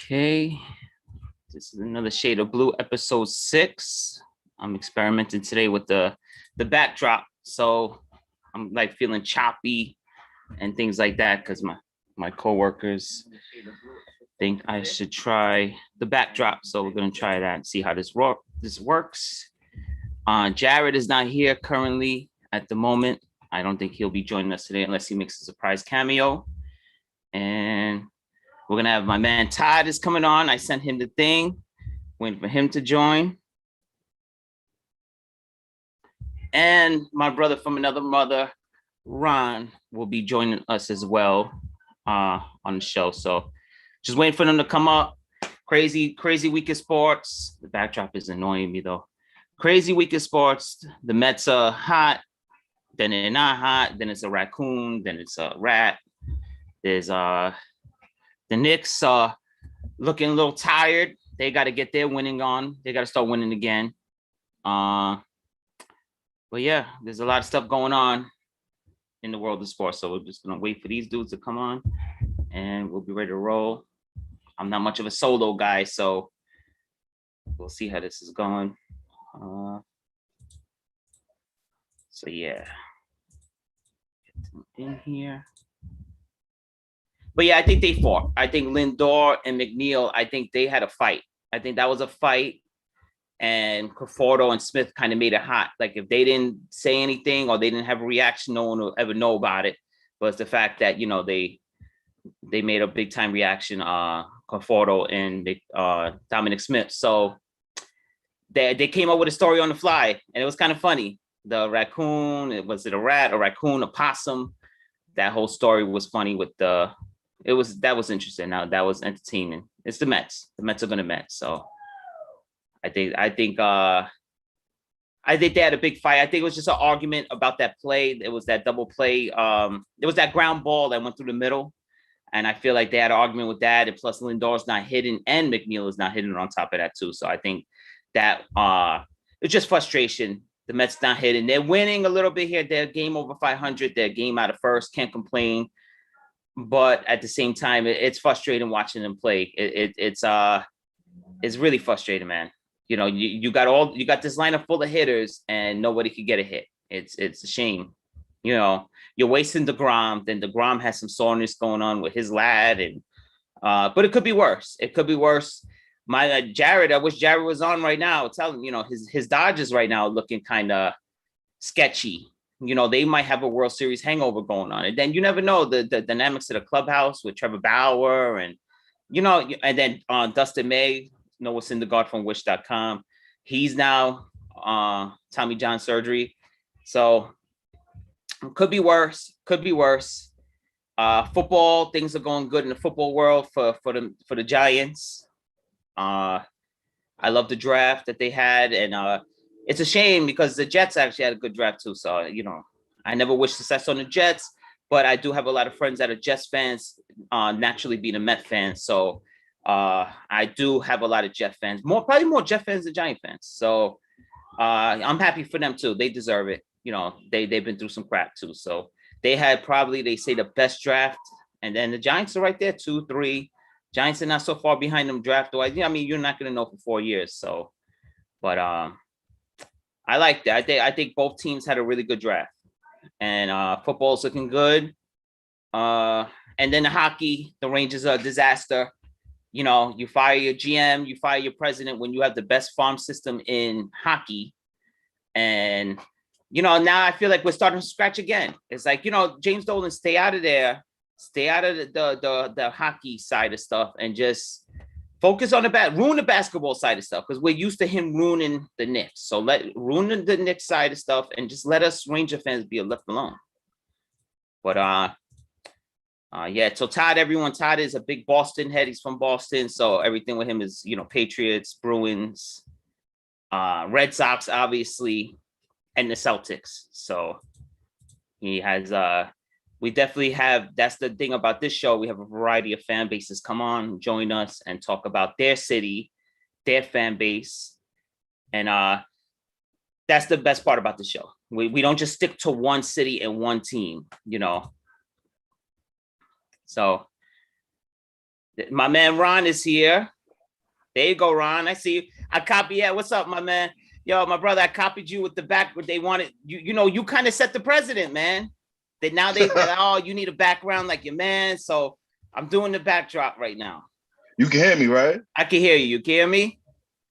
Okay, this is another Shade of Blue, episode 6. I'm experimenting today with the backdrop, so I'm like feeling choppy and things like that because my coworkers think I should try the backdrop, so we're gonna try that and see how this works. Jared is not here currently at the moment. I don't think he'll be joining us today unless he makes a surprise cameo. And we're gonna have my man Todd is coming on. I sent him the thing, waiting for him to join. And my brother from another mother, Ron, will be joining us as well on the show. So just waiting for them to come up. Crazy week of sports. The backdrop is annoying me though. Crazy week of sports. The Mets are hot, then they're not hot, then it's a raccoon, then it's a rat. There's the Knicks are looking a little tired. They got to get their winning on. They got to start winning again. But yeah, there's a lot of stuff going on in the world of sports. So we're just going to wait for these dudes to come on and we'll be ready to roll. I'm not much of a solo guy, so we'll see how this is going. So yeah, in here. But yeah, I think they fought. I think Lindor and McNeil, I think they had a fight. I think that was a fight. And Conforto and Smith kind of made it hot. Like if they didn't say anything or they didn't have a reaction, no one will ever know about it. But it's the fact that, you know, they made a big time reaction, Conforto and Dominic Smith. So they came up with a story on the fly and it was kind of funny. The raccoon, was it a rat, a raccoon, a possum? That whole story was funny with that was interesting. Now that was entertaining. It's the Mets. The Mets are gonna Mets. So I think they had a big fight. I think it was just an argument about that play. It was that double play. It was that ground ball that went through the middle. And I feel like they had an argument with that. And plus Lindor's not hitting and McNeil is not hitting on top of that too. So I think that it's just frustration. The Mets not hitting. They're winning a little bit here. They're game over 500. They're game out of first. Can't complain. But at the same time, it's frustrating watching them play. It's really frustrating, man. You know, you got this lineup full of hitters and nobody could get a hit. It's a shame. You know, you're wasting DeGrom. Then DeGrom has some soreness going on with his lad, and but it could be worse. It could be worse. My Jared, I wish Jared was on right now. Tell him, you know, his Dodgers right now looking kind of sketchy. You know, they might have a World Series hangover going on. And then you never know the dynamics of the clubhouse with Trevor Bauer and, you know, and then Dustin May, Noah Syndergaard from Wish.com. He's now Tommy John surgery. So could be worse. Football, things are going good in the football world for the Giants. I love the draft that they had, and it's a shame because the Jets actually had a good draft too. So, you know, I never wish success on the Jets, but I do have a lot of friends that are Jets fans, naturally being a Met fan. So I do have a lot of Jet fans, probably more Jet fans than Giant fans. So I'm happy for them too. They deserve it. You know, they've been through some crap too. So they had probably, they say, the best draft. And then the Giants are right there, 2, 3. Giants are not so far behind them draft-wise. I mean, you're not going to know for 4 years. So, but I like that. I think both teams had a really good draft, and football's looking good. And then the hockey, the Rangers are a disaster. You know, you fire your GM, you fire your president when you have the best farm system in hockey, and you know, now I feel like we're starting to scratch again. It's like, you know, James Dolan, stay out of there, stay out of the hockey side of stuff, and just focus on ruin the basketball side of stuff, because we're used to him ruining the Knicks. So ruin the Knicks side of stuff and just let us Ranger fans be left alone. But yeah, so Todd is a big Boston head. He's from Boston, so everything with him is, you know, Patriots, Bruins, Red Sox, obviously, and the Celtics. So he has we definitely have, that's the thing about this show, we have a variety of fan bases come on, join us, and talk about their city, their fan base. And that's the best part about the show. We don't just stick to one city and one team, you know. So My man Ron is here. There you go, Ron. I see you. I copy. Yeah, what's up, my man? Yo, my brother, I copied you with the back. What they wanted. You kind of set the president, man. That now oh, you need a background like your man. So I'm doing the backdrop right now. You can hear me, right? I can hear you. You can hear me?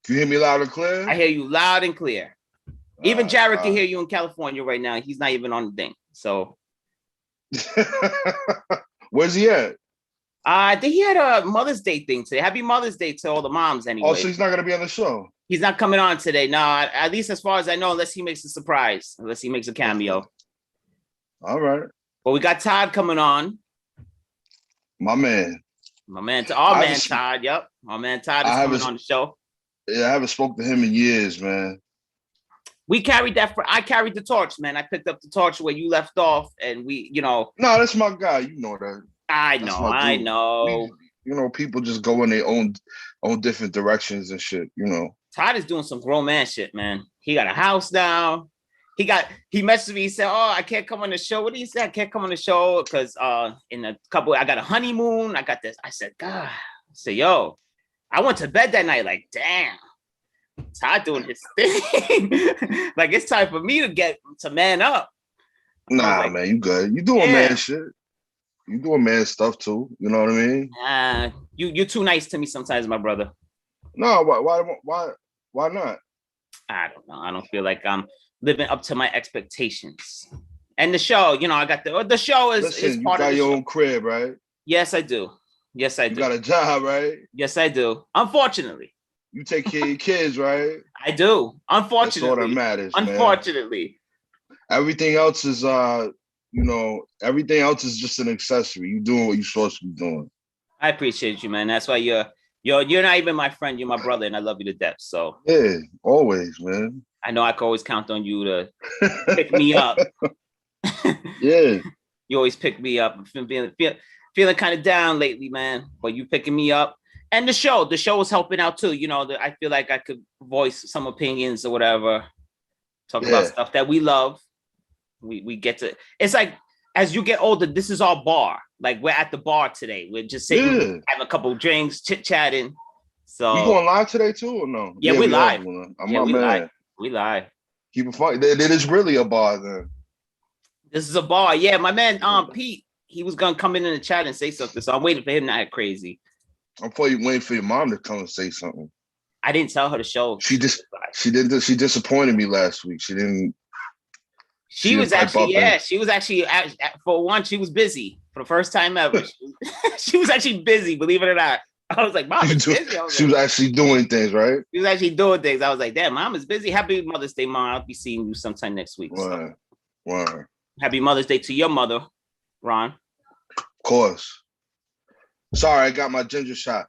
Can you hear me loud and clear? I hear you loud and clear. Even Jared can hear you in California right now. He's not even on the thing. So where's he at? I think he had a Mother's Day thing today. Happy Mother's Day to all the moms anyway. Oh, so he's not going to be on the show? He's not coming on today. No, at least as far as I know, unless he makes a surprise, unless he makes a cameo. All right. Well, we got Todd coming on. My man. Todd. Yep. My man Todd is coming on the show. Yeah, I haven't spoken to him in years, man. We carried that. I carried the torch, man. I picked up the torch where you left off, and we, No, that's my guy. You know that. I know. People just go in their own different directions and shit. Todd is doing some grown man shit, man. He got a house now. He messaged me. He said, "Oh, I can't come on the show." What did he say? I can't come on the show because in a couple, I got a honeymoon. I got this. I said, God. I said, yo, I went to bed that night. Like, damn, Todd doing his thing. Like, it's time for me to man up. Nah, man, you good. You doing man shit. You doing man stuff too. You know what I mean? You're too nice to me sometimes, my brother. No, why not? I don't know. I don't feel like I'm living up to my expectations. And the show, I got the show is Listen, part you got of your show. own crib, right? Yes, I do. You got a job, right? Yes, I do. Unfortunately. You take care of your kids, right? I do. Unfortunately. That's all that matters, Unfortunately. Man. Everything else is everything else is just an accessory. You doing what you're supposed to be doing. I appreciate you, man. That's why you're not even my friend. You're my brother, and I love you to death. So yeah, always, man. I know I can always count on you to pick me up. Yeah. You always pick me up. I'm feeling kind of down lately, man. But you picking me up. And the show is helping out too. I feel like I could voice some opinions or whatever. Talk about stuff that we love. We get to. It's like as you get older, this is our bar. Like we're at the bar today. We're just sitting, having a couple of drinks, chit chatting. So you going live today too or no? Yeah, we live. We live. Keep it fun. It is really a bar then. This is a bar. Yeah, my man Pete, he was gonna come in the chat and say something. So I'm waiting for him to act crazy. I'm waiting for your mom to come and say something. I didn't tell her the show. She disappointed me last week. She was actually for one, she was busy for the first time ever. She was actually busy, believe it or not. I was like, Mom is busy. She was actually doing things, right? She was actually doing things. I was like, damn, Mom is busy. Happy Mother's Day, Mom. I'll be seeing you sometime next week. Wow. So. Happy Mother's Day to your mother, Ron. Of course. Sorry, I got my ginger shot.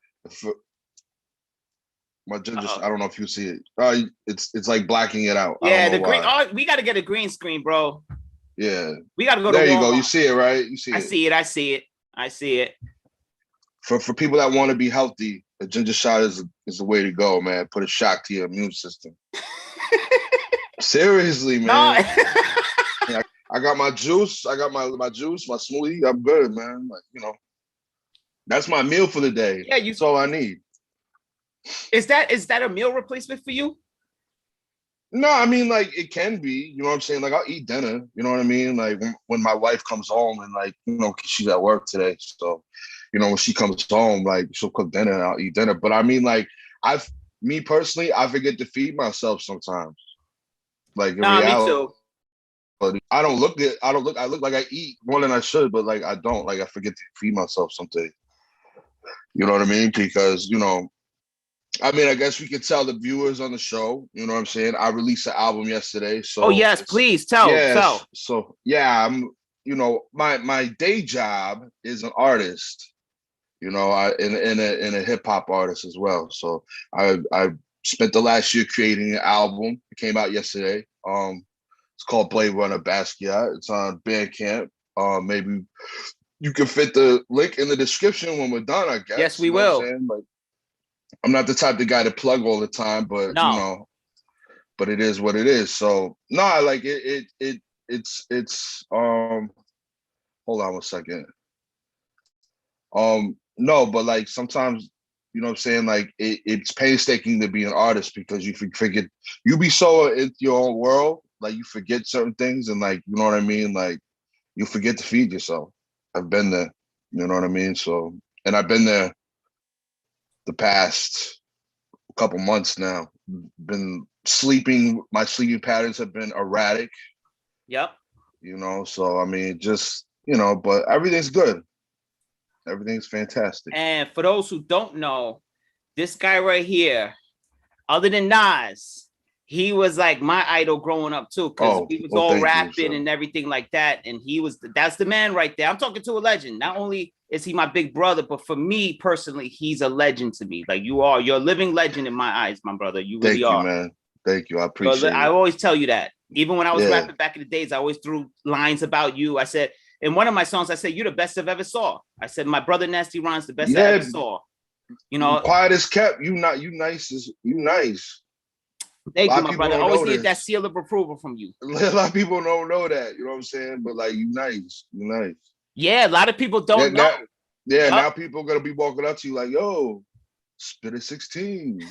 My ginger. I don't know if you see it. It's like blacking it out. Yeah, the green. Oh, we got to get a green screen, bro. Yeah. We got to go there to you Walmart. go. You see it, right? You see it. I see it. For people that want to be healthy, a ginger shot is the way to go, man. Put a shock to your immune system. Seriously, man. No. I got my juice. I got my juice, my smoothie. I'm good, man. Like, that's my meal for the day. Yeah, that's all I need. Is that a meal replacement for you? No, I mean, like, it can be, you know what I'm saying? Like, I'll eat dinner, you know what I mean? Like, when my wife comes home and, like, she's at work today. So, when she comes home, like, she'll cook dinner and I'll eat dinner. But I mean, like, me personally, I forget to feed myself sometimes. Like, in reality, me too. But I look like I eat more than I should, but, like, I don't. Like, I forget to feed myself some days. You know what I mean? Because, I mean, I guess we could tell the viewers on the show, you know what I'm saying? I released an album yesterday. So oh yes, please tell. So yeah, I'm, my day job is an artist, in a hip hop artist as well. So I spent the last year creating an album. It came out yesterday. It's called Blade Runner Basquiat. It's on Bandcamp. Maybe you can fit the link in the description when we're done, I guess. Yes, we will. I'm not the type of guy to plug all the time, but but it is what it is. So no, I like it. It's hold on one second. No, but like sometimes, you know what I'm saying? Like it's painstaking to be an artist because you forget, you be so in your own world, like you forget certain things and like, you know what I mean? Like you forget to feed yourself. I've been there, you know what I mean? So, and I've been there the past couple months now. Been sleeping, my sleeping patterns have been erratic, Yep. you know? So, I mean, just, you know, but everything's good. Everything's fantastic. And for those who don't know, this guy right here, other than Nas, he was like my idol growing up too, because we was all thank you, rapping sir. and everything like that. And that's the man right there. I'm talking to a legend. Not only is he my big brother, but for me personally, he's a legend to me. Like you're a living legend in my eyes, my brother. You really Thank you, are. man. Thank you. I appreciate I it. always tell you that. Even when I was Yeah. rapping back in the days, I always threw lines about you. I said, in one of my songs, I said, "You're the best I've ever saw." I said, "My brother Nasty Ron's the best I ever saw." You know, quiet as kept. You not you nice as you nice. Thank you, my brother. I always need that seal of approval from you. A lot of people don't know that, you know what I'm saying? But like you nice. You nice. Yeah, a lot of people don't know. Now people are gonna be walking up to you like, yo, spit at 16.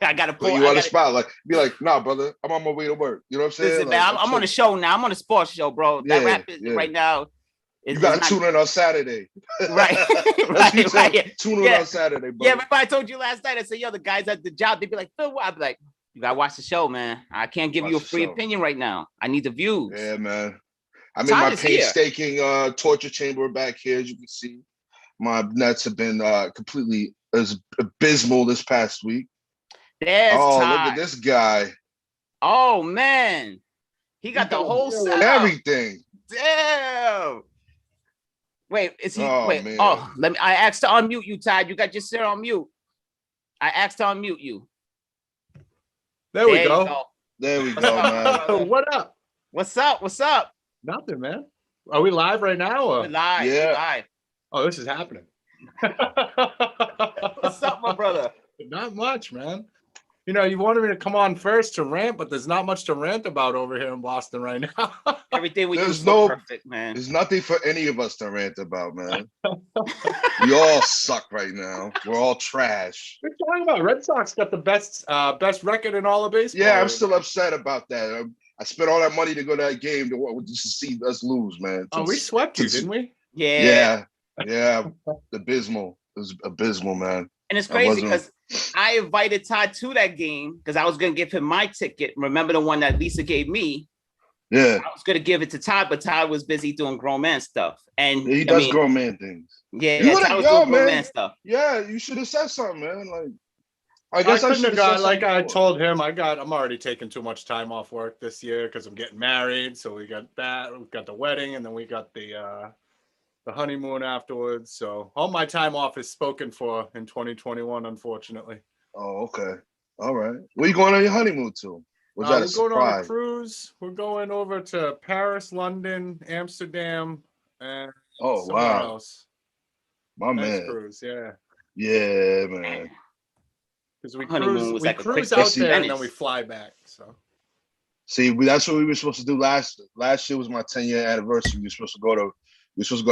I gotta put you on the spot. Like, be like, nah, brother, I'm on my way to work. You know what I'm saying? Listen, like, man, I'm on a show now. I'm on a sports show, bro. That rap is right now. You gotta tune in on Saturday. Right. right. Yeah. Tune in on Saturday, bro. Yeah, remember I told you last night, I said, yo, the guys at the job, they'd be like, Phil, what? I'd be like, you gotta watch the show, man. I can't give you a free opinion right now. I need the views. Yeah, man. I'm in my painstaking torture chamber back here, as you can see. My nuts have been completely abysmal this past week. Look at this guy. Oh man. He got the whole setup. Everything. Damn. Wait, is he wait? Man. Oh, I asked to unmute you, Todd. You got your shit on mute. I asked to unmute you. There we go. There we go, man. What up? What's up? What's up? Nothing, man. Are we live right now? Or? We're live. Yeah. We're live. Oh, this is happening. What's up, my brother? Not much, man. You know, you wanted me to come on first to rant, but there's not much to rant about over here in Boston right now. Everything we do is so perfect, man. There's nothing for any of us to rant about, man. We all suck right now. We're all trash. What are you talking about? Red Sox got the best record in all of baseball. Yeah, I'm still upset about that. I spent all that money to go to that game just to see us lose, man. Oh, we swept you, didn't we? Yeah. Abysmal. It was abysmal, man. And it's crazy because I invited Todd to that game because I was going to give him my ticket. Remember the one that Lisa gave me? Yeah. I was going to give it to Todd, but Todd was busy doing grown man stuff. And he does grown man things. Yeah, Todd was doing grown man stuff. Yeah, you should have said something, man. Like, I guess I should have got, like I told him, I'm already taking too much time off work this year because I'm getting married. So we got that, we got the wedding, and then we got the honeymoon afterwards. So all my time off is spoken for in 2021, unfortunately. Oh, okay. All right. Where you going on your honeymoon to? Was that a surprise? We're going on a cruise. We're going over to Paris, London, Amsterdam, and somewhere else. My man. Cruise, yeah. Yeah, man. Because we cruise out there and then we fly back. So. See, that's what we were supposed to do last year was my 10-year anniversary. We were supposed to go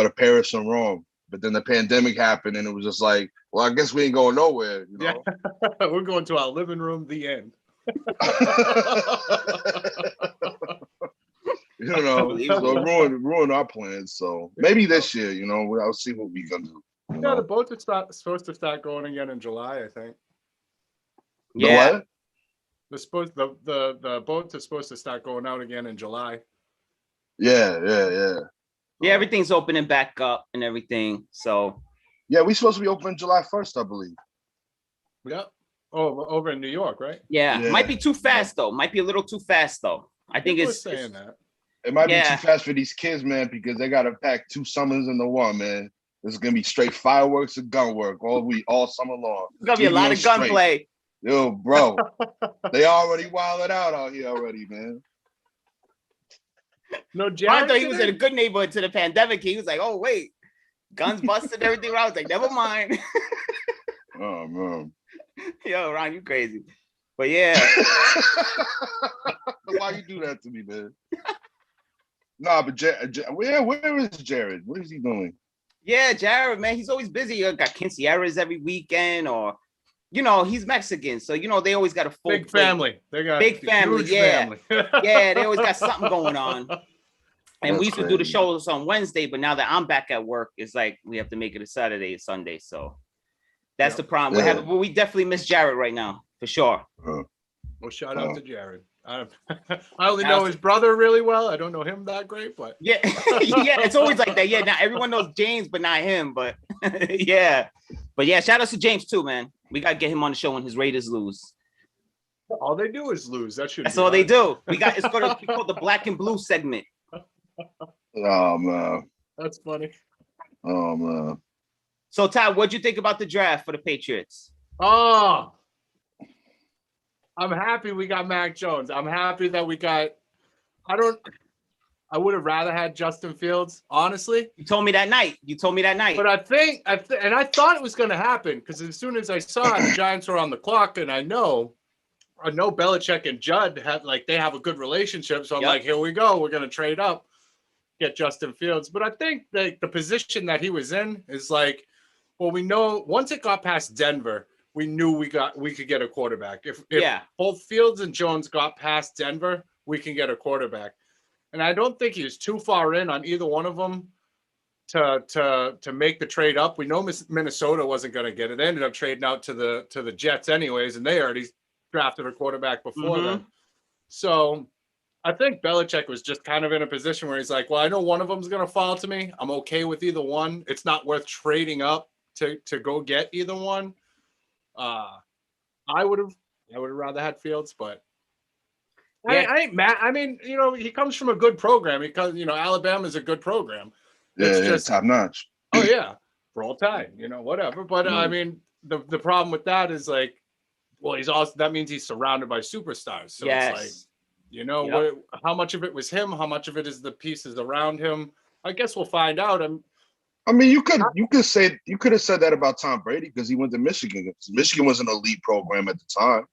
to Paris and Rome, but then the pandemic happened, and it was just like, well, I guess we ain't going nowhere. You know? Yeah. We're going to our living room. The end. You know, so ruin our plans. So maybe this year, you know, I'll see what we gonna do. Yeah, the boats are supposed to start going again in July, I think. Yeah. The boats are supposed to start going out again in July. Yeah. Yeah, everything's opening back up and everything. So yeah, we're supposed to be open July 1st, I believe. Yep. Oh, over in New York, right? Yeah. Might be too fast though. Might be a little too fast though. I think it's saying that. It might be too fast for these kids, man, because they gotta pack 2 summers into one, man. This is gonna be straight fireworks and gun work all summer long. It's gonna be a lot of gunplay. Yo, bro, they already wilding out here already, man. No, Jared, I thought he was in a good neighborhood to the pandemic. He was like, "Oh wait, guns busted, everything." I was like, "Never mind." Oh man, yo, Ron, you crazy, but yeah. Why you do that to me, man? Nah, but where is Jared? What is he doing? Yeah, Jared, man, he's always busy. Got quinceañeras every weekend, or he's Mexican, so they always got a full Big plate. family. They got Big family, huge yeah. family. Yeah, they always got something going on. And we used to do the crazy. shows on Wednesday, but now that I'm back at work, it's like we have to make it a Saturday and Sunday. So that's the problem. Yeah. We definitely miss Jared right now, for sure. Well, shout out to Jared. I only know his brother really well. I don't know him that great, but yeah, yeah, it's always like that. Yeah, now everyone knows James, but not him. But yeah, shout out to James too, man. We gotta get him on the show when his Raiders lose. All they do is lose. That's all they do. It's called the Black and Blue segment. Oh man, that's funny. Oh man. So Todd, what'd you think about the draft for the Patriots? Oh, I'm happy we got Mac Jones. I'm happy that we got. I would have rather had Justin Fields, honestly. You told me that night. But I thought it was going to happen because as soon as I saw it, the Giants were on the clock, and I know Belichick and Judd they have a good relationship. So I'm like, here we go. We're going to trade up, get Justin Fields. But I think the position that he was in is like, well, we know once it got past Denver, we knew we could get a quarterback. If both Fields and Jones got past Denver, we can get a quarterback. And I don't think he was too far in on either one of them to make the trade up. We know Minnesota wasn't going to get it. They ended up trading out to the Jets anyways, and they already drafted a quarterback before them. So I think Belichick was just kind of in a position where he's like, well, I know one of them's going to fall to me. I'm okay with either one. It's not worth trading up to go get either one. I would have rather had Fields, but I ain't mad. I mean, he comes from a good program because Alabama's a good program. It's just top notch. Oh yeah, Roll Tide, whatever. But I mean, the problem with that is like, well, that means he's surrounded by superstars. So it's like, how much of it was him? How much of it is the pieces around him? I guess we'll find out. I mean, you could have said that about Tom Brady because he went to Michigan. Michigan was an elite program at the time.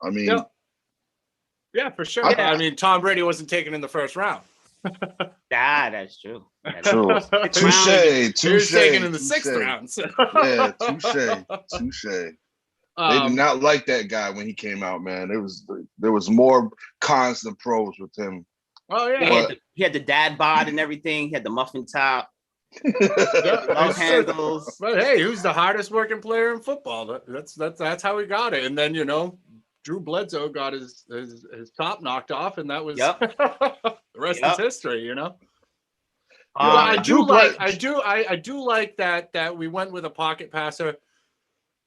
I mean, yeah, for sure. I mean, Tom Brady wasn't taken in the first round. That's true. True. Touche. He was taken in the sixth round. So. Yeah, touche. They did not like that guy when he came out, man. There was more cons than pros with him. Oh yeah, he had the dad bod and everything. He had the muffin top. Love handles. But hey, who's the hardest working player in football? That's how he got it. And then Drew Bledsoe got his top knocked off, and that was the rest is history. I do like that we went with a pocket passer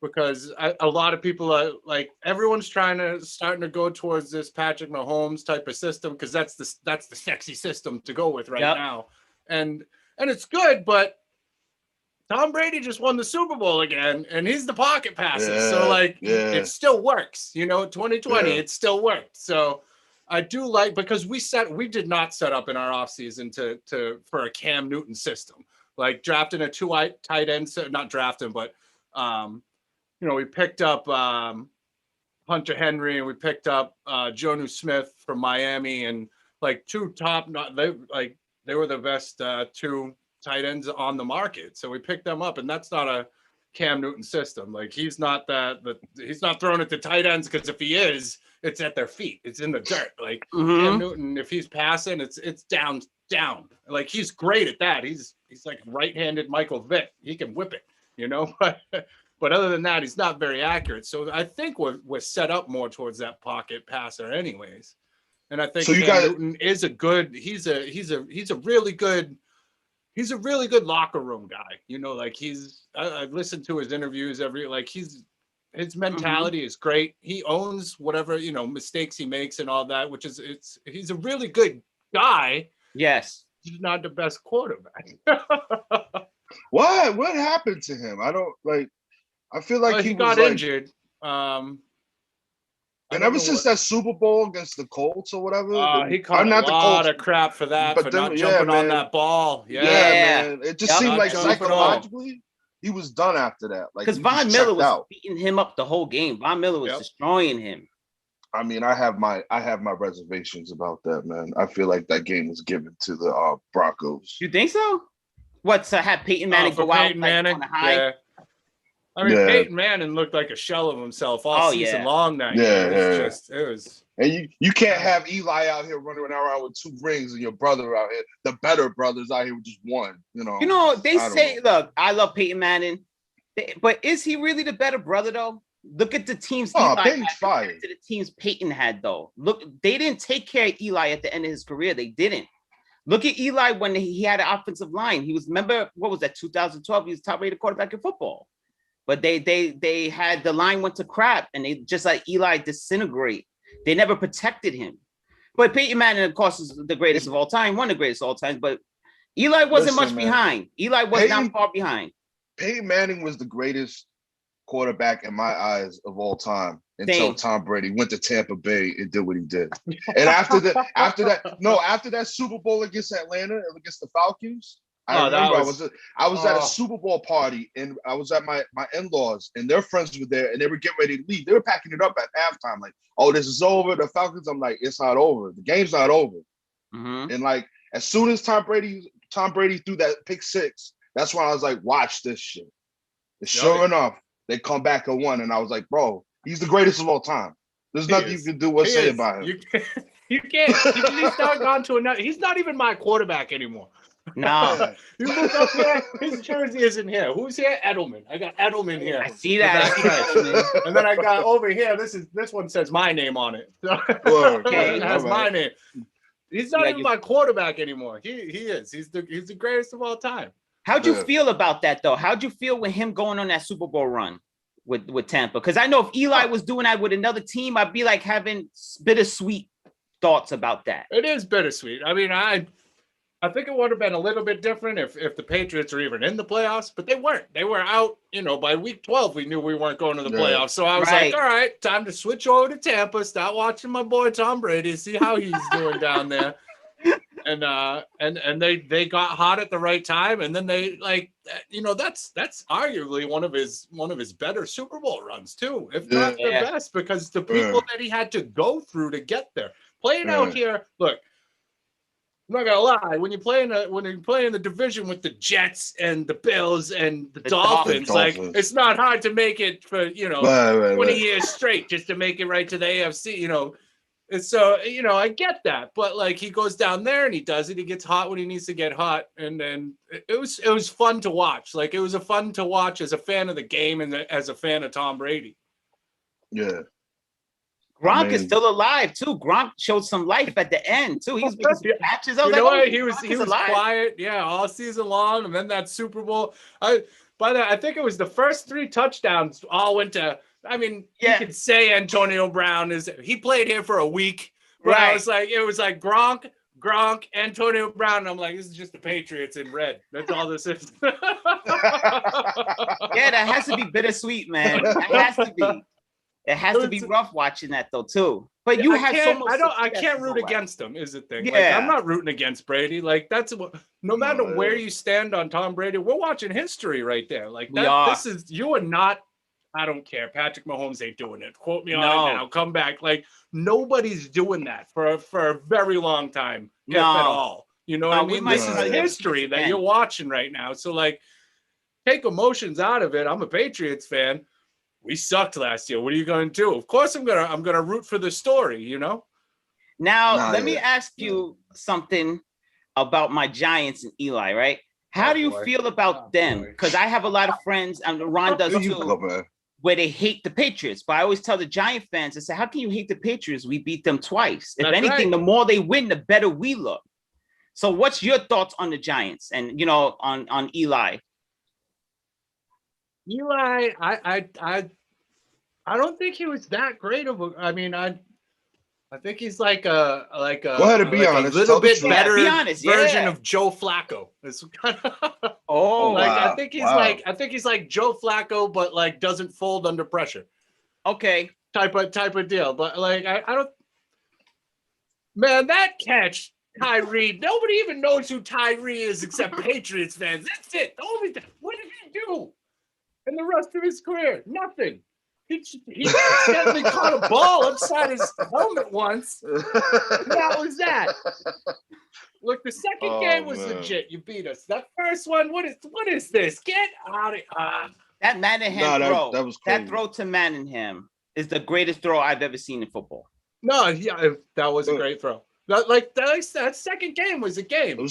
because a lot of people are like everyone's starting to go towards this Patrick Mahomes type of system because that's the sexy system to go with right now, and it's good, but Tom Brady just won the Super Bowl again, and he's the pocket passer. So, it still works. 2020, it still worked. So, I do like because we did not set up in our offseason for a Cam Newton system. Like drafting a two tight end, not drafting, but we picked up Hunter Henry and we picked up Jonnu Smith from Miami, and like two top. They were the best two tight ends on the market. So we picked them up, and that's not a Cam Newton system. Like he's not he's not throwing it to tight ends because if he is, it's at their feet. It's in the dirt. Like Cam Newton, if he's passing, it's down. Like he's great at that. He's like right-handed Michael Vick. He can whip it, but other than that, he's not very accurate. So I think we're set up more towards that pocket passer anyways. And I think Cam Newton is he's a really good locker room guy. I've listened to his interviews his mentality is great. He owns whatever, mistakes he makes and all that, which is he's a really good guy. Yes. He's not the best quarterback. What happened to him? I don't I feel like he got injured. And ever since that Super Bowl against the Colts or whatever, he caught a lot of crap for that, for not jumping on that ball. Yeah, man. It just seemed like psychologically he was done after that. Like because Von Miller was beating him up the whole game. Von Miller was destroying him. I mean, I have my reservations about that, man. I feel like that game was given to the Broncos. You think so? What to have Peyton Manning for go out Peyton like, Manning, on a high? yeah. I mean, Yeah. Peyton Manning looked like a shell of himself all Oh, season yeah. long that Yeah, year. yeah. It was. And you can't have Eli out here running around with 2 rings and your brother out here, the better brothers out here with just 1. You know, They I don't say, know. look, I love Peyton Manning, but is he really the better brother though? Look at the teams Oh, Eli Peyton's had fire. compared to the teams Peyton had though. Look, they didn't take care of Eli at the end of his career. They didn't. Look at Eli when he had an offensive line. He was, remember, what was that, 2012? He was top-rated quarterback in football. But they had, the line went to crap, and they just let Eli disintegrate. They never protected him. But Peyton Manning, of course, is the greatest of all time, one of the greatest of all time. But Eli wasn't much behind. Eli was not far behind. Peyton Manning was the greatest quarterback in my eyes of all time until Tom Brady went to Tampa Bay and did what he did. And after that Super Bowl against Atlanta, against the Falcons, I remember I was at a Super Bowl party, and I was at my in-laws, and their friends were there, and they were getting ready to leave. They were packing it up at halftime, like, oh, this is over. The Falcons, I'm like, it's not over. The game's not over. Mm-hmm. And like, as soon as Tom Brady threw that pick 6, that's when I was like, watch this shit. And sure enough, they come back and won, and I was like, bro, he's the greatest of all time. There's nothing you can do or say about him. You can't. He's not gone to another. He's not even my quarterback anymore. No. You look up there, his jersey isn't here. Who's here? Edelman. I got Edelman here. I see that. And then I got over here. This one says my name on it. Okay, it has my name. He's not even my quarterback anymore. He is. He's the greatest of all time. How'd you feel about that though? How'd you feel with him going on that Super Bowl run with Tampa? Because I know if Eli was doing that with another team, I'd be like having bittersweet thoughts about that. It is bittersweet. I mean, I think it would have been a little bit different if the Patriots were even in the playoffs, but they weren't. They were out, by week 12, we knew we weren't going to the playoffs. So I was like, all right, time to switch over to Tampa, start watching my boy Tom Brady, see how he's doing down there. And they got hot at the right time, and then they that's arguably one of his better Super Bowl runs too, if not the best, because the people that he had to go through to get there. Playing out here, look, I'm not gonna lie. When you play in the division with the Jets and the Bills and the Dolphins, like it's not hard to make it for 20 years straight just to make it right to the AFC. And so I get that, but like he goes down there and he does it. He gets hot when he needs to get hot, and then it was fun to watch. Like it was fun to watch as a fan of the game and as a fan of Tom Brady. Yeah. Gronk is still alive too. Gronk showed some life at the end too. He's making patches. He was quiet, all season long, and then that Super Bowl. I think it was the first 3 touchdowns all went to. I mean, you could say Antonio Brown he played here for a week, but it was like Gronk, Antonio Brown. And I'm like, this is just the Patriots in red. That's all this is. That has to be bittersweet, man. That has to be. It has to be rough watching that though too. But you have so much. I can't root against him. Is the thing? Yeah. Like, I'm not rooting against Brady. Like no matter where you stand on Tom Brady, we're watching history right there. Like this is you are not. I don't care. Patrick Mahomes ain't doing it. Quote me on it now. Come back. Like nobody's doing that for a very long time, if at all. You know what I mean? This is history that you're watching right now. So like, take emotions out of it. I'm a Patriots fan. We sucked last year. What are you going to do? Of course, I'm gonna root for the story. Now, let me ask you something about my Giants and Eli. Right? How do you feel about them? Because I have a lot of friends, and Ron does too, where they hate the Patriots. But I always tell the Giant fans, I say, how can you hate the Patriots? We beat them twice. If anything, the more they win, the better we look. So, what's your thoughts on the Giants and on Eli? Eli, I don't think he was that great of a. I mean, I think he's like a Go ahead and be honest. A little bit better version of Joe Flacco. It's kind of wow. I think he's like Joe Flacco, but like doesn't fold under pressure. Okay, type of deal. But like I don't. Man, that catch. Tyree. Nobody even knows who Tyree is except Patriots fans. That's it. What did he do in the rest of his career? Nothing. He accidentally caught a ball upside his helmet once. That was that. Look, the second game was legit. You beat us. That first one, what is this? Get out of here. That Manningham throw. That was crazy. That throw to Manningham is the greatest throw I've ever seen in football. No, yeah, that was a great throw. That second game was a game.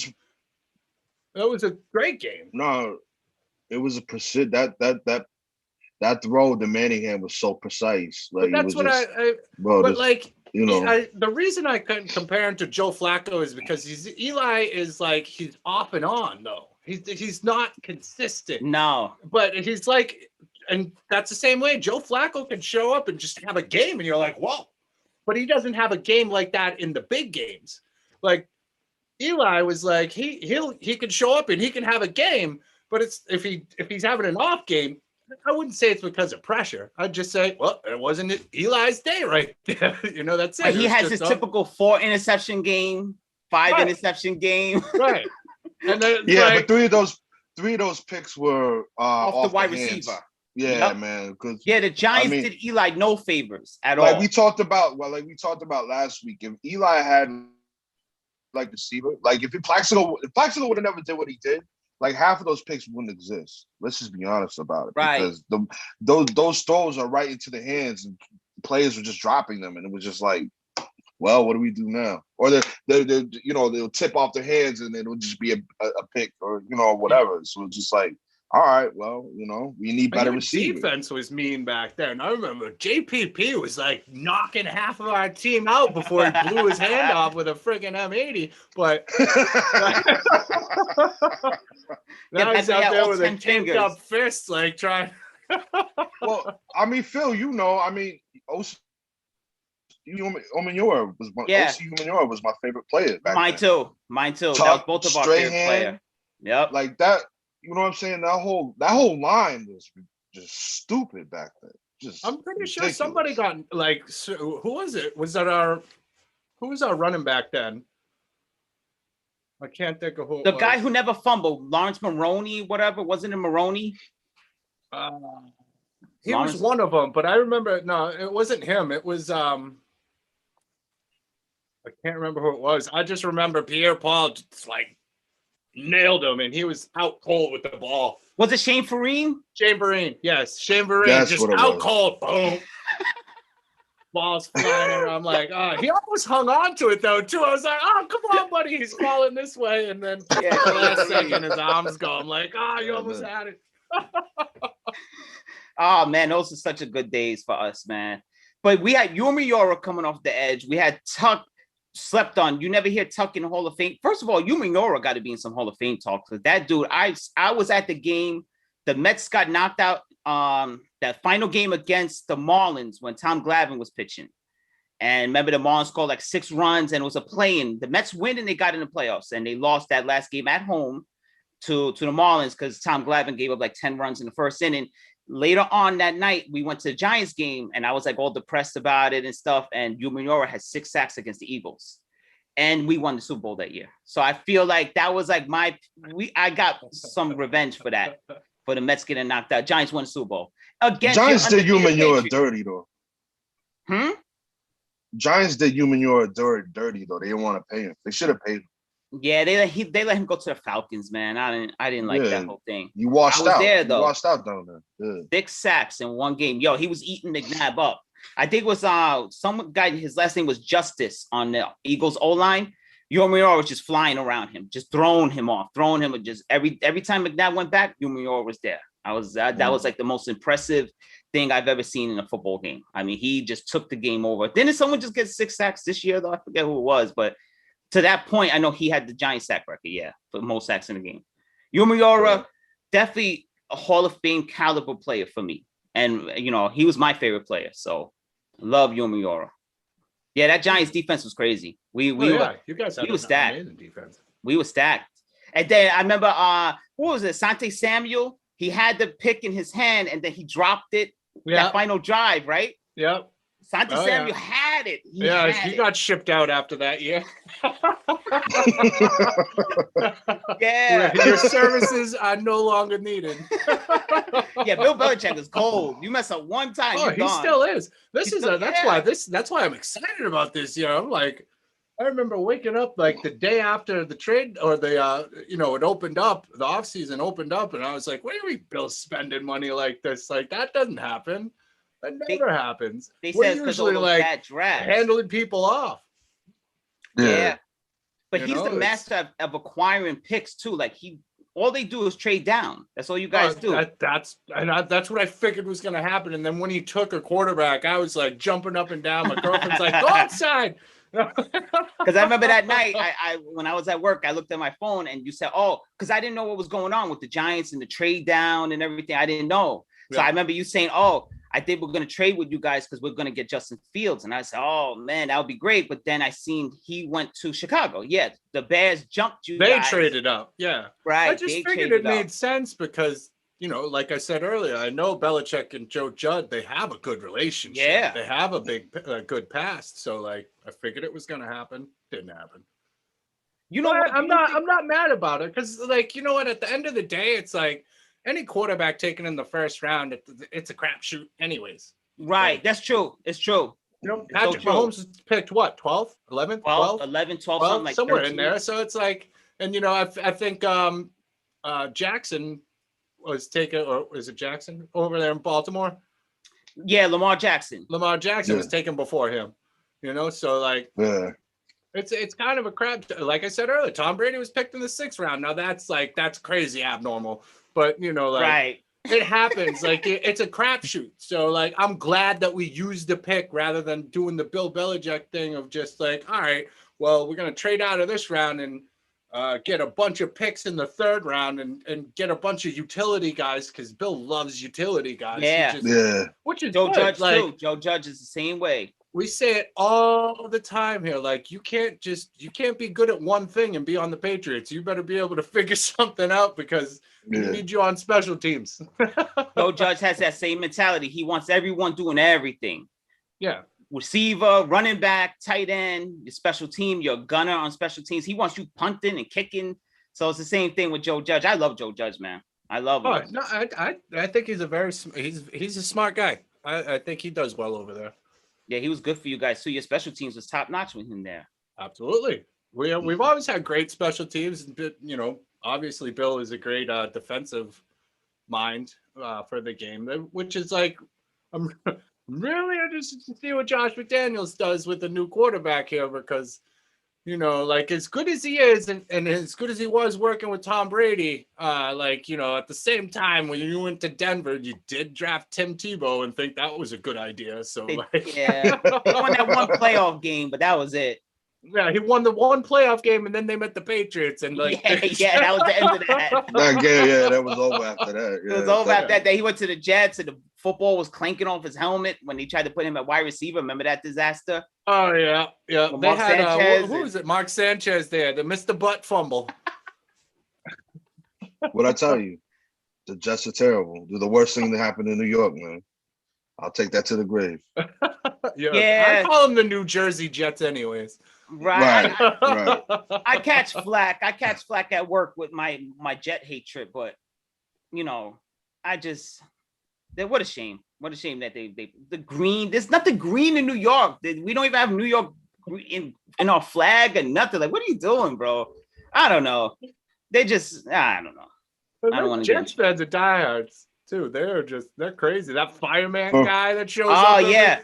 That was a great game. No, it was a precision. That throw to Manningham was so precise. Like, but that's what the reason I couldn't compare him to Joe Flacco is because Eli is like he's off and on though. He's not consistent. No, but he's like, and that's the same way. Joe Flacco can show up and just have a game, and you're like, whoa. But he doesn't have a game like that in the big games. Like Eli was like, he can show up and he can have a game, but it's if he's having an off game, I wouldn't say it's because of pressure. I'd just say, well, it wasn't Eli's day right there. That's it. But he has his typical 4 interception game, 5 interception game. Right. And then but three of those picks were off the wide receiver. Yeah, man. Because the Giants did Eli no favors at all. Like we talked about last week. If Eli had like receiver, like if Plaxico would have never did what he did, like half of those picks wouldn't exist. Let's just be honest about it. Right. Because those throws are right into the hands, and players were just dropping them, and it was just like, well, what do we do now? Or they'll tip off their hands, and it'll just be a pick, or whatever. So it's just like, all right, well, we need better receivers. Defense was mean back then. I remember JPP was like knocking half of our team out before he blew his hand off with a friggin' M80. But now he's out there with a kinked up fist, like trying. Well, I mean, Phil, OC Umenyiora was my favorite player back Mine then. Mine too. Tuck, that was both of our favorite players. Yep. Like that. You know what I'm saying? That whole line was just stupid back then. I'm pretty sure somebody got who was it? Who was our running back then? I can't think of who. The guy who never fumbled, Lawrence Maroney, whatever. Wasn't it Maroney? He was one of them, but I remember. No, it wasn't him. It was I can't remember who it was. I just remember Pierre Paul just nailed him, and he was out cold with the ball. Was it Shane Vereen? Shane Vereen, yes. Shane Vereen just out cold. Boom. Ball's flying around. I'm like, he almost hung on to it though, too. I was like, come on, buddy. He's falling this way. And then the last second, his arms go. I'm like, you almost had it. Oh, man, those are such a good days for us, man. But we had Umenyiora coming off the edge. We had Tuck slept on. You never hear Tuck in the Hall of Fame. First of all, Umenyiora got to be in some Hall of Fame talk. Because that dude, I was at the game. The Mets got knocked out that final game against the Marlins when Tom Glavine was pitching. And remember, the Marlins scored like 6 runs, and it was a play-in. The Mets win, and they got in the playoffs. And they lost that last game at home to the Marlins because Tom Glavine gave up like 10 runs in the first inning. Later on that night, we went to the Giants game, and I was like all depressed about it and stuff. And Umenyiora had 6 sacks against the Eagles, and we won the Super Bowl that year. So I feel like that was like I got some revenge for that, for the Mets getting knocked out. Giants won the Super Bowl. Giants did Umenyiora dirty though. Giants did Umenyiora dirty though. They didn't want to pay him. They should have paid him. Yeah, they let him go to the Falcons, man. I didn't like that whole thing. You washed out. There, though. You washed out down there. Yeah. 6 sacks in one game. Yo, he was eating McNabb up. I think it was some guy. His last name was Justice on the Eagles O line. Umenyiora was just flying around him, just throwing him off, just every time McNabb went back, Umenyiora was there. That was like the most impressive thing I've ever seen in a football game. I mean, he just took the game over. Didn't someone just get 6 sacks this year though? I forget who it was, but to that point, I know he had the Giant sack record, for most sacks in the game. Umenyiora, definitely a Hall of Fame caliber player for me. And, he was my favorite player. So, love Umenyiora. Yeah, that Giants defense was crazy. You guys had an amazing defense. We were stacked. And then I remember, what was it? Sante Samuel. He had the pick in his hand, and then he dropped it. That final drive, right? Yep. Santa Oh, Samuel yeah. had it. He got shipped out after that year. Yeah. Your services are no longer needed. Yeah, Bill Belichick is cold. You mess up one time, Oh, you're he gone. still is. Yeah. That's why I'm excited about this year. I'm like, I remember waking up like the day after the trade or the it opened up, the offseason opened up, and I was like, what do you mean Bill's spending money like this? Like that doesn't happen. That never happens. They We're said because all usually those like bad drafts. handling people off. Yeah. But You he's know, the master of acquiring picks too. Like all they do is trade down. That's all you guys do. That's what I figured was going to happen. And then when he took a quarterback, I was like jumping up and down. My girlfriend's like, go outside. Because I remember that night, I when I was at work, I looked at my phone and you said, oh, because I didn't know what was going on with the Giants and the trade down and everything. I didn't know. So I remember you saying, oh, I think we're going to trade with you guys because we're going to get Justin Fields. And I said, oh, man, that would be great. But then I seen he went to Chicago. Yeah, the Bears jumped you They guys. traded up. Yeah. Right. I just figured it made sense because, like I said earlier, I know Belichick and Joe Judd, they have a good relationship. Yeah. They have a good past. So, like, I figured it was going to happen. Didn't happen. You know what? I'm not mad about it because, like, you know what? At the end of the day, it's like, any quarterback taken in the first round, it's a crapshoot anyways. Right. Like, that's true. It's true. Patrick Mahomes picked what, 12th, 11th? 12, 11, 12, something like somewhere 13. in there. So it's like, and I think Jackson was taken, or is it Jackson over there in Baltimore? Yeah, Lamar Jackson. Lamar Jackson was taken before him. So like, it's kind of a crap. Like I said earlier, Tom Brady was picked in the 6th round. Now that's crazy abnormal. But right. It happens. Like it's a crapshoot. So like I'm glad that we used the pick rather than doing the Bill Belichick thing of just like, all right, well, we're gonna trade out of this round and get a bunch of picks in the 3rd round and get a bunch of utility guys because Bill loves utility guys. Yeah. Which is Joe good. Judge like, too. Joe Judge is the same way. We say it all the time here. Like you can't be good at one thing and be on the Patriots. You better be able to figure something out because we need you on special teams. Joe Judge has that same mentality. He wants everyone doing everything. Yeah. Receiver, running back, tight end, your special team, your gunner on special teams. He wants you punting and kicking. So it's the same thing with Joe Judge. I love Joe Judge, man. I love him. No, I think he's he's a smart guy. I think he does well over there. Yeah, he was good for you guys too. Your special teams was top notch with him there. Absolutely. We've always had great special teams. Obviously Bill is a great defensive mind for the game, which is like, I'm really interested to see what Josh McDaniels does with the new quarterback here because, like as good as he is and as good as he was working with Tom Brady, at the same time when you went to Denver, you did draft Tim Tebow and think that was a good idea. So he won that one playoff game, but that was it. Yeah, he won the one playoff game and then they met the Patriots and like that was the end of that. That was over after that. It was over after that. He went to the Jets and the football was clanking off his helmet when he tried to put him at wide receiver. Remember that disaster? Oh yeah. They had who was it? Mark Sanchez there, the Mr. Butt fumble. What I tell you, the Jets are terrible. They're the worst thing that happened in New York, man. I'll take that to the grave. I call them the New Jersey Jets, anyways. Right. I catch flack. I catch flack at work with my Jet hatred, but what a shame. What a shame that the green. There's nothing green in New York. We don't even have New York in our flag or nothing. Like, what are you doing, bro? I don't know. I don't know. I don't want to. Jets fans are diehards too. They're crazy. That fireman guy that shows up. Oh yeah.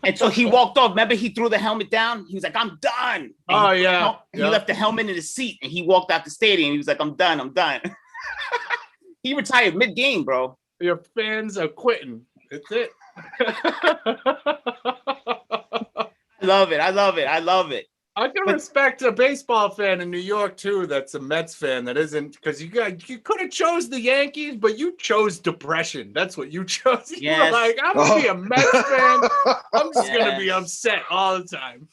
And so he walked off. Remember, he threw the helmet down. He was like, "I'm done." And he left the helmet in his seat and he walked out the stadium. He was like, "I'm done. I'm done." He retired mid-game, bro. Your fans are quitting. That's it. I love it. I can respect a baseball fan in New York too. That's a Mets fan. That isn't because you could have chose the Yankees, but you chose depression. That's what you chose. You were like, I'm gonna be a Mets fan. I'm just gonna be upset all the time.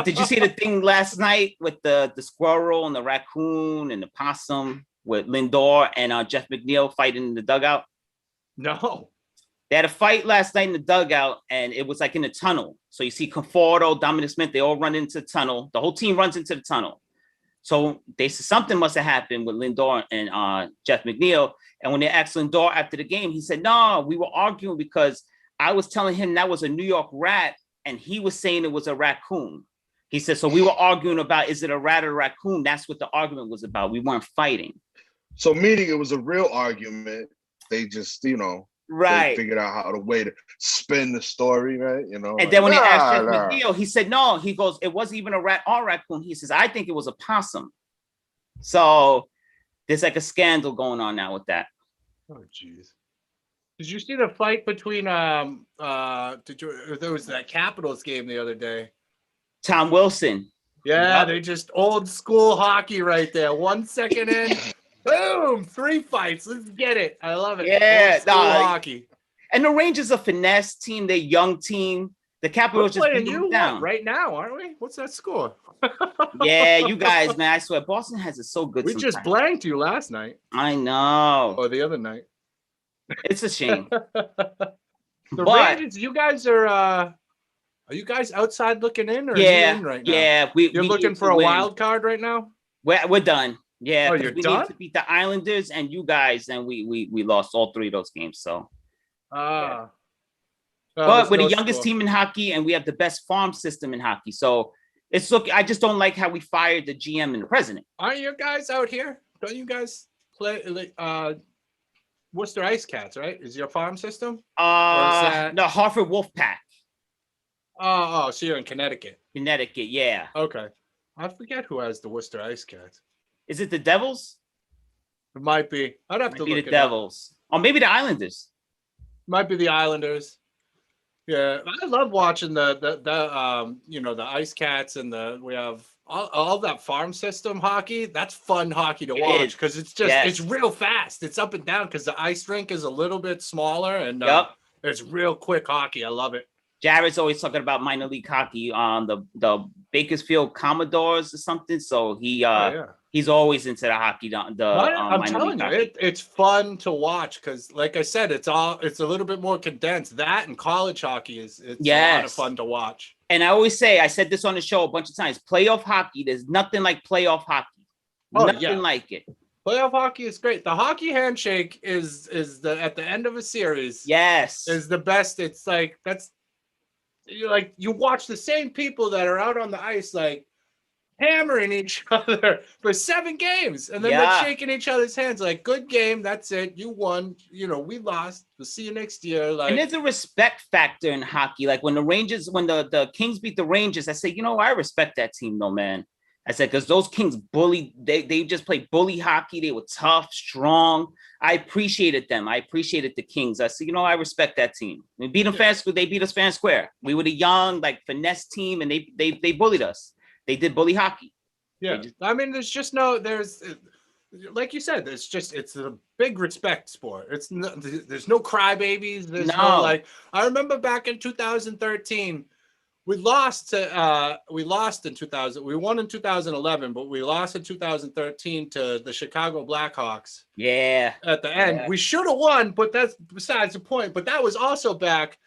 Did you see the thing last night with the squirrel and the raccoon and the possum with Lindor and Jeff McNeil fighting in the dugout? No. They had a fight last night in the dugout, and it was like in a tunnel. So you see Conforto, Dominic Smith, they all run into the tunnel. The whole team runs into the tunnel. So they said something must have happened with Lindor and Jeff McNeil. And when they asked Lindor after the game, he said, no, we were arguing because I was telling him that was a New York rat, and he was saying it was a raccoon. He said, so we were arguing about, is it a rat or a raccoon? That's what the argument was about. We weren't fighting. So meaning it was a real argument. They just, right, they figured out how to way to spin the story, right? And then when they asked Jeff McNeil, he said, no, he goes, it wasn't even a rat or raccoon. He says, I think it was a possum. So there's like a scandal going on now with that. Oh, geez. Did you see the fight between there was that Capitals game the other day? Tom Wilson. Yeah, they just old school hockey right there. 1 second in, boom, 3 fights. Let's get it. I love it. Yeah, hockey. And the Rangers a finesse team. They're a young team. The Capitals just beat them down right now, aren't we? What's that score? Yeah, you guys, man. I swear, Boston has it so good. We sometimes. Just blanked you last night. I know. Or the other night. It's a shame. Rangers, you guys are you guys outside looking in, or are you in right now? Yeah, you're looking for a wild card right now. We're done. Yeah, you're we done? need to beat the Islanders and you guys, and we lost all 3 of those games. So, yeah. But we're the youngest team in hockey, and we have the best farm system in hockey. So it's I just don't like how we fired the GM and the president. Aren't you guys out here? Don't you guys play Worcester Ice Cats, right? Is your farm system? No, Hartford Wolfpack. Oh, so you're in Connecticut. Connecticut, yeah. Okay. I forget who has the Worcester Ice Cats. Is it the Devils? It might be. I'd have to look the Devils. Or maybe the Islanders. Might be the Islanders. Yeah, I love watching the Ice Cats, and we have all that farm system hockey. That's fun hockey to watch because it's just it's real fast. It's up and down because the ice rink is a little bit smaller, and it's real quick hockey. I love it. Jared's always talking about minor league hockey on the Bakersfield Commodores or something. So he's always into the hockey. I'm telling you, it's fun to watch because, like I said, it's a little bit more condensed. That and college hockey it's a lot of fun to watch. And I said this on the show a bunch of times. Playoff hockey, there's nothing like playoff hockey. Nothing like it. Playoff hockey is great. The hockey handshake is at the end of a series. Yes, is the best. It's like you watch the same people that are out on the ice hammering each other for 7 games, and then they're shaking each other's hands like, good game, that's it, you won, we lost, we'll see you next year. And there's a respect factor in hockey. Like when the Kings beat the Rangers, I say, I respect that team though, man. I said, because those Kings they just played bully hockey. They were tough, strong. I appreciated them. I appreciated the Kings. I said, I respect that team. We beat them fair. They beat us fair and square. We were the young, finesse team, and they bullied us. They did bully hockey. Yeah. There's like you said, it's a big respect sport. There's no crybabies. There's no I remember back in 2013, we lost in 2000. We won in 2011, but we lost in 2013 to the Chicago Blackhawks. Yeah. At the end, we should have won, but that's besides the point. But that was also back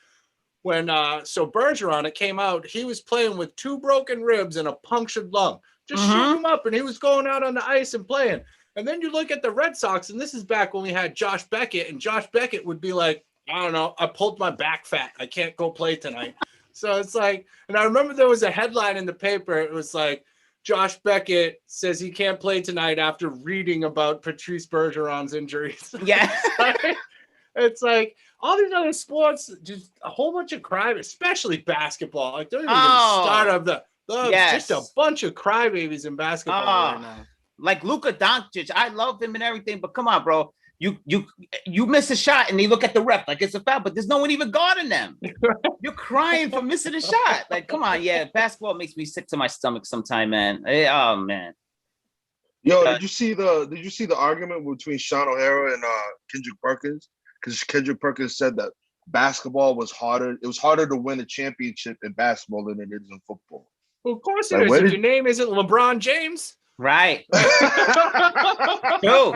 when Bergeron, it came out, he was playing with 2 broken ribs and a punctured lung. Just shoot him up, and he was going out on the ice and playing. And then you look at the Red Sox, and this is back when we had Josh Beckett, and Josh Beckett would be like, I don't know, I pulled my back fat, I can't go play tonight. So it's like, and I remember there was a headline in the paper. It was like, Josh Beckett says he can't play tonight after reading about Patrice Bergeron's injuries. Yeah. It's like all these other sports, just a whole bunch of crime, especially basketball. Like, don't even start up just a bunch of crybabies in basketball right now. Like Luka Doncic, I love him and everything, but come on, bro. You miss a shot and they look at the ref like it's a foul, but there's no one even guarding them. You're crying for missing a shot. Like, come on, basketball makes me sick to my stomach sometime, man. Oh man. Yo, did you see the argument between Sean O'Hara and Kendrick Perkins? Because Kendrick Perkins said that basketball was harder. It was harder to win a championship in basketball than it is in football. Well, of course it is. If your name isn't LeBron James. Right. True.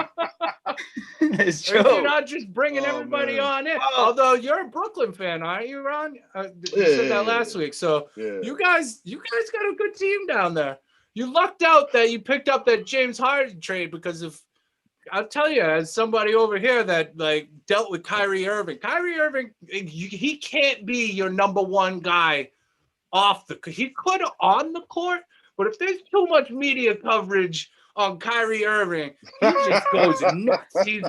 It's And you're true. not just bringing Oh, everybody man. on in. Oh. Although you're a Brooklyn fan, aren't you, Ron? You Yeah, said that yeah, last week. So Yeah. you guys got a good team down there. You lucked out that you picked up that James Harden trade because of. I'll tell you, as somebody over here that like dealt with Kyrie Irving, he can't be your number one guy off the. He could on the court, but if there's too much media coverage on Kyrie Irving, he just goes nuts. He's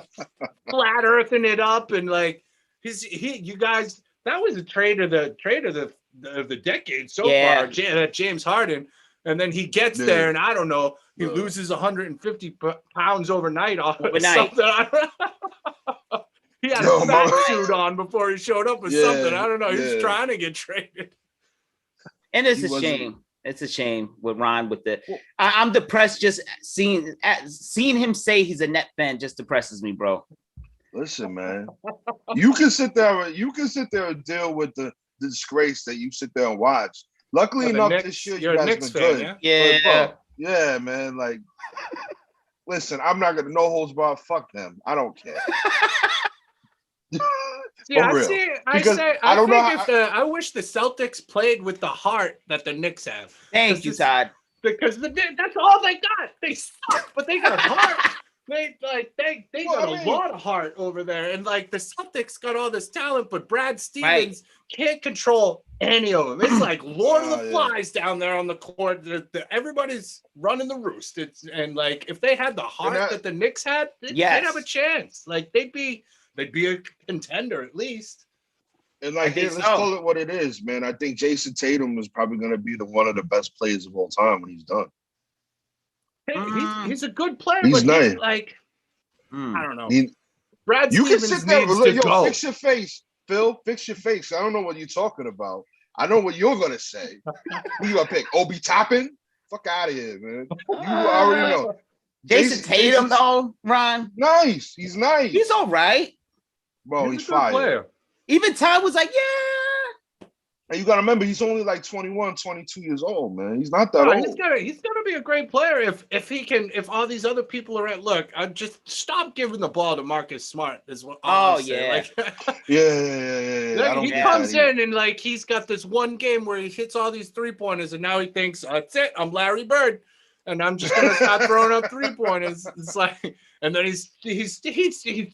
flat earthing it up and like you guys. That was a trade of the decade so far. James Harden. And then he gets there, and I don't know, he loses 150 pounds overnight off something. He had a fat suit on before he showed up with something. I don't know. He was trying to get traded. And it's a shame. It's a shame with Ron with the. I'm depressed just seeing him say he's a Net fan just depresses me, bro. Listen, man, you can sit there and deal with the disgrace that you sit there and watch. Luckily enough, this year you guys been good. Yeah, man. Like, listen, I'm not gonna no holds barred. Fuck them. I don't care. I wish the Celtics played with the heart that the Knicks have. Thank you, Todd. Because that's all they got. They suck, but they got heart. They got a lot of heart over there, and like the Celtics got all this talent, but Brad Stevens can't control any of them. It's like Lord of the Flies down there on the court. Everybody's running the roost. And like if they had the heart that the Knicks had, they'd have a chance. Like they'd be a contender at least. And like, let's call it what it is, man. I think Jason Tatum is probably going to be one of the best players of all time when he's done. He's a good player. He's nice. He's like, I don't know. Brad Stevens can sit there. Go. Fix your face, Phil. Fix your face. I don't know what you're talking about. I know what you're gonna say. Who you gonna pick? Obi Toppin? Fuck out of here, man. You already know. Jason Tatum, though, Ron. Nice. He's nice. He's all right. Bro, he's fire. Player. Even Todd was like, yeah. And you got to remember, he's only like 21, 22 years old, man. He's not that old. He's gonna be a great player if all these other people are at. Look, I just stop giving the ball to Marcus Smart. Is what. Yeah. Yeah. He comes in and like he's got this one game where he hits all these 3-pointers, and now he thinks that's it. I'm Larry Bird, and I'm just gonna stop throwing up 3-pointers. It's like, and then he's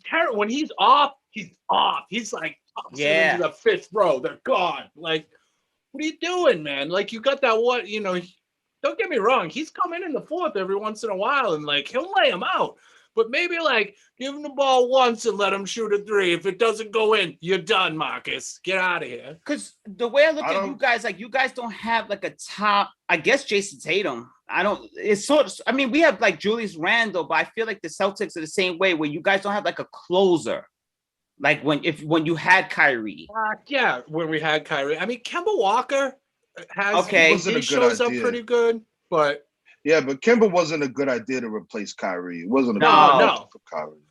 terrible when he's off. He's off. He's like. Into the 5th row, they're gone. Like, what are you doing, man? Like, you got that one, don't get me wrong, he's coming in the 4th every once in a while, and like he'll lay him out. But maybe like give him the ball once and let him shoot a 3. If it doesn't go in, you're done, Marcus. Get out of here. Because the way I look at you guys, like you guys don't have like a top, I guess Jason Tatum. It's sort of, I mean, we have like Julius Randle, but I feel like the Celtics are the same way where you guys don't have like a closer. Like when you had Kyrie. When we had Kyrie. I mean, Kemba Walker he shows up pretty good, but but Kemba wasn't a good idea to replace Kyrie. It wasn't a good idea for Kyrie.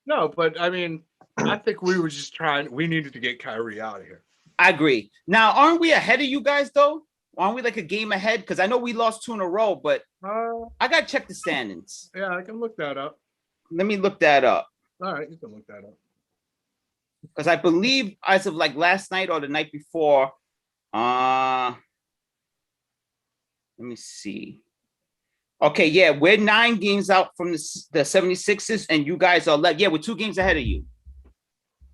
No, but I mean, I think we were just we needed to get Kyrie out of here. I agree. Now, aren't we ahead of you guys though? Aren't we like a game ahead? Because I know we lost 2 in a row, but I gotta check the standings. Yeah, I can look that up. Let me look that up. All right, you can look that up. Because I believe as of like last night or the night before, let me see. Okay, yeah, we're 9 games out from the 76ers, and you guys are we're 2 games ahead of you.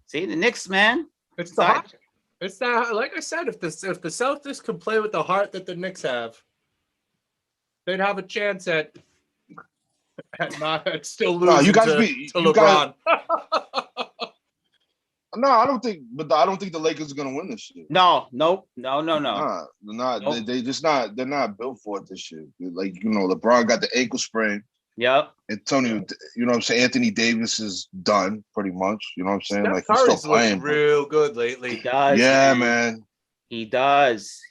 See, the Knicks, man. It's the heart. It's that, like I said, if the Celtics could play with the heart that the Knicks have, they'd have a chance at still losing to LeBron. No, I don't think the Lakers are gonna win this year. No. They're not. Nope. They just not. They're not built for it this year. Like LeBron got the ankle sprain. Yep. Antonio, what I'm saying? Anthony Davis is done pretty much. You know what I'm saying? Steph like he's Curry's still playing. Real good lately. He does. Yeah, man. He does.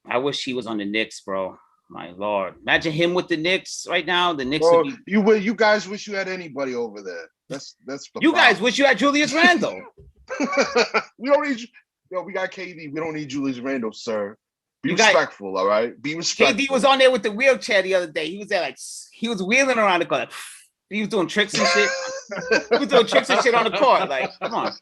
I wish he was on the Knicks, bro. My Lord, imagine him with the Knicks right now. The Knicks. Bro, you guys wish you had anybody over there. That's you guys wish you had Julius Randle. We don't need. We got KD. We don't need Julius Randle, sir. Be You got- respectful, all right? Be respectful. KD was on there with the wheelchair the other day. He was there like he was wheeling around the court. Like, he was doing tricks and shit. He was doing tricks and shit on the court. Like, come on.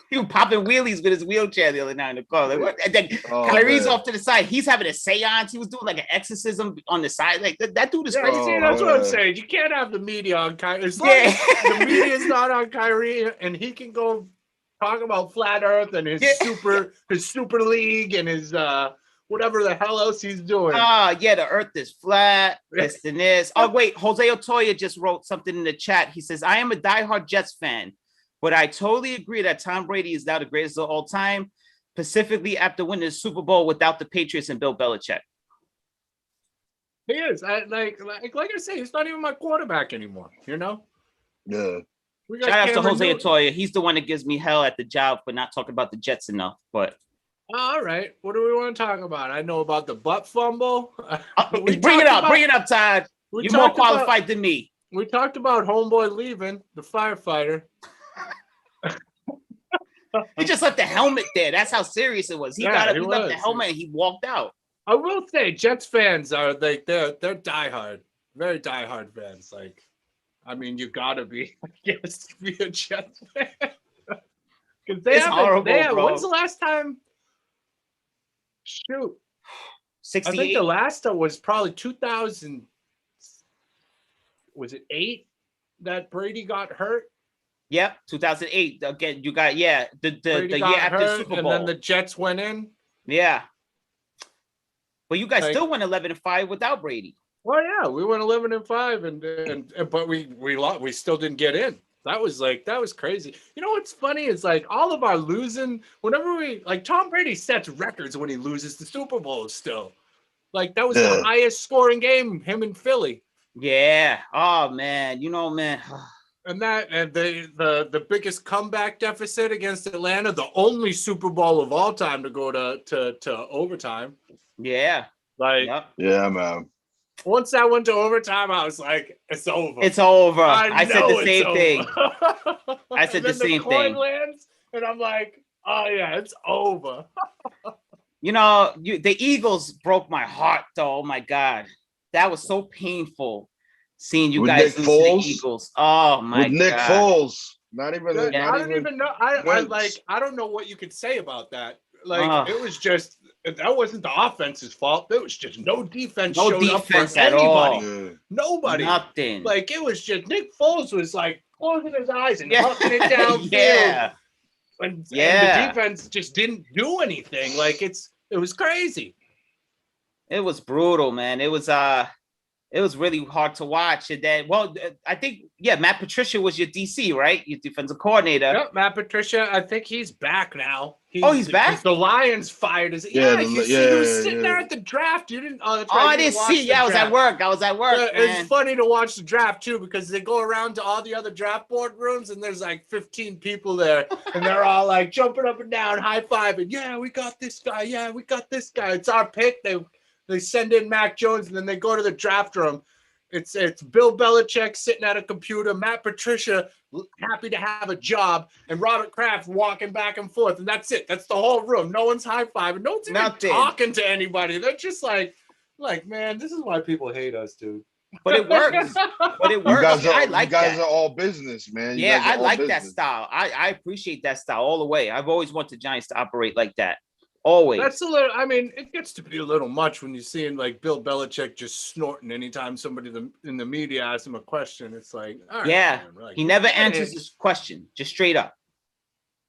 He was popping wheelies with his wheelchair the other night in the court. Like, what? And then Kyrie's off to the side. He's having a seance. He was doing like an exorcism on the side. Like that dude is Yeah, crazy. you see, that's what I'm saying. You can't have the media on Kyrie. As long as the media is not on Kyrie, and he can go talk about flat Earth and his super league and his whatever the hell else he's doing. Yeah, the earth is flat. This and this. Oh, wait, Jose Otoya just wrote something in the chat. He says, I am a diehard Jets fan, but I totally agree that Tom Brady is now the greatest of all time, specifically after winning the Super Bowl without the Patriots and Bill Belichick. He is. Like I say, he's not even my quarterback anymore, you know? Yeah. Shout out to Jose Otoya. He's the one that gives me hell at the job for not talking about the Jets enough, but all right. What do we want to talk about? I know about the butt fumble. Bring it up, Todd. You're more qualified than me. We talked about homeboy leaving, the firefighter. He just left the helmet there. That's how serious it was. He left the helmet and he walked out. I will say, Jets fans are like they're diehard, very diehard fans. Like, I mean, you gotta be, I guess, to be a Jets fan. Because they have. When's the last time? Shoot, 68. I think the last time was probably 2000. Was it 8 that Brady got hurt? Yep, 2008. Again, you got the year after the Super Bowl, and then the Jets went in. Yeah, but you guys still went 11-5 without Brady. Well, yeah, we went 11-5, and but we lost. We still didn't get in. That was crazy. You know what's funny is like all of our losing. Whenever Tom Brady sets records when he loses the Super Bowl still. Like that was the highest scoring game, him in Philly. Yeah. Oh man, man. And the biggest comeback deficit against Atlanta, the only Super Bowl of all time to go to overtime. Yeah. Yeah, man. Once that went to overtime, I was like, it's over. It's over. I said the same thing. I said the same thing. Lands, and I'm like, oh yeah, it's over. The Eagles broke my heart though. Oh my God. That was so painful seeing you guys lose to the Eagles. Oh my God. Nick Foles. I don't even know. I don't know what you could say about that. It was just that wasn't the offense's fault. It was just no defense. No showed defense up for at anybody. all. Yeah. Nobody. Nothing. It was just Nick Foles was closing his eyes and hucking it downfield. Yeah. And the defense just didn't do anything. It was crazy. It was brutal, man. It was really hard to watch. And then, I think, Matt Patricia was your DC, right? Your defensive coordinator. Yep, Matt Patricia. I think he's back now. He's back? The Lions fired his. He was sitting there at the draft. You didn't. I didn't see. Yeah, I was at work. It's funny to watch the draft too because they go around to all the other draft board rooms and there's 15 people there and they're all jumping up and down, high fiving. Yeah, we got this guy. Yeah, we got this guy. It's our pick. They send in Mac Jones and then they go to the draft room. It's Bill Belichick sitting at a computer, Matt Patricia happy to have a job, and Robert Kraft walking back and forth, and that's it. That's the whole room. No one's high-fiving. No one's even talking to anybody. They're just like, man, this is why people hate us, dude. But it works. You guys are all business, man. I like that style. I appreciate that style all the way. I've always wanted Giants to operate like that. Always. That's a little. I mean, it gets to be a little much when you're seeing Bill Belichick just snorting anytime somebody in the media asks him a question. It's all right, man, he never answers his question, just straight up.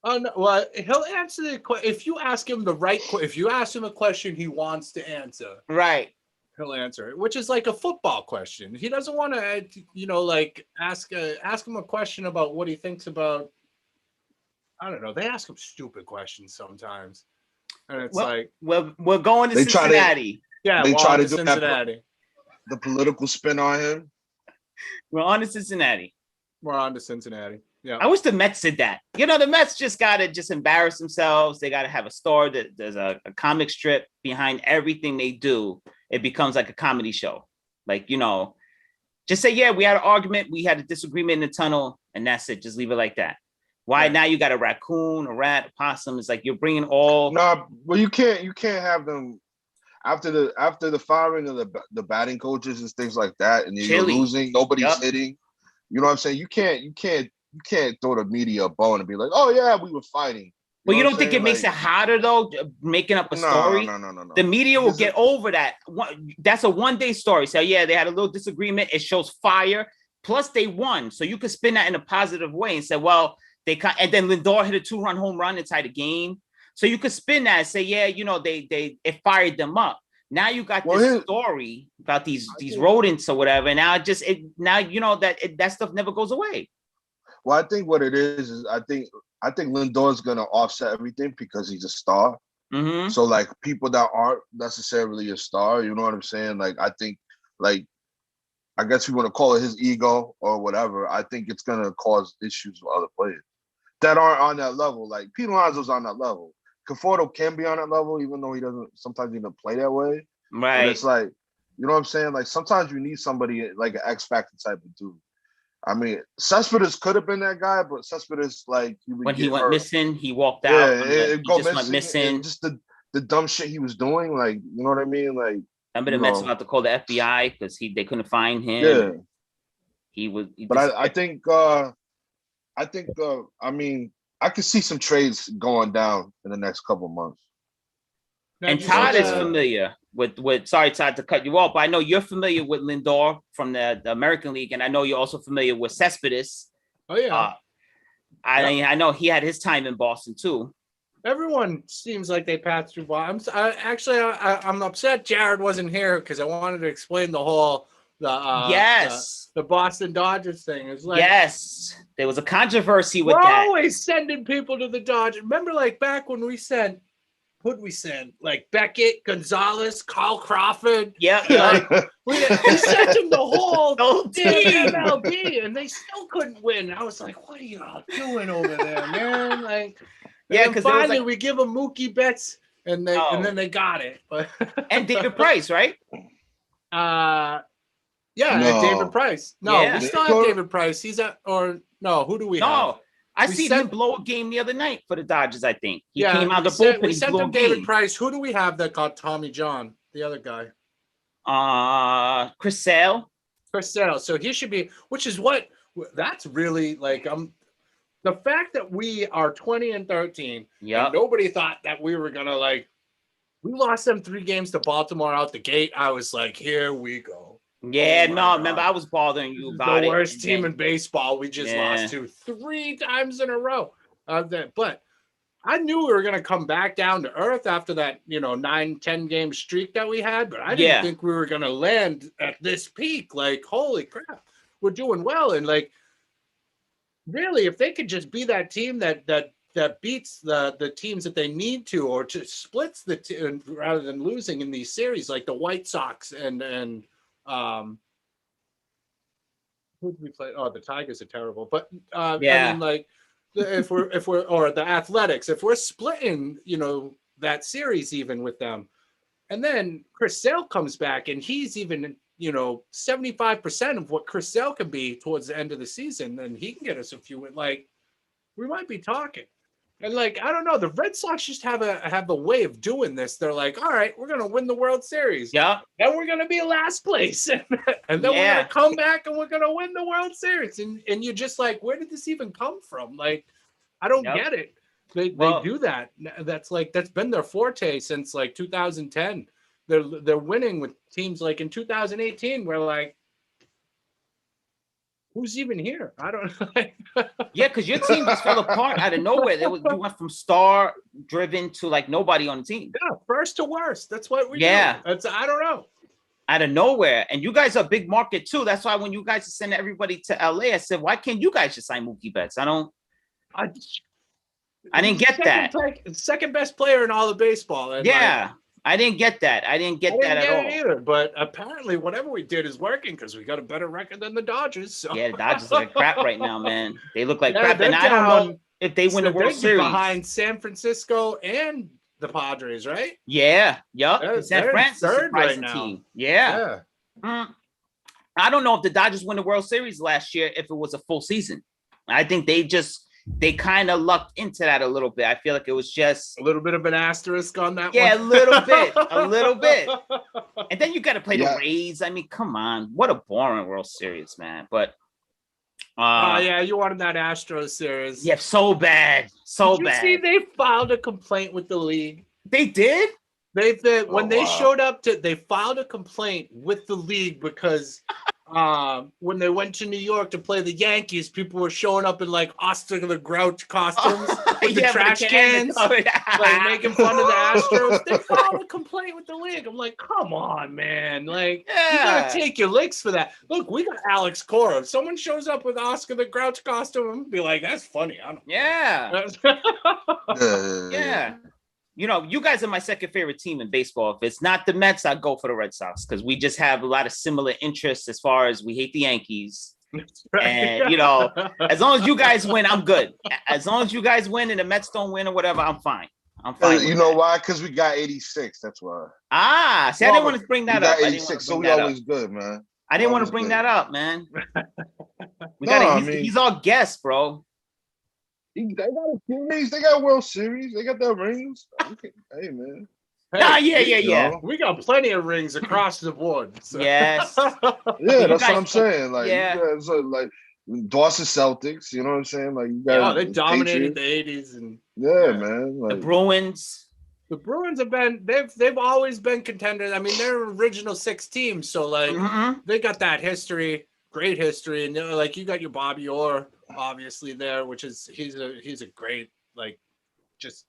Oh no, well, he'll answer the question if you ask him if you ask him a question he wants to answer. Right. He'll answer it, which is like a football question. He doesn't want to, ask him a question about what he thinks about. I don't know. They ask him stupid questions sometimes. And it's we're going to Cincinnati. They try to do Cincinnati. The political spin on him. We're on to Cincinnati. Yeah. I wish the Mets did that. The Mets just gotta embarrass themselves. They gotta have a story that there's a comic strip behind everything they do. It becomes like a comedy show. Just say, we had an argument, we had a disagreement in the tunnel, and that's it. Just leave it like that. Why now you got a raccoon, a rat, a possum? It's like you're bringing all. No, well, you can't have them after the firing of the batting coaches and things like that, and you're losing. Nobody's hitting. You know what I'm saying? You can't throw the media a bone and be like, oh yeah, we were fighting. But you don't think it makes it hotter though, making up a story? No. The media will get over that. That's a one-day story. So yeah, they had a little disagreement. It shows fire. Plus they won, so you could spin that in a positive way and say, well, and then Lindor hit a 2-run home run inside the game. So you could spin that and say, yeah, it fired them up. Now you got this story about these rodents or whatever. And now that stuff never goes away. Well, I think what it is I think Lindor's gonna offset everything because he's a star. Mm-hmm. So like people that aren't necessarily a star, you know what I'm saying? Like I think, like I guess you want to call it his ego or whatever. I think it's gonna cause issues with other players that aren't on that level. Like Pete Alonso's on that level. Conforto can be on that level, even though he doesn't sometimes even play that way. Right. But it's like, you know what I'm saying? Like sometimes you need somebody like an X Factor type of dude. I mean, Cespedes could have been that guy, but Cespedes, like, when he went missing, he walked out. Yeah, he just went missing. Just the dumb shit he was doing, like, you know what I mean? Like, remember the Mets about to call the FBI because they couldn't find him. Yeah, I mean, I could see some trades going down in the next couple of months. And Todd is familiar with sorry, Todd, to cut you off, but I know you're familiar with Lindor from the American League, and I know you're also familiar with Cespedes. Oh yeah. I know he had his time in Boston too. Everyone seems like they passed through Boston. I'm upset Jared wasn't here because I wanted to explain the whole the Boston Dodgers thing. It's like, yes, there was a controversy with that. We're always sending people to the Dodgers. Remember, like back when we sent. Who'd we send? Like Beckett, Gonzalez, Carl Crawford. Yeah. We sent them the whole damn MLB, and they still couldn't win. I was like, what are y'all doing over there, man? Like, because finally we give them Mookie Betts, and then they got it. But and David Price, right? David Price. No, we still have David Price. He's who do we have? I seen him blow a game the other night for the Dodgers, I think. He came out the bullpen. We sent him David Price. Who do we have that got Tommy John? The other guy. Chris Sale. So he should be, that's really like, the fact that we are 20-13, and nobody thought that we were going to we lost them 3 games to Baltimore out the gate. I was like, here we go. Yeah, remember I was bothering you about the worst team in baseball. We just lost to 3 times in a row. But I knew we were going to come back down to earth after that, 9-10 game streak that we had. But I didn't think we were going to land at this peak. Like, holy crap, we're doing well. And really, if they could just be that team that beats the teams that they need to, or just splits the team rather than losing in these series, like the White Sox and who did we play? Oh, the Tigers are terrible. But I mean, if we're or the Athletics, if we're splitting, that series even with them, and then Chris Sale comes back and he's even 75% of what Chris Sale can be towards the end of the season, then he can get us a few. We might be talking. And I don't know, the Red Sox just have a way of doing this. They're like, all right, we're gonna win the World Series. Yeah. Then we're gonna be last place. and then we're gonna come back and we're gonna win the World Series. And you're just like, where did this even come from? I don't get it. They do that. That's been their forte since 2010. They're winning with teams in 2018 where who's even here? I don't know. Yeah, because your team just fell apart out of nowhere. You went from star driven to nobody on the team. Yeah, first to worst. That's what we do. I don't know. Out of nowhere. And you guys are a big market too. That's why when you guys are sending everybody to LA, I said, why can't you guys just sign Mookie Betts? I didn't get that. Second best player in all of baseball. And I didn't get that. I didn't get that at all either. But apparently, whatever we did is working because we got a better record than the Dodgers. So. Yeah, the Dodgers are like crap right now, man. They look like crap, and I don't know if they win the World Series behind San Francisco and the Padres, right? Yeah, San Francisco third right now. Team. Yeah. I don't know if the Dodgers win the World Series last year if it was a full season. I think they just they kind of lucked into that a little bit. I feel like it was just a little bit of an asterisk on that. Yeah, one. a little bit. And then you got to play the Rays. I mean, come on, what a boring World Series, man. But yeah, you wanted that Astros series. Yeah, so bad, so Did you bad. see they filed a complaint with the league? They did. They showed up they filed a complaint with the league because when they went to New York to play the Yankees, people were showing up in like Oscar the Grouch costumes with the trash cans, like making fun of the Astros. They filed a complaint with the league. I'm like, come on, man! Like, you gotta take your licks for that. Look, we got Alex Cora. If someone shows up with Oscar the Grouch costume, I'm gonna be like, that's funny. I don't. Yeah. Yeah. You know, you guys are my second favorite team in baseball. If it's not the Mets, I'd go for the Red Sox because we just have a lot of similar interests as far as we hate the Yankees. Right. And, you know, as long as you guys win, I'm good. As long as you guys win and the Mets don't win or whatever, I'm fine. I'm fine. You know why? Because we got 86. That's why. See, I didn't want to bring that up. 86, so we always good, man. I didn't want to bring that up, man. He's our guest, bro. They got a series. They got World Series. They got their rings. Hey, man. Yeah. We got plenty of rings across the board. So. Yes. Yeah, that's what I'm saying. Like, like Dawson Celtics. You know what I'm saying? Like, you guys, they dominated the '80s, and man. Like, the Bruins. The Bruins have been they've always been contenders. I mean, they're original 6 teams, so like they got that history, great history, and like you got your Bobby Orr obviously there, which is he's a great like just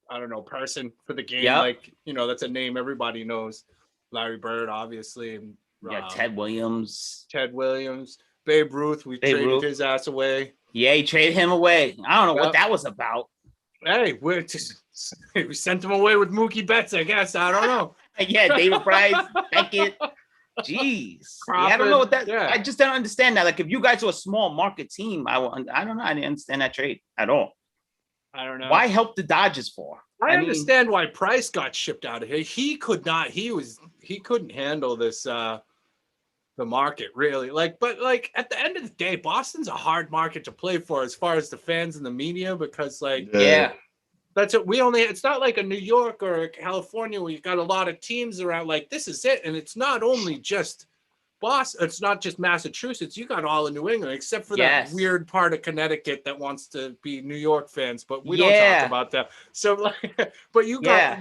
I don't know person for the game. Like, you know, that's a name everybody knows. Larry Bird, obviously, and Ted Williams, Babe Ruth. We traded his ass away. Yeah, he traded him away. I don't know what that was about. Hey, we sent him away with Mookie Betts, I guess. I don't know. David Price, Beckett. Jeez. I don't know what that. I just don't understand that. Like, if you guys are a small market team, I don't know. I didn't understand that trade at all. I don't know. Why help the Dodgers for? I understand why Price got shipped out of here. He could not. He couldn't handle this. The market really but at the end of the day, Boston's a hard market to play for as far as the fans and the media, because that's it. It's not like a New York or a California where you've got a lot of teams around. Like, this is it. And it's not only just Boston, it's not just Massachusetts. You got all of New England, except for that weird part of Connecticut that wants to be New York fans, but we don't talk about that. So like, but you got,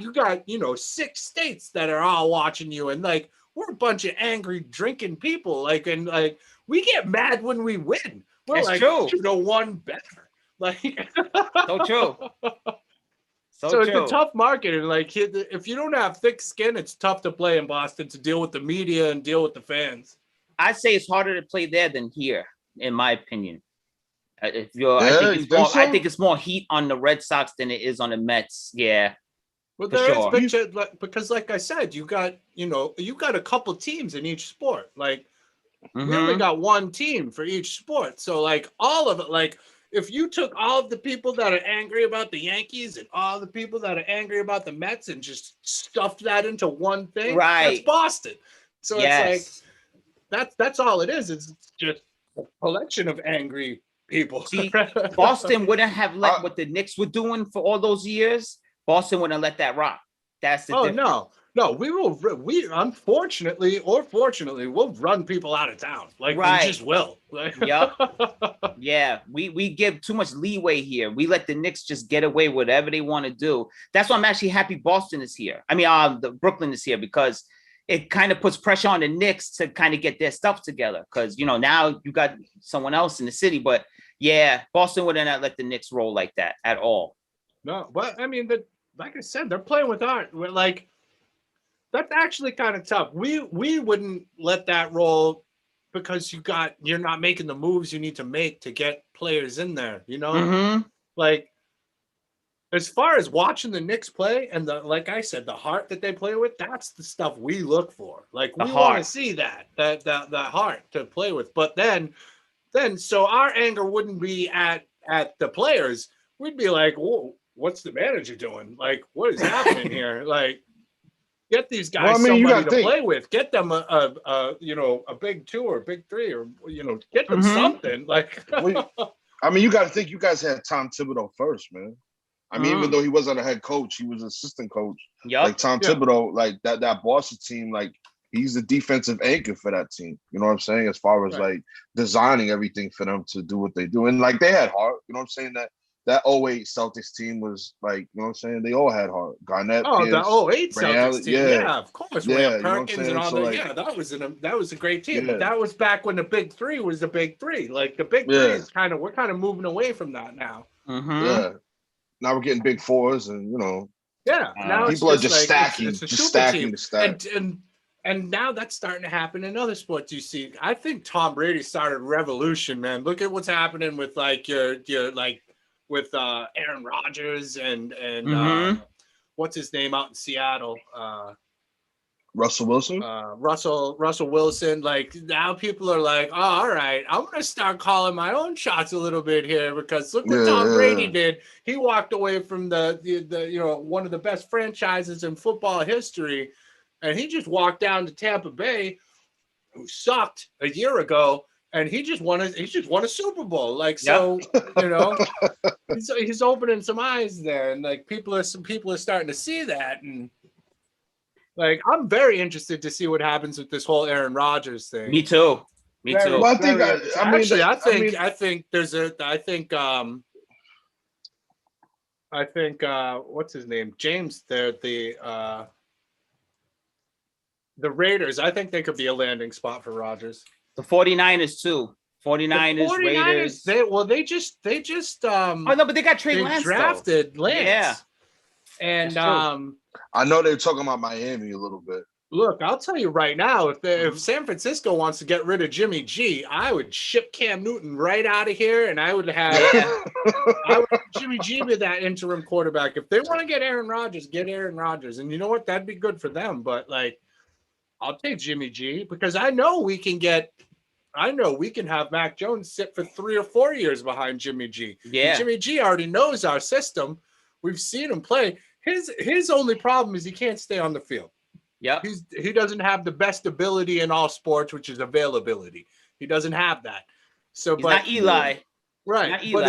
6 states that are all watching you, and like, we're a bunch of angry drinking people. Like, and like, we get mad when we win. We're true. One better. Like, so true. So it's a tough market, and like, if you don't have thick skin, it's tough to play in Boston, to deal with the media and deal with the fans. I'd say it's harder to play there than here, in my opinion. I think it's more heat on the Red Sox than it is on the Mets. Yeah. Well, there is because, like I said, you got a couple teams in each sport. Like, we only got one team for each sport. So, like, all of it, like, if you took all of the people that are angry about the Yankees and all the people that are angry about the Mets and just stuffed that into one thing, that's Boston. So it's like that's all it is. It's just a collection of angry people. See, Boston wouldn't have let what the Knicks were doing for all those years. Boston wouldn't let that rock. That's the difference. No, we unfortunately or fortunately we'll run people out of town. Like, we just will. Yep. Yeah, we give too much leeway here. We let the Knicks just get away with whatever they want to do. That's why I'm actually happy Boston is here. I mean, the Brooklyn is here, because it kind of puts pressure on the Knicks to kind of get their stuff together. Because, now you got someone else in the city. But yeah, Boston would not let the Knicks roll like that at all. No, but I mean, like I said, they're playing with art. We're like, that's actually kind of tough. We wouldn't let that roll, because you're not making the moves you need to make to get players in there. Like, as far as watching the Knicks play, and like I said, the heart that they play with, that's the stuff we look for. Like, we want to see that heart to play with. But then so our anger wouldn't be at the players. We'd be like, whoa, what's the manager doing? Like, what is happening here? Like, get these guys somebody to play with. Get them a big 2 or big 3, or get them something. Like, I mean, you got to think you guys had Tom Thibodeau first, man. I mean, even though he wasn't a head coach, he was an assistant coach. Yep. Like Tom Thibodeau, like that Boston team, like he's the defensive anchor for that team. You know what I'm saying? As far as like designing everything for them to do what they do. And like they had heart. You know what I'm saying? That 08 Celtics team was like, you know what I'm saying? They all had heart. Garnett, Pierce, the 08 Celtics team. Yeah, of course. We had Perkins and all that. Like, yeah, that was a great team. But that was back when the big three was the big three. Like the big three is we're kind of moving away from that now. Mm-hmm. Yeah. Now we're getting big fours and, you know. Yeah. Now people are just stacking. It's just stacking the stack. And now that's starting to happen in other sports. You see, I think Tom Brady started a revolution, man. Look at what's happening with like your like with Aaron Rodgers and what's his name out in Seattle? Russell Wilson. Russell Wilson. Like now people are like, oh, all right, I'm gonna start calling my own shots a little bit here because look what Tom Brady did. He walked away from the one of the best franchises in football history, and he just walked down to Tampa Bay, who sucked a year ago. And he just won a Super Bowl. Like, so, he's opening some eyes there. And like people are starting to see that. And like, I'm very interested to see what happens with this whole Aaron Rodgers thing. Me too. Well, I think what's his name? James, the Raiders. I think they could be a landing spot for Rodgers. The 49ers too. 49ers, Raiders. They just oh no, but they got Trey Lance. Drafted though. Lance. Yeah. And I know they're talking about Miami a little bit. Look, I'll tell you right now, if San Francisco wants to get rid of Jimmy G, I would ship Cam Newton right out of here, and I would have Jimmy G be that interim quarterback. If they want to get Aaron Rodgers, get Aaron Rodgers. And you know what? That'd be good for them. But like, I'll take Jimmy G because I know we can have Mac Jones sit for 3 or 4 years behind Jimmy G. Yeah. And Jimmy G already knows our system. We've seen him play. His only problem is he can't stay on the field. Yeah. He doesn't have the best ability in all sports, which is availability. He doesn't have that. So he's not Eli. Right. Not Eli.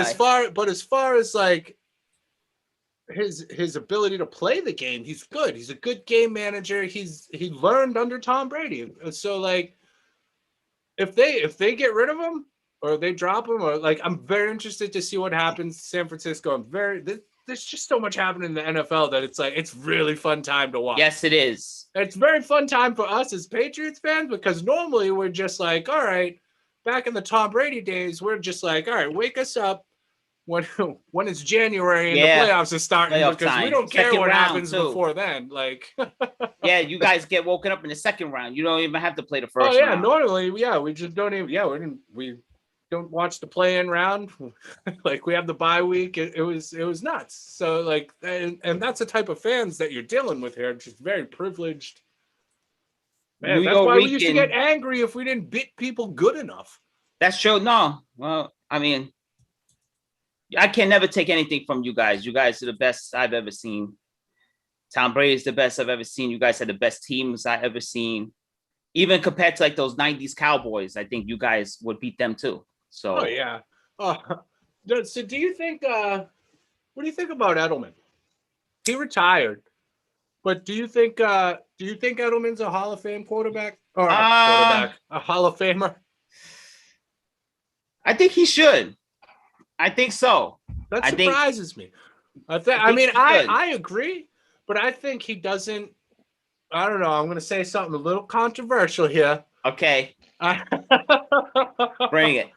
But as far as like his ability to play the game, he's good. He's a good game manager. He learned under Tom Brady. So like if they get rid of him or they drop him, or like, I'm very interested to see what happens in San Francisco. There's just so much happening in the NFL that it's like it's really fun time to watch. Yes, it is. It's very fun time for us as Patriots fans because normally we're just like, all right, back in the Tom Brady days, we're just like, all right, wake us up when it's January and the playoffs are starting because we don't care what happens before then. Like, yeah, you guys get woken up in the second round. You don't even have to play the first. round. Normally, we just don't even. We don't watch the play-in round. Like we have the bye week. It was nuts. So like, and that's the type of fans that you're dealing with here. Just very privileged. Man, that's why we used to get angry if we didn't beat people good enough. That's true. No, well, I mean, I can never take anything from you guys. You guys are the best I've ever seen. Tom Brady is the best I've ever seen. You guys are the best teams I've ever seen. Even compared to like those 90s Cowboys, I think you guys would beat them too. So, oh yeah. So do you think? What do you think about Edelman? He retired, but do you think Edelman's a Hall of Fame quarterback or a Hall of Famer? I think he should. I think so. That surprises me. I agree, but I think he doesn't. I don't know. I'm going to say something a little controversial here. Okay. Bring it.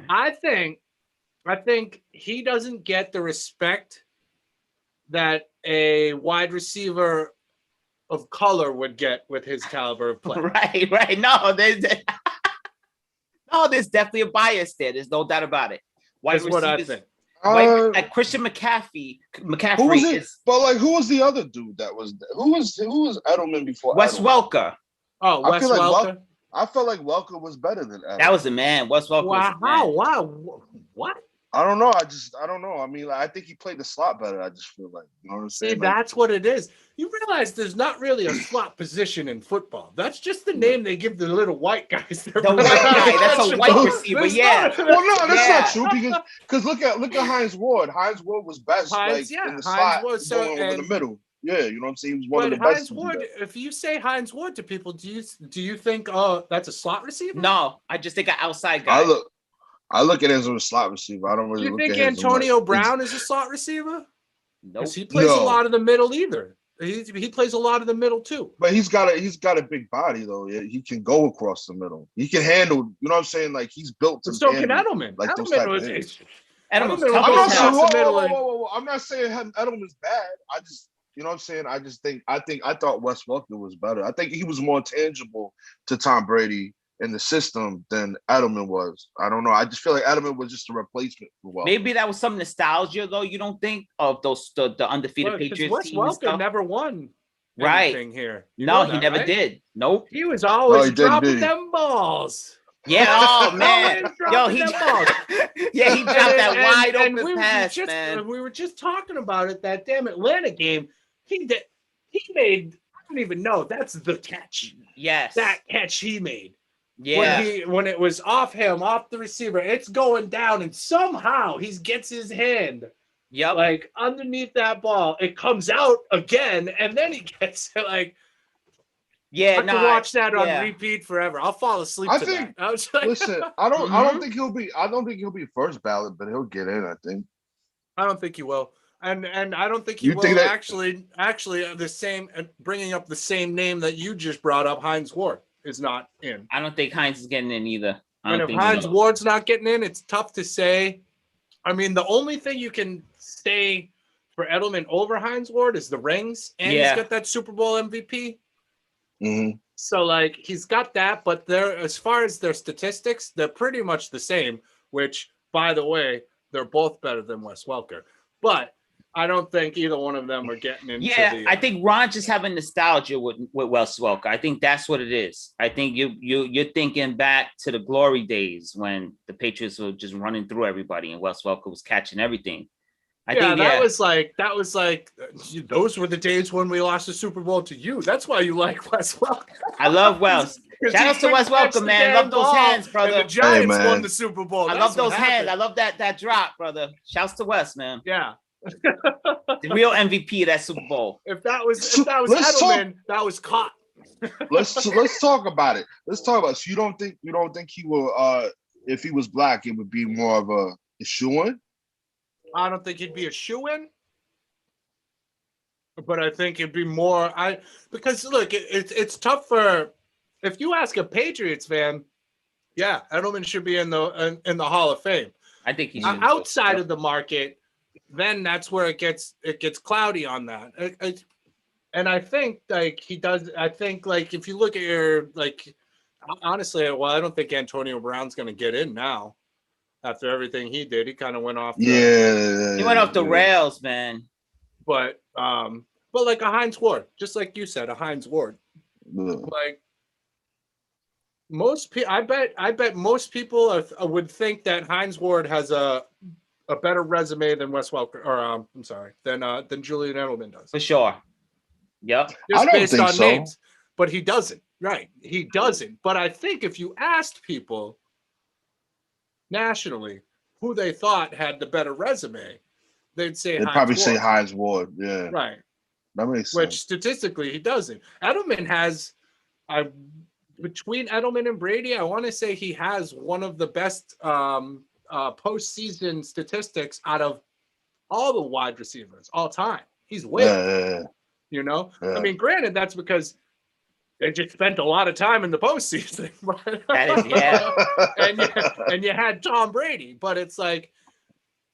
I think he doesn't get the respect that a wide receiver of color would get with his caliber of play. Right. No, there's definitely a bias there. There's no doubt about it. That's what I think. Like Christian McCaffrey who was the other dude that was who was Edelman before? Wes Welker. Oh, Wes Welker. I felt like Welker was better than Edelman. That was the man. Wes Welker. Wow. What? I don't know. I don't know. I mean, like, I think he played the slot better. I just feel like, you know what I'm See, saying? Like, that's what it is. You realize there's not really a slot position in football. That's just the name they give the little white guys. The white guy, that's a white receiver, yeah. well, no, that's not true because look at Hines Ward. Hines Ward was best in the slot, going over the middle. Yeah, you know what I'm saying? He was one of the best. Hines Ward, if you say Hines Ward to people, do you think, oh, that's a slot receiver? No, I just think an outside guy. I look at him as a slot receiver. I don't really look at him. You think Antonio Brown is a slot receiver? No, nope. He plays a lot of the middle either. He plays a lot of the middle too. But he's got a big body though. Yeah, he can go across the middle. He can handle. You know what I'm saying? Like he's built to. So can Edelman. Like Edelman's I'm not saying. Whoa. I'm not saying Edelman's bad. I just. You know what I'm saying? I thought Wes Welker was better. I think he was more tangible to Tom Brady in the system than Edelman was. I don't know. I just feel like Edelman was just a replacement for Welker. Maybe that was some nostalgia, though. You don't think of the undefeated Patriots Wes team? Welker never won anything here. No, he never did. Nope. He was always dropping them balls. Yeah. Oh man. Yo, he dropped that wide open pass, man. We were just talking about it. That damn Atlanta game. He made. I don't even know. That's the catch. Yes. That catch he made. Yeah. When it was off the receiver, it's going down, and somehow he gets his hand. Yep. Like underneath that ball, it comes out again, and then he gets it. Like, yeah, I can watch that on repeat forever. I'll fall asleep. Listen, I don't think he'll be first ballot, but he'll get in. I think. I don't think he will. And I don't think he will actually the same, bringing up the same name that you just brought up, Hines Ward is not in. I don't think Hines is getting in either. And if Hines Ward's not getting in, it's tough to say. I mean, the only thing you can say for Edelman over Hines Ward is the rings, and he's got that Super Bowl MVP. Mm-hmm. So like he's got that, but as far as their statistics, they're pretty much the same. Which, by the way, they're both better than Wes Welker, but I don't think either one of them are getting into. Yeah, I think Ron just having nostalgia with Wes Welker. I think that's what it is. I think you're thinking back to the glory days when the Patriots were just running through everybody and Wes Welker was catching everything. I think that was like those were the days when we lost the Super Bowl to you. That's why you like Wes Welker. I love Wes. Shout out to Wes Welker, man. Love those hands, brother. The Giants won the Super Bowl. I love those hands. I love that drop, brother. Shouts to Wes, man. Yeah. The real MVP of that Super Bowl. If that was Edelman, that was caught. Let's talk about it. Let's talk about it. So you don't think he will if he was black, it would be more of a shoo-in? I don't think he'd be a shoo-in. But I think it'd be more because look, it's tough for if you ask a Patriots fan, yeah, Edelman should be in the Hall of Fame. I think he's outside of the market. Then that's where it gets cloudy on that. And I think like he does. I think like if you look at your honestly, well, I don't think Antonio Brown's going to get in now after everything he did. He kind of went off. He went off the rails, man. But like a Hines Ward, just like you said, a Hines Ward. Like most people, I bet most people would think that Hines Ward has a better resume than Wes Welker, or than Julian Edelman does. For sure. Yep. Just based on names. But he doesn't. Right. He doesn't. But I think if you asked people nationally who they thought had the better resume, they'd probably say Hines Ward. Yeah. Right. That makes sense. Which statistically he doesn't. Edelman has between Edelman and Brady, I want to say he has one of the best postseason statistics out of all the wide receivers all time. He's winning. You know, I mean, granted, that's because they just spent a lot of time in the postseason. And you had Tom Brady, but it's like,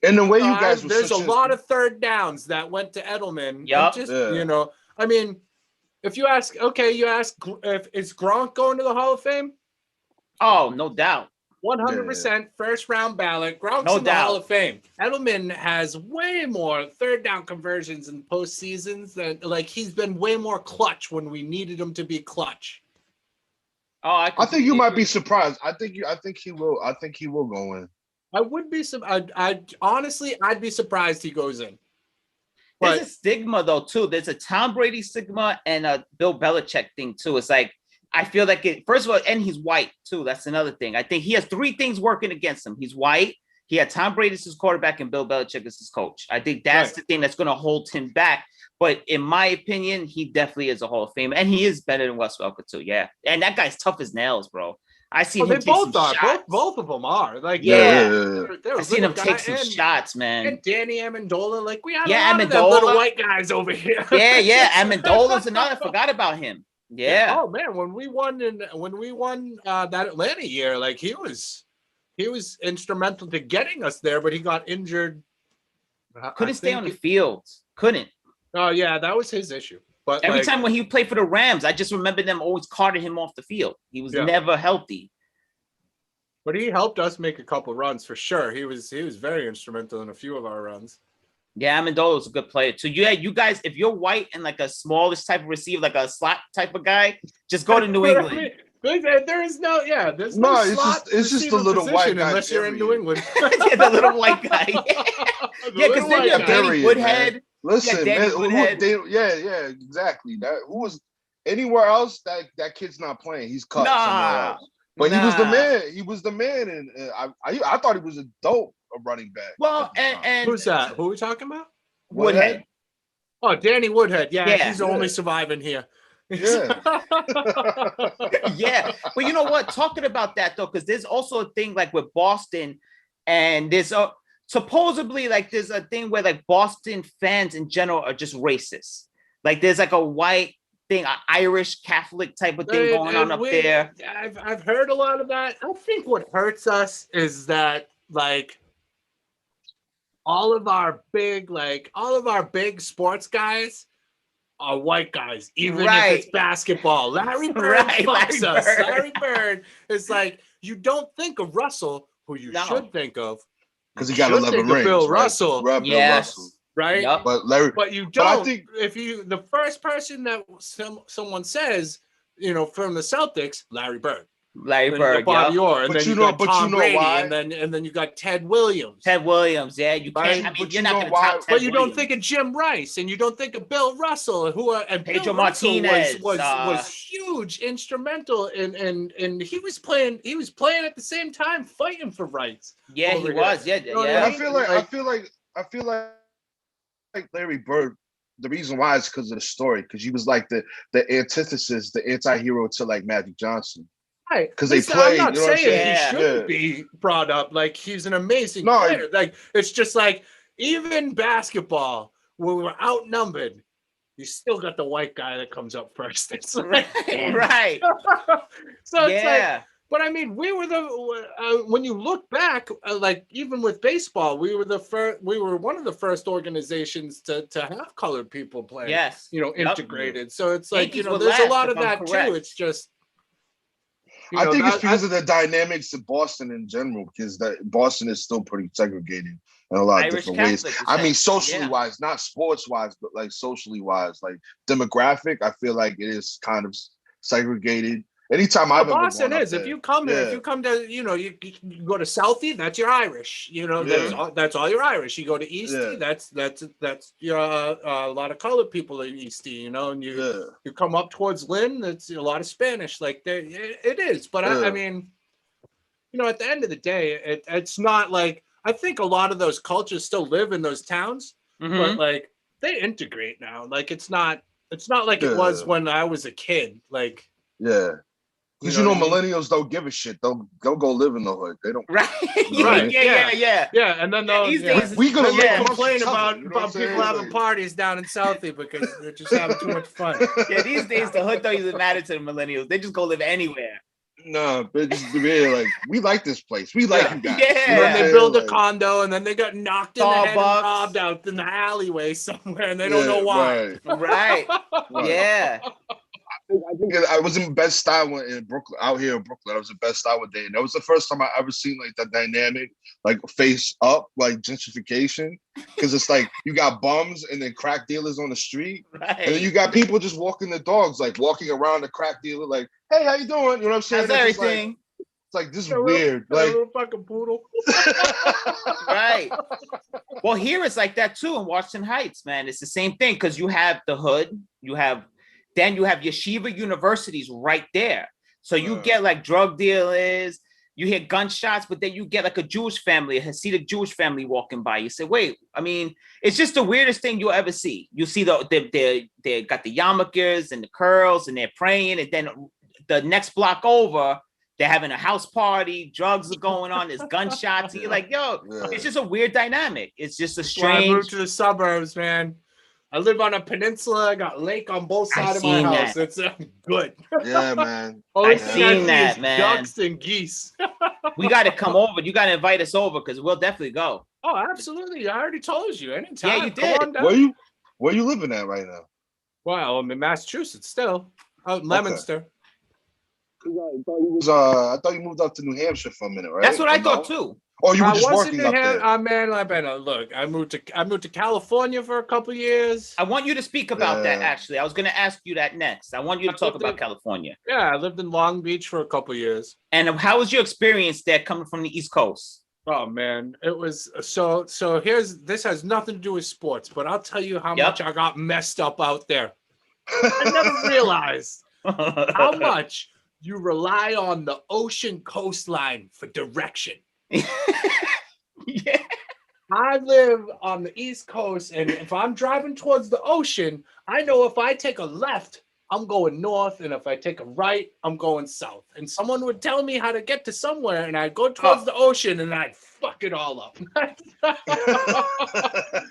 and the way you guys, there's a lot of third downs that went to Edelman. Yep. You know, I mean, if you ask, if is Gronk going to the Hall of Fame? Oh, no doubt. 100% first round ballot. Gronk's in the Hall of Fame. Edelman has way more third down conversions in postseasons than he's been way more clutch when we needed him to be clutch. Oh, I think you might be surprised. I think he will go in. I would be. I honestly, I'd be surprised he goes in. There's a stigma though too. There's a Tom Brady stigma and a Bill Belichick thing too. It's like I feel like it. First of all, and he's white too. That's another thing. I think he has three things working against him. He's white. He had Tom Brady as his quarterback and Bill Belichick as his coach. I think that's the thing that's going to hold him back. But in my opinion, he definitely is a Hall of Famer, and he is better than Wes Welker too. Yeah, and that guy's tough as nails, bro. I seen him they take both some are. shots. Both of them are. Like I seen him take some shots, man. And Danny Amendola, like we had a Yeah, lot of them little white guys over here. Yeah. Amendola's another. I forgot about him. Yeah. Oh man, when we won that Atlanta year, like he was instrumental to getting us there, but he got injured. Couldn't stay on the field. Couldn't. Oh yeah, that was his issue. But every time when he played for the Rams, I just remember them always carted him off the field. He was never healthy. But he helped us make a couple runs for sure. He was very instrumental in a few of our runs. Yeah, Amendola was a good player too. Yeah, you guys, if you're white and like a smallish type of receiver, like a slot type of guy, just go to New England. There's no it's just a little white guy unless you're in New England. Yeah, the little white guy. Yeah, because then you have Danny Woodhead. Man. Listen, yeah, exactly. That who was anywhere else that kid's not playing. He's cut somewhere else. But he was the man. He was the man, and I thought he was a dope running back. Well, and who's that? Who are we talking about? Woodhead. Oh, Danny Woodhead. Yeah, he's only surviving here. Yeah. Yeah. But you know what? Talking about that though, because there's also a thing like with Boston, and there's supposedly like there's a thing where like Boston fans in general are just racist. Like there's like a white thing, an Irish Catholic type of thing going on up there. I've heard a lot of that. I think what hurts us is that like all of our big sports guys are white guys, even if it's basketball. Larry Bird fucks us. Larry Bird is like, you don't think of Russell, who you should think of. Because he got 11 rings. Bill Russell. Yes. Right? Yep. But you don't. If the first person that someone says, from the Celtics, Larry Bird. Larry Bird, Bobby Orr, and but then you got Tom Brady, why? and then you got Ted Williams. Yeah, you can't. I mean, you're not going to top Ted But you don't think of Jim Rice, and you don't think of Bill Russell, and Pedro Bill Martinez was huge, instrumental, and he was playing at the same time, fighting for rights. Yeah, he was. Yeah. I feel like Larry Bird. The reason why is because of the story, because he was like the antithesis, the anti-hero to like Magic Johnson. Right, because they played. I'm not saying he shouldn't be brought up. Like he's an amazing player. Like it's just like even basketball, when we're outnumbered, you still got the white guy that comes up first. It's like, right. So it's like, but I mean, we were when you look back, like even with baseball, we were one of the first organizations to have colored people play. Yes, integrated. So it's like there's a lot of that too. It's just. I think it's because of the dynamics of Boston in general, because Boston is still pretty segregated in a lot of different ways. I mean, socially wise, not sports wise, but like socially wise, like demographic. I feel like it is kind of segregated. Anytime I've ever Boston is. If you come to, you go to Southie, that's your Irish. That's all your Irish. You go to Eastie, that's your a lot of colored people in Eastie. And you come up towards Lynn, that's a lot of Spanish. Like it is. But I mean, at the end of the day, it's not like I think a lot of those cultures still live in those towns, but like they integrate now. Like it's not like it was when I was a kid. Like because millennials don't give a shit. They'll go live in the hood. They don't. Right. Yeah. And then these days we gonna complain about people having parties down in Southie because they're just having too much fun. Yeah, these days the hood don't even matter to the millennials. They just go live anywhere. No, but just really like we like this place. We like you guys. Yeah. And then they build a condo and then they got knocked in the head and robbed out in the alleyway somewhere and they don't know why. Right. Yeah. I think I was in Bed-Stuy in Brooklyn, out here in Brooklyn. I was in Bed-Stuy one day, and that was the first time I ever seen like that dynamic, like face up, like gentrification. Because it's like you got bums and then crack dealers on the street, and then you got people just walking the dogs, like walking around the crack dealer, like, "Hey, how you doing?" You know what I'm saying? That's everything. It's like, this is Yeah, weird. Like, little fucking poodle. Right. Well, here it's like that too in Washington Heights, man. It's the same thing because you have the hood, you have yeshiva universities right there. So you get like drug dealers, you hear gunshots, but then you get like a Jewish family, a Hasidic Jewish family walking by. You say, wait, I mean, it's just the weirdest thing you'll ever see. You see they got the yarmulkes and the curls and they're praying, and then the next block over, they're having a house party, drugs are going on, there's gunshots. And you're like, yo, it's just a weird dynamic. It's just a strange. I moved to the suburbs, man. I live on a peninsula. I got lake on both sides of my house. That. It's good. Yeah, man. I've seen that, man. Ducks and geese. We got to come over. You got to invite us over because we'll definitely go. Oh, absolutely. I already told you. Anytime. Yeah, you did. Where you living at right now? Well, I'm in Massachusetts still. Out in Leominster. I thought you moved up to New Hampshire for a minute, right? That's what I thought too. Oh, you were just working up there. Man, look, I moved to California for a couple years. I want you to speak about that. Actually, I was going to ask you that next. I want you to talk about California. Yeah, I lived in Long Beach for a couple years. And how was your experience there coming from the East Coast? Oh man, it was so. This has nothing to do with sports, but I'll tell you how much I got messed up out there. I never realized how much you rely on the ocean coastline for direction. Yeah. I live on the East Coast, and if I'm driving towards the ocean, I know if I take a left, I'm going north, and if I take a right, I'm going south. And someone would tell me how to get to somewhere, and I'd go towards the ocean, and I'd fuck it all up.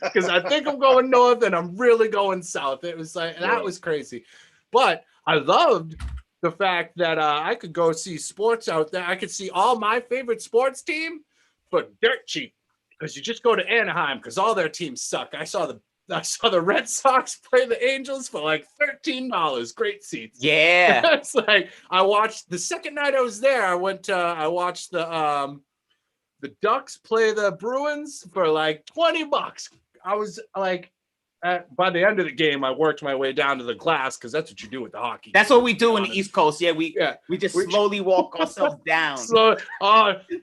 Because I think I'm going north, and I'm really going south. It was like, that was crazy. But I loved the fact that I could go see sports out there. I could see all my favorite sports team for dirt cheap, because you just go to Anaheim because all their teams suck. I saw the Red Sox play the Angels for like $13. Great seats. Yeah. It's like I watched the second night I was there. I watched the Ducks play the Bruins for like $20. I was like, by the end of the game, I worked my way down to the glass because that's what you do with the hockey. That's what we do in the East Coast. Yeah, we just slowly walk ourselves down. So,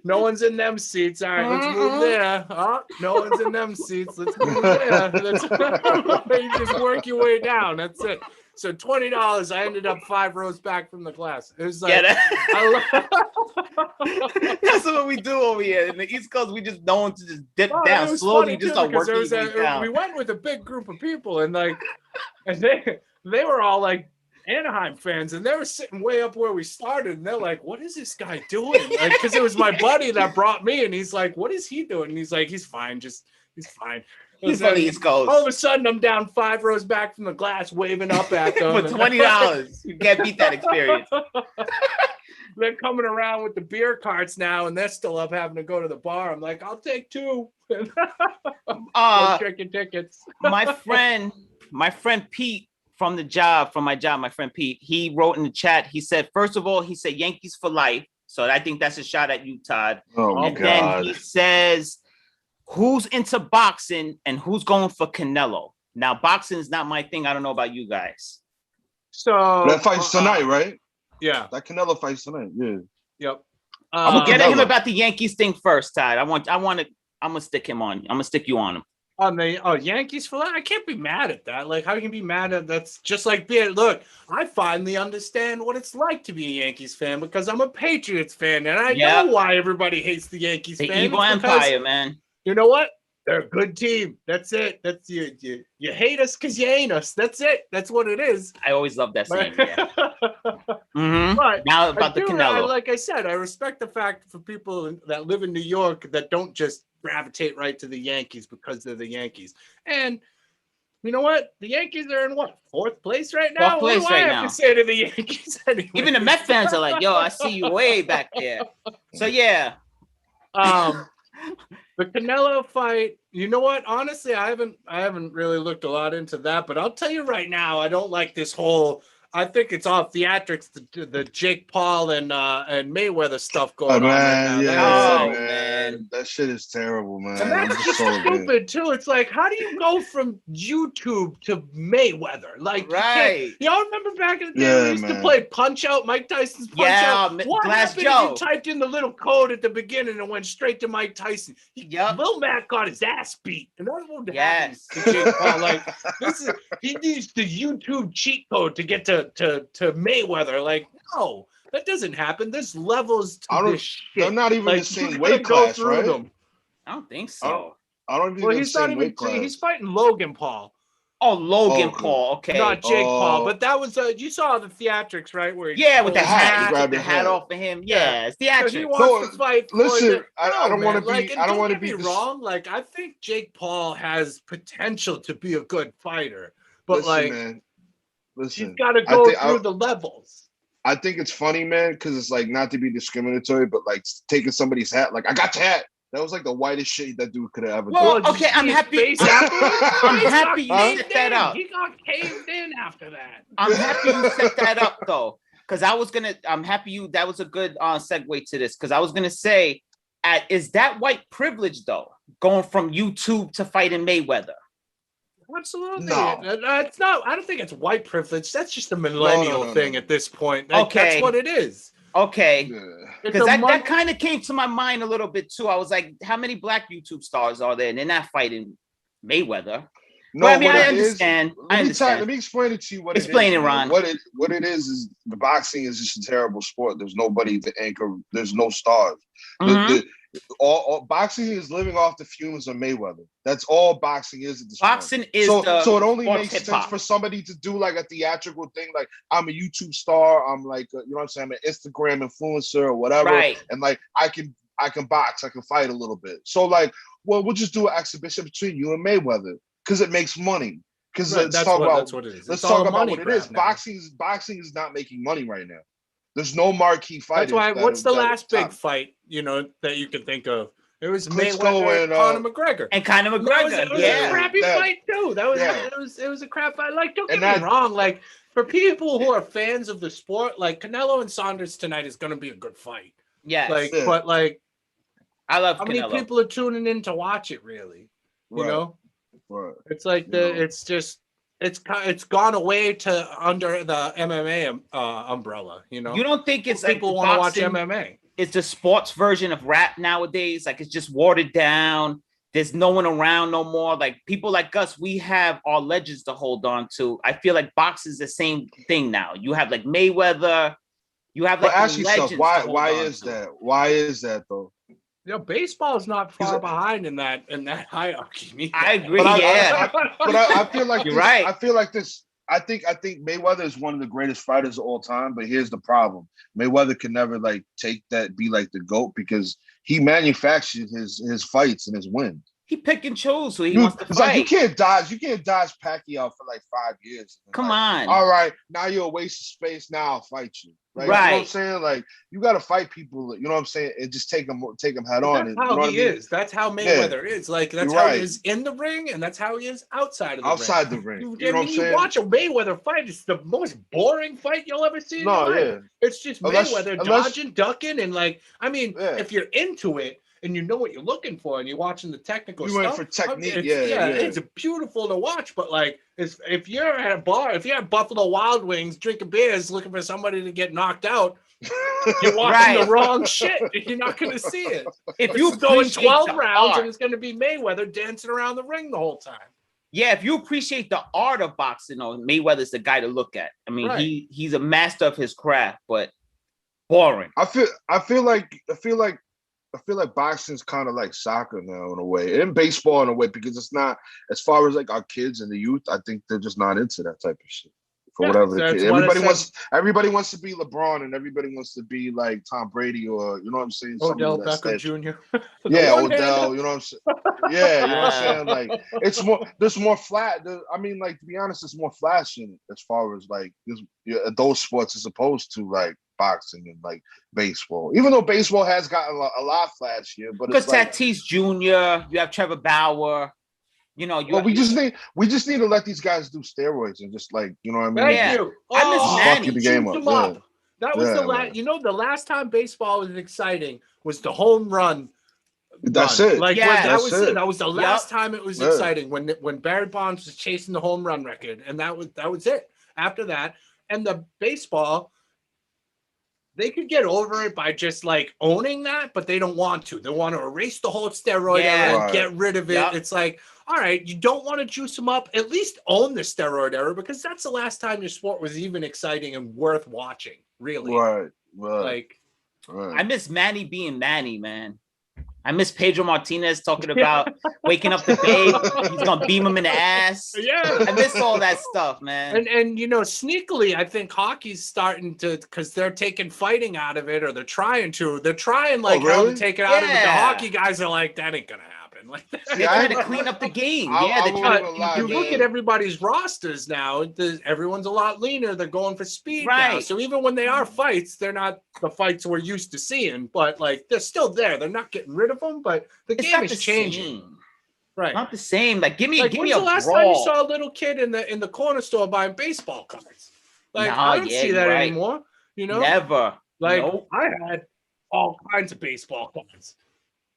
no one's in them seats. All right, let's move there. No one's in them seats. Let's move there. You just work your way down. That's it. So $20, I ended up 5 rows back from the glass. It was like, that's what we do over here. In the East Coast, we just know to just dip down slowly, just start working down. We went with a big group of people, and they were all like Anaheim fans, and they were sitting way up where we started, and they're like, "What is this guy doing?" Like, because it was my buddy that brought me, and he's like, "What is he doing?" And he's like, "He's fine, he's fine." He's on the East Coast. All of a sudden, I'm down 5 rows back from the glass, waving up at them. For $20, you can't beat that experience. They're coming around with the beer carts now, and they're still up having to go to the bar. I'm like, I'll take 2. Drinking tickets. my friend Pete from my job, my friend Pete, he wrote in the chat. He said, first of all, he said Yankees for life. So I think that's a shot at you, Todd. Oh, and God. Then he says, who's into boxing and who's going for Canelo? Now, boxing is not my thing. I don't know about you guys. So that fight's tonight, right? Yeah, that Canelo fight's tonight. Yeah. Yep. I'm gonna get at him about the Yankees thing first, Todd. I'm gonna stick him on. I'm gonna stick you on him. On the Yankees for that, I can't be mad at that. Like, how you can be mad at that's just like being. Look, I finally understand what it's like to be a Yankees fan because I'm a Patriots fan, and I know why everybody hates the Yankees. The evil empire, man. You know what? They're a good team. That's it. That's you hate us because you ain't us. That's it. That's what it is. I always love that saying. Yeah. But now about the Canelo. Like I said, I respect the fact for people that live in New York that don't just gravitate right to the Yankees because they're the Yankees. And you know what? The Yankees are in what? 4th place right now? What do I have to say to the Yankees anyway? Even the Met fans are like, yo, I see you way back there. So yeah. The Canelo fight, you know what? Honestly, I haven't really looked a lot into that, but I'll tell you right now, I don't like this whole I think it's all theatrics, the Jake Paul and Mayweather stuff going on right now. Yeah, Oh, man. That shit is terrible, man. And that's just stupid too. It's like, how do you go from YouTube to Mayweather? Like, right? Y'all remember back in the day we used to play Punch Out, Mike Tyson's Punch Out? What Glass happened Joe. if you typed in the little code at the beginning and went straight to Mike Tyson? Lil Mac got his ass beat, and that won't happen to Jake Paul. Like, he needs the YouTube cheat code to get to Mayweather. Like, no. That doesn't happen. There's levels to this shit. They're not even the same weight class, right? Them. I don't think so. I don't think he's not even. He's fighting Logan Paul. Oh, Logan Paul. Okay. Not Jake Paul, but that was you saw the theatrics, right? Where with the hat, he took the hat off of him. Yeah, it's theatrics. So he wants to fight. Listen, I don't want to be. I don't want to be wrong. Like, I think Jake Paul has potential to be a good fighter, but he's got to go through the levels. I think it's funny, man, because it's like, not to be discriminatory, but like taking somebody's hat, like, I got your hat. That was like the whitest shit that dude could have ever done. Well, okay, I'm happy. I'm happy you set that up. He got caved in after that. I'm happy you set that up though, because I'm happy that was a good segue to this, because I was gonna say, is that white privilege though, going from YouTube to fighting Mayweather? Absolutely. No. It's not. I don't think it's white privilege. That's just a millennial thing at this point. That's what it is. Okay. Because that kind of came to my mind a little bit too. I was like, how many black YouTube stars are there? And they're not fighting Mayweather. No, I mean, I understand. Let me explain it to you. Explain it, Ron. What it is the boxing is just a terrible sport. There's nobody to anchor. There's no stars. Mm-hmm. All boxing is living off the fumes of Mayweather. That's all boxing is at this boxing point. Is so it only makes sense for somebody to do like a theatrical thing, like, I'm a YouTube star, I'm like you know what I'm saying, I'm an Instagram influencer or whatever, right. And like I can box, I can fight a little bit. So like, well, we'll just do an exhibition between you and Mayweather because it makes money. Because let's talk about what it is. Let's talk about what it is. Boxing is not making money right now. There's no marquee fighters. That's why. What's the last big fight, that you can think of? It was Mayweather and Conor McGregor. And Conor McGregor. It was a crappy fight too. It was a crap fight. Like, don't get me wrong. Like, for people who are fans of the sport, like Canelo and Saunders tonight is going to be a good fight. Yeah. But I love how Canelo. many people are tuning in to watch it? Really, you know. Right. It's like it's just. It's gone away to under the MMA umbrella, You don't think it's people want to watch MMA? It's the sports version of rap nowadays. Like, it's just watered down. There's no one around no more. Like, people like us, we have our legends to hold on to. I feel like boxing is the same thing now. You have like Mayweather. You have like. But ask yourself, why is that? Why is that though? Baseball is not far behind in that hierarchy. I agree. But I feel like you're right. I feel like this. I think Mayweather is one of the greatest fighters of all time. But here's the problem: Mayweather can never be like the GOAT because he manufactured his fights and his wins. He pick and chose who he wants to fight. Like, you can't dodge Pacquiao for like 5 years. Come on. All right, now you're a waste of space. Now I'll fight you. Right. You know what I'm saying? Like, you got to fight people, you know what I'm saying, and just take them head on. That's how he is. That's how Mayweather is. Like, that's how he is in the ring, and that's how he is outside of the ring. Outside the ring. You know what I'm saying? You watch a Mayweather fight, it's the most boring fight you'll ever see in your life. It's just Mayweather dodging, ducking, and if you're into it, and you know what you're looking for, and you're watching the technical stuff. You went for technique, it's beautiful to watch. But like, if you're at a bar, if you're at Buffalo Wild Wings drinking beers, looking for somebody to get knocked out, you're watching the wrong shit. You're not going to see it. If you going 12 rounds, and it's going to be Mayweather dancing around the ring the whole time. Yeah, if you appreciate the art of boxing, Mayweather's the guy to look at. I mean, he's a master of his craft, but boring. I feel like boxing's kind of like soccer now in a way, and baseball in a way, because it's not, as far as like our kids and the youth, I think they're just not into that type of shit. For whatever the kid. Everybody wants to be LeBron, and everybody wants to be like Tom Brady, or you know what I'm saying? Odell Beckham Jr. Odell, you know what I'm saying? Yeah, you know what I'm saying? Like, there's more flat. I mean, like, to be honest, it's more flashing as far as like those sports as opposed to like boxing and like baseball. Even though baseball has gotten a lot flashier, but because Tatis Jr., you have Trevor Bauer. You know, you Well, we just need to let these guys do steroids and just like, you know what I mean? Thank Yeah. you. I miss Oh, Manny. the game juice up. him up. That was Yeah, the last. man. You know, the last time baseball was exciting was the home run. That's Run. it. Like Yes. that was That's it. it. That was the Yep. last time it was Yeah. exciting when Barry Bonds was chasing the home run record, and that was it. After that, and the baseball, they could get over it by just like owning that, but they don't want to. They want to erase the whole steroid Yeah. era and Right. get rid of it. Yep. It's like, all right, you don't want to juice them up. At least own the steroid era, because that's the last time your sport was even exciting and worth watching. Really, Right. like. Right. I miss Manny being Manny, man. I miss Pedro Martinez talking about waking up the babe. He's gonna beam him in the ass. Yeah, I miss all that stuff, man. and you know, sneakily, I think hockey's starting to, because they're taking fighting out of it, or they're trying to. They're trying like hell to really? take it out of it. The Yeah. hockey guys are like, that ain't gonna happen. Like, They're trying to clean up the game. I- Yeah, I they're won't trying even to lie, you look man. at everybody's rosters now. Everyone's a lot leaner. They're going for speed now. Right. So even when they are fights, they're not the fights we're used to seeing. But like, they're still there. They're not getting rid of them. But the It's game not is the changing. same. Right. Not the same. Like, give me Like, a when's the last time you brawl. saw a little kid in the corner store buying baseball cards? Like, Nah, I don't yeah, see you're that right. anymore. You know, Never. like Nope. I had all kinds of baseball cards.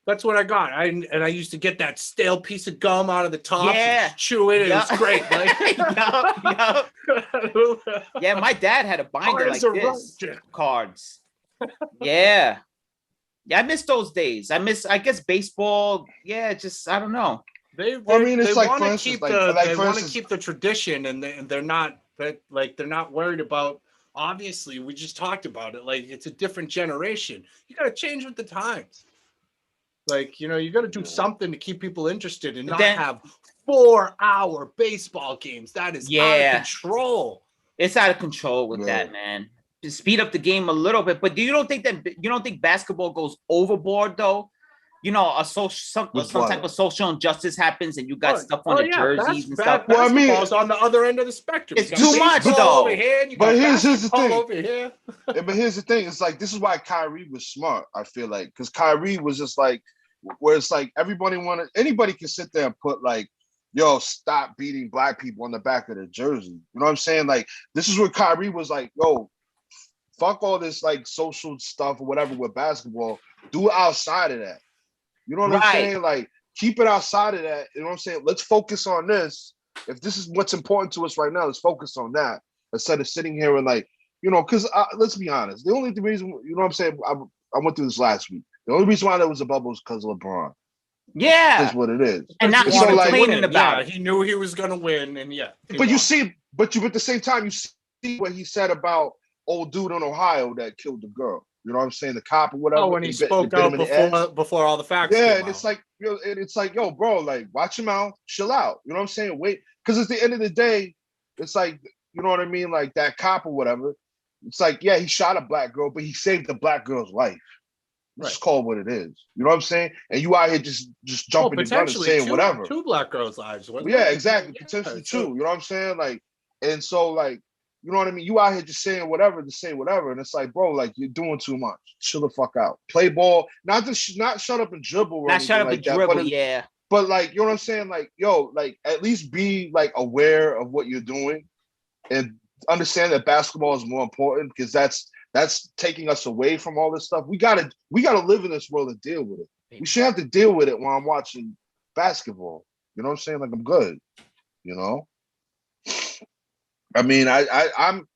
That's what I got. I used to get that stale piece of gum out of the top Yeah. and chew it. It Yup. was great. Like, Yup. Yeah, my dad had a binder Hard like as a this. rock. Cards. Yeah. Yeah, I miss those days. I guess baseball. Yeah, just I don't know. They Well, I mean, it's they like, want for to instance, keep like- the like, they for want to instance- keep the tradition, and they're not worried about. Obviously, we just talked about it. Like, it's a different generation. You got to change with the times. Like, you know, you got to do something to keep people interested and But not then- have 4-hour baseball games. That is out Yeah. of control. It's out of control with Yeah. that, man. Just speed up the game a little bit. But you don't think basketball goes overboard though? You know, some With type what? of social injustice happens, and you got stuff on the jerseys and stuff. Well, I mean- Basketball's on the other end of the spectrum. It's You got too much, baseball though. over here, and you But got here's the basketball thing. over here. Yeah, but here's the thing. It's like, this is why Kyrie was smart, I feel like. Because Kyrie was just like, where it's like anybody can sit there and put like, yo, stop beating black people on the back of the jersey. You know what I'm saying? Like, this is where Kyrie was like, yo, fuck all this like social stuff or whatever with basketball. Do it outside of that. You know what I'm Right. saying? Like, keep it outside of that. You know what I'm saying? Let's focus on this. If this is what's important to us right now, let's focus on that instead of sitting here and like, you know, because let's be honest. The only reason, you know what I'm saying? I went through this last week. The only reason why there was a bubble is because of LeBron. Yeah, That's what it is. and not So, even like- complaining about Yeah, it. he knew he was going to win, and yeah. he But you won. see, but at the same time, you see what he said about old dude in Ohio that killed the girl. You know what I'm saying? The cop or whatever. Oh, when he bit- spoke bit him out in the ass. before all the facts Yeah, came and it's out. like, you know, and it's like, yo, bro, like, watch your mouth, chill out. You know what I'm saying? Wait, because at the end of the day, it's like, you know what I mean? Like that cop or whatever. It's like, yeah, he shot a black girl, but he saved the black girl's life. Let's Right. call it what it is. You know what I'm saying? And you out here just jumping the gun and potentially saying whatever. two black girls' lives. wasn't Yeah, it? exactly. Yeah, Potentially so- too. You know what I'm saying? Like, and so like, you know what I mean? You out here just saying whatever to say whatever, and it's like, bro, like you're doing too much. Chill the fuck out. Play ball. Not shut up and dribble. Or Not shut anything up like and that, dribble. But, Yeah, but like, you know what I'm saying? Like, yo, like at least be like aware of what you're doing, and understand that basketball is more important because that's taking us away from all this stuff. We gotta live in this world and deal with it. We shouldn't have to deal with it while I'm watching basketball. You know what I'm saying? Like I'm good. You know. I mean, I'm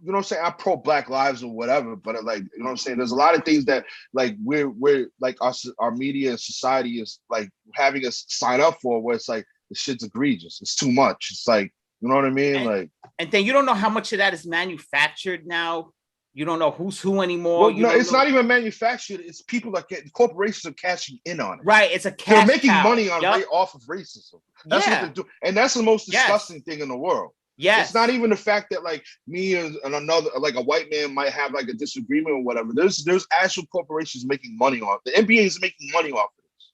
you know what I'm saying? I'm pro Black Lives or whatever, but like, you know what I'm saying? There's a lot of things that like we're like our media and society is like having us sign up for where it's like the shit's egregious. It's too much. It's like, you know what I mean? And- Like, and then you don't know how much of that is manufactured now. You don't know who's who anymore. well, You no, don't it's know- not even manufactured. It's people that corporations are cashing in on it. right. It's a They're cash making cow. money on Yup. off of racism. That's Yeah. what they're doing. And that's the most Yes. disgusting thing in the world. Yes. It's not even the fact that like me and another like a white man might have like a disagreement or whatever. There's actual corporations making money off. The NBA is making money off of this.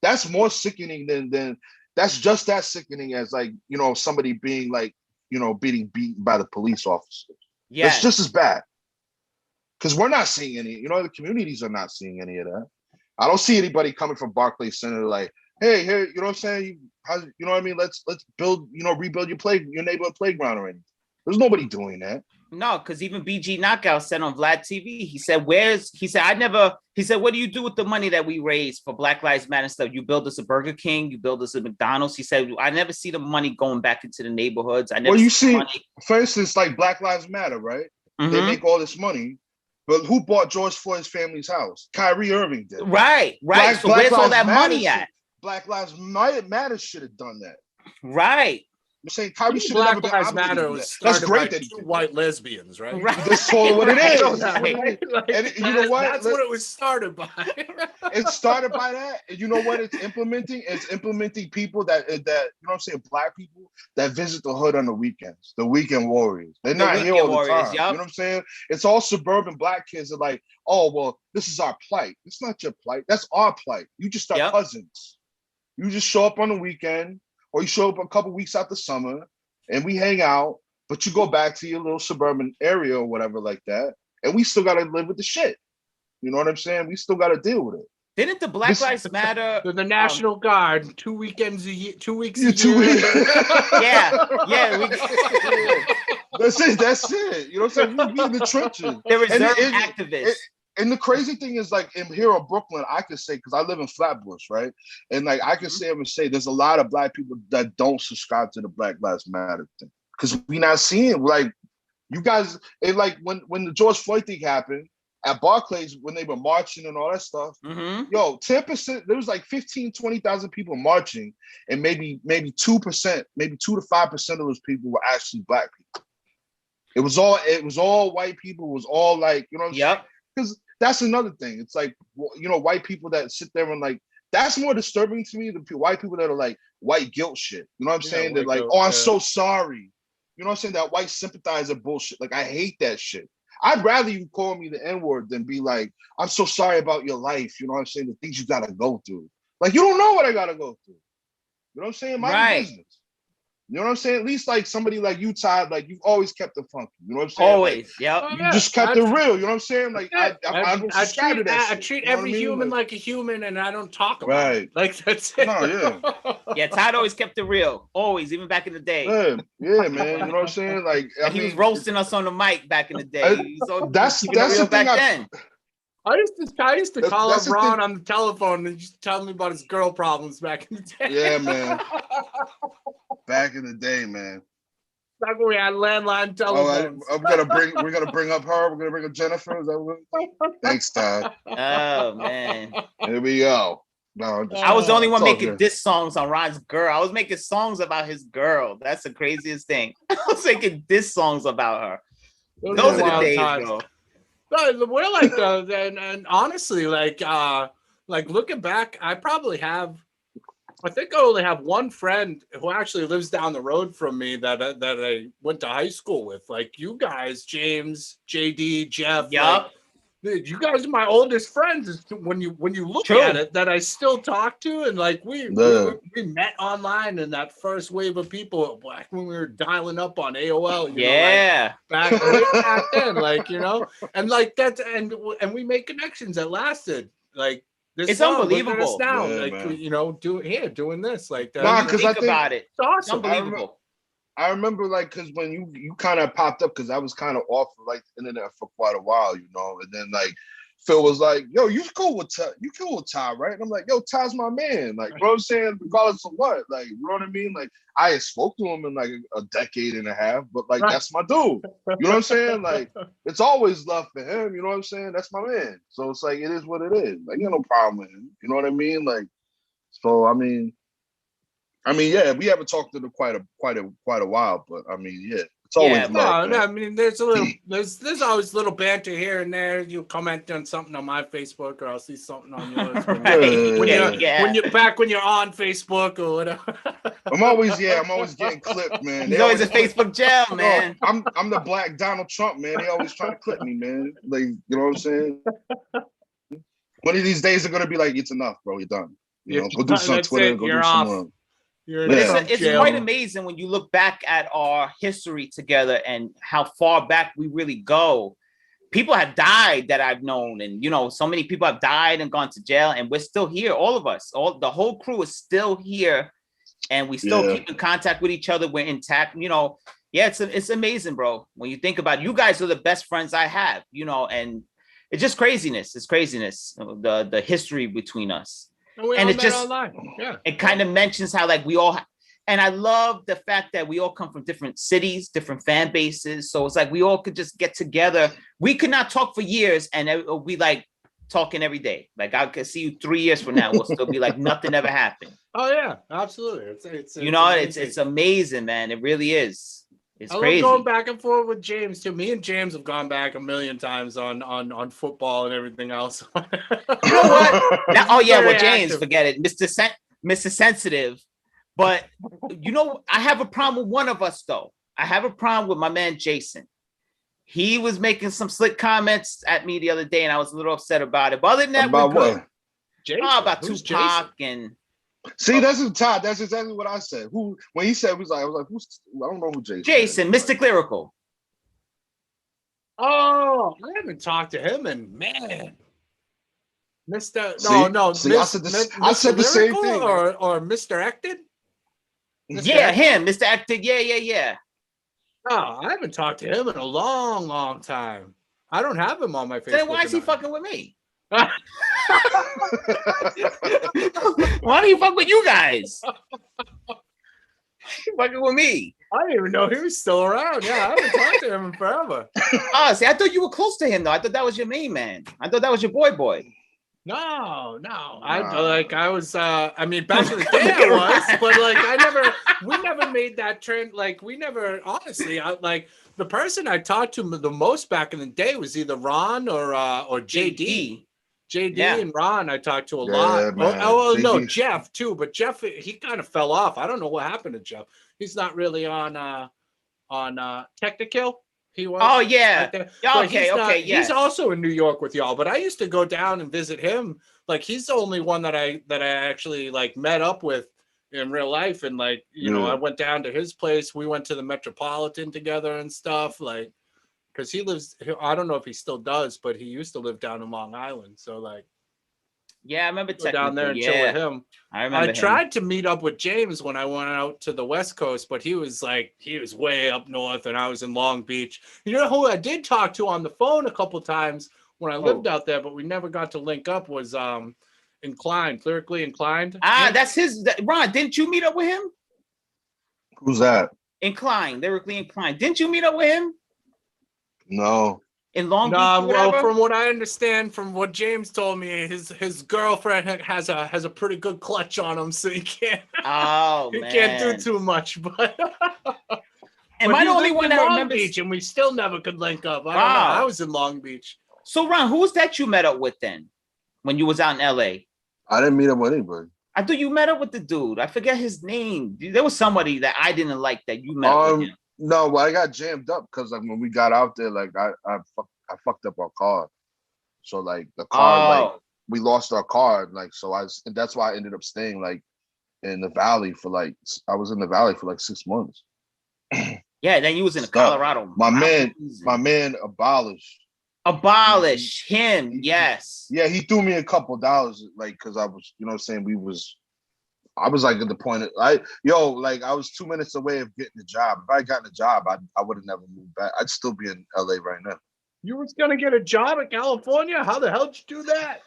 That's more sickening than that's just as sickening as like, you know, somebody being like, you know, being beaten by the police officers. Yes. It's just as bad. Because we're not seeing any, you know, the communities are not seeing any of that. I don't see anybody coming from Barclays Center like, hey, you know what I'm saying? You know what I mean? Let's build, rebuild your neighborhood playground or anything. There's nobody doing that. No, because even BG Knockout said on Vlad TV, he said, what do you do with the money that we raise for Black Lives Matter stuff? You build us a Burger King, you build us a McDonald's. He said, I never see the money going back into the neighborhoods. For instance, like Black Lives Matter, right? They make all this money, but who bought George Floyd's family's house? Kyrie Irving did. Right. So where's all that money at? Black Lives Matter should have done that. Right. I'm saying Kyrie should have never been Black Lives Matter was That's great. That two white lesbians, right? That's totally what it is. And you know what? That's what it was started by. It started by that. And you know what it's implementing? It's implementing people that you know what I'm saying, Black people that visit the hood on the weekends, the weekend warriors. They're not here all the time. Yep. You know what I'm saying? It's all suburban Black kids that are like, oh, well, this is our plight. It's not your plight. That's our plight. You just are cousins. You just show up on the weekend, or you show up a couple weeks after summer and we hang out, but you go back to your little suburban area or whatever like that. And we still got to live with the shit. You know what I'm saying? We still got to deal with it. Didn't the Black Lives Matter? The National Guard, 2 weekends a year, 2 weeks a year. 2 weeks. Yeah. That's it. You know what I'm saying? We in the trenches. They're reserve activists. And the crazy thing is, like, in here in Brooklyn, I could say, because I live in Flatbush, right? And like I can say there's a lot of Black people that don't subscribe to the Black Lives Matter thing. Because we not seeing, like, you guys, it, like when the George Floyd thing happened at Barclays, when they were marching and all that stuff, 10%, there was like 20,000 people marching, and maybe 2%, maybe 2 to 5% of those people were actually Black people. It was all white people. It was all like, you know what I'm saying? Because that's another thing. It's like, you know, white people that sit there and like, that's more disturbing to me than white people that are like white guilt shit. You know what I'm saying? They're like, guilt, I'm so sorry. You know what I'm saying? That white sympathizer bullshit. Like, I hate that shit. I'd rather you call me the N-word than be like, I'm so sorry about your life. You know what I'm saying? The things you gotta go through. Like, you don't know what I gotta go through. You know what I'm saying? My business. You know what I'm saying? At least like somebody like you, Todd, like you've always kept it funky. You know what I'm saying? Always, like, You just kept it real. You know what I'm saying? Like I treat every human like a human, and I don't talk about it. Like that's it. Yeah, Todd always kept it real. Always, even back in the day. Yeah, man. You know what I'm saying? Like he was roasting us on the mic back in the day. That's the thing then. I used to call up Ron on the telephone and just tell me about his girl problems back in the day. Yeah, man. Back in the day, man. Back when we had landline telephones. We're gonna bring up her. We're gonna bring up Jennifer. Is that what? Thanks, Todd. Oh man. Here we go. No, I was the only one making diss songs on Ron's girl. I was making songs about his girl. That's the craziest thing. I was making diss songs about her. Those are the days, bro. We're like, and honestly, like looking back, I think I only have one friend who actually lives down the road from me that I went to high school with. Like you guys, James, JD, Jeff. Yeah. Like, you guys are my oldest friends. When you look at it, that I still talk to, and like we met online in that first wave of people back when we were dialing up on AOL. You know, like, back then, like and like that, and we made connections that lasted like. It's unbelievable now, doing this like that. Nah, because I think about it. It's awesome. Unbelievable. I remember like because when you kind of popped up because I was kind of off of like the internet for quite a while, and then like Phil was like, "Yo, you cool with Ty, right?" And I'm like, "Yo, Ty's my man." Like, you know what I'm saying? Regardless of what, like, you know what I mean? Like, I had spoke to him in like a decade and a half, but like that's my dude. You know what I'm saying? Like, it's always love for him. You know what I'm saying? That's my man. So it's like it is what it is. Like, you got no problem with him. You know what I mean? Like, so I mean, yeah, we haven't talked to him quite a while, but I mean, yeah. It's always love, I mean, there's there's always little banter here and there. You comment on something on my Facebook, or I'll see something on yours. When you're on Facebook or whatever. I'm always getting clipped, man. He's always a Facebook gem, man. I'm the Black Donald Trump, man. They always trying to clip me, man. Like, you know what I'm saying? One of these days they're gonna be like, it's enough, bro. You're done. Go do some Twitter. Go do some. It's quite amazing when you look back at our history together and how far back we really go. people have died that I've known, and so many people have died and gone to jail, and we're still here. All of us, the whole crew is still here, and we still keep in contact with each other. We're intact. Yeah, it's amazing, bro. When you think about it, you guys are the best friends I have. And it's just craziness. It's craziness. The history between us, and it just online. Yeah, it kind of mentions how like we all. And I love the fact that we all come from different cities, different fan bases. So it's like we all could just get together. We could not talk for years, and we like talking every day. Like I could see you 3 years from now, we'll still be like nothing ever happened. Oh yeah, absolutely. It's it's amazing, man. It really is. It's crazy. I love going back and forth with James too. Me and James have gone back a million times on football and everything else. You know what? Well, James, forget it, Mr. Sensitive. But I have a problem with one of us though. I have a problem with my man Jason. He was making some slick comments at me the other day, and I was a little upset about it. But other than that, we're good. Jason? About Who's Tupac Jason? And see, that's exactly what I said. Who when he said I was like, who's I don't know who Jason. Jason, Mr. Lyrical. Oh, I haven't talked to him in man. Mr. See, I said the same thing. Or Mr. Acted? Him, Mr. Acted. Yeah. Oh, I haven't talked to him in a long, long time. I don't have him on my Facebook. Then why is he fucking with me? Why don't you fuck with you guys? He fucking with me. I didn't even know he was still around. Yeah, I haven't talked to him in forever. Oh, see, I thought you were close to him though. I thought that was your main man. I thought that was your boy. No. I was I mean back in the day I was, but like we never made that trend. Like we never honestly like the person I talked to the most back in the day was either Ron or JD. JD and Ron I talked to a lot. No, Jeff too, but Jeff he kind of fell off. I don't know what happened to Jeff. He's not really on Technikill. He was. Oh yeah. Okay. He's also in New York with y'all, but I used to go down and visit him. Like he's the only one that I actually like met up with in real life, and like I went down to his place. We went to the Metropolitan together and stuff. Like because he lives. I don't know if he still does, but he used to live down in Long Island. So like. Yeah, I remember down there and chill with him. I tried to meet up with James when I went out to the West Coast, but he was way up north and I was in Long Beach. You know who I did talk to on the phone a couple times when I lived out there, but we never got to link up was Inclined, Lyrically Inclined. That's his Ron, didn't you meet up with him? Who's that? Inclined, Lyrically Inclined. Didn't you meet up with him? No. In Long Beach? Well, from what I understand, from what James told me, his girlfriend has a pretty good clutch on him, so he can't. Oh he man, can't do too much. But am I the only one that Long remembers? Beach, and we still never could link up. I don't know. I was in Long Beach. So Ron, who was that you met up with then, when you was out in LA? I didn't meet up with anybody. I thought you met up with the dude. I forget his name. There was somebody that I didn't like that you met up with him. No, well, I got jammed up because like when we got out there, like I fucked up our car. So like the car, like we lost our car, like so and that's why I ended up staying like in the valley for like I was in the valley for like 6 months. Yeah, then you was in Colorado. My man abolished him. Yes. Yeah, he threw me a couple dollars, like because I was, I was like at the point I was 2 minutes away of getting a job. If I had gotten a job, I would have never moved back. I'd still be in LA right now. You was gonna get a job in California? How the hell did you do that?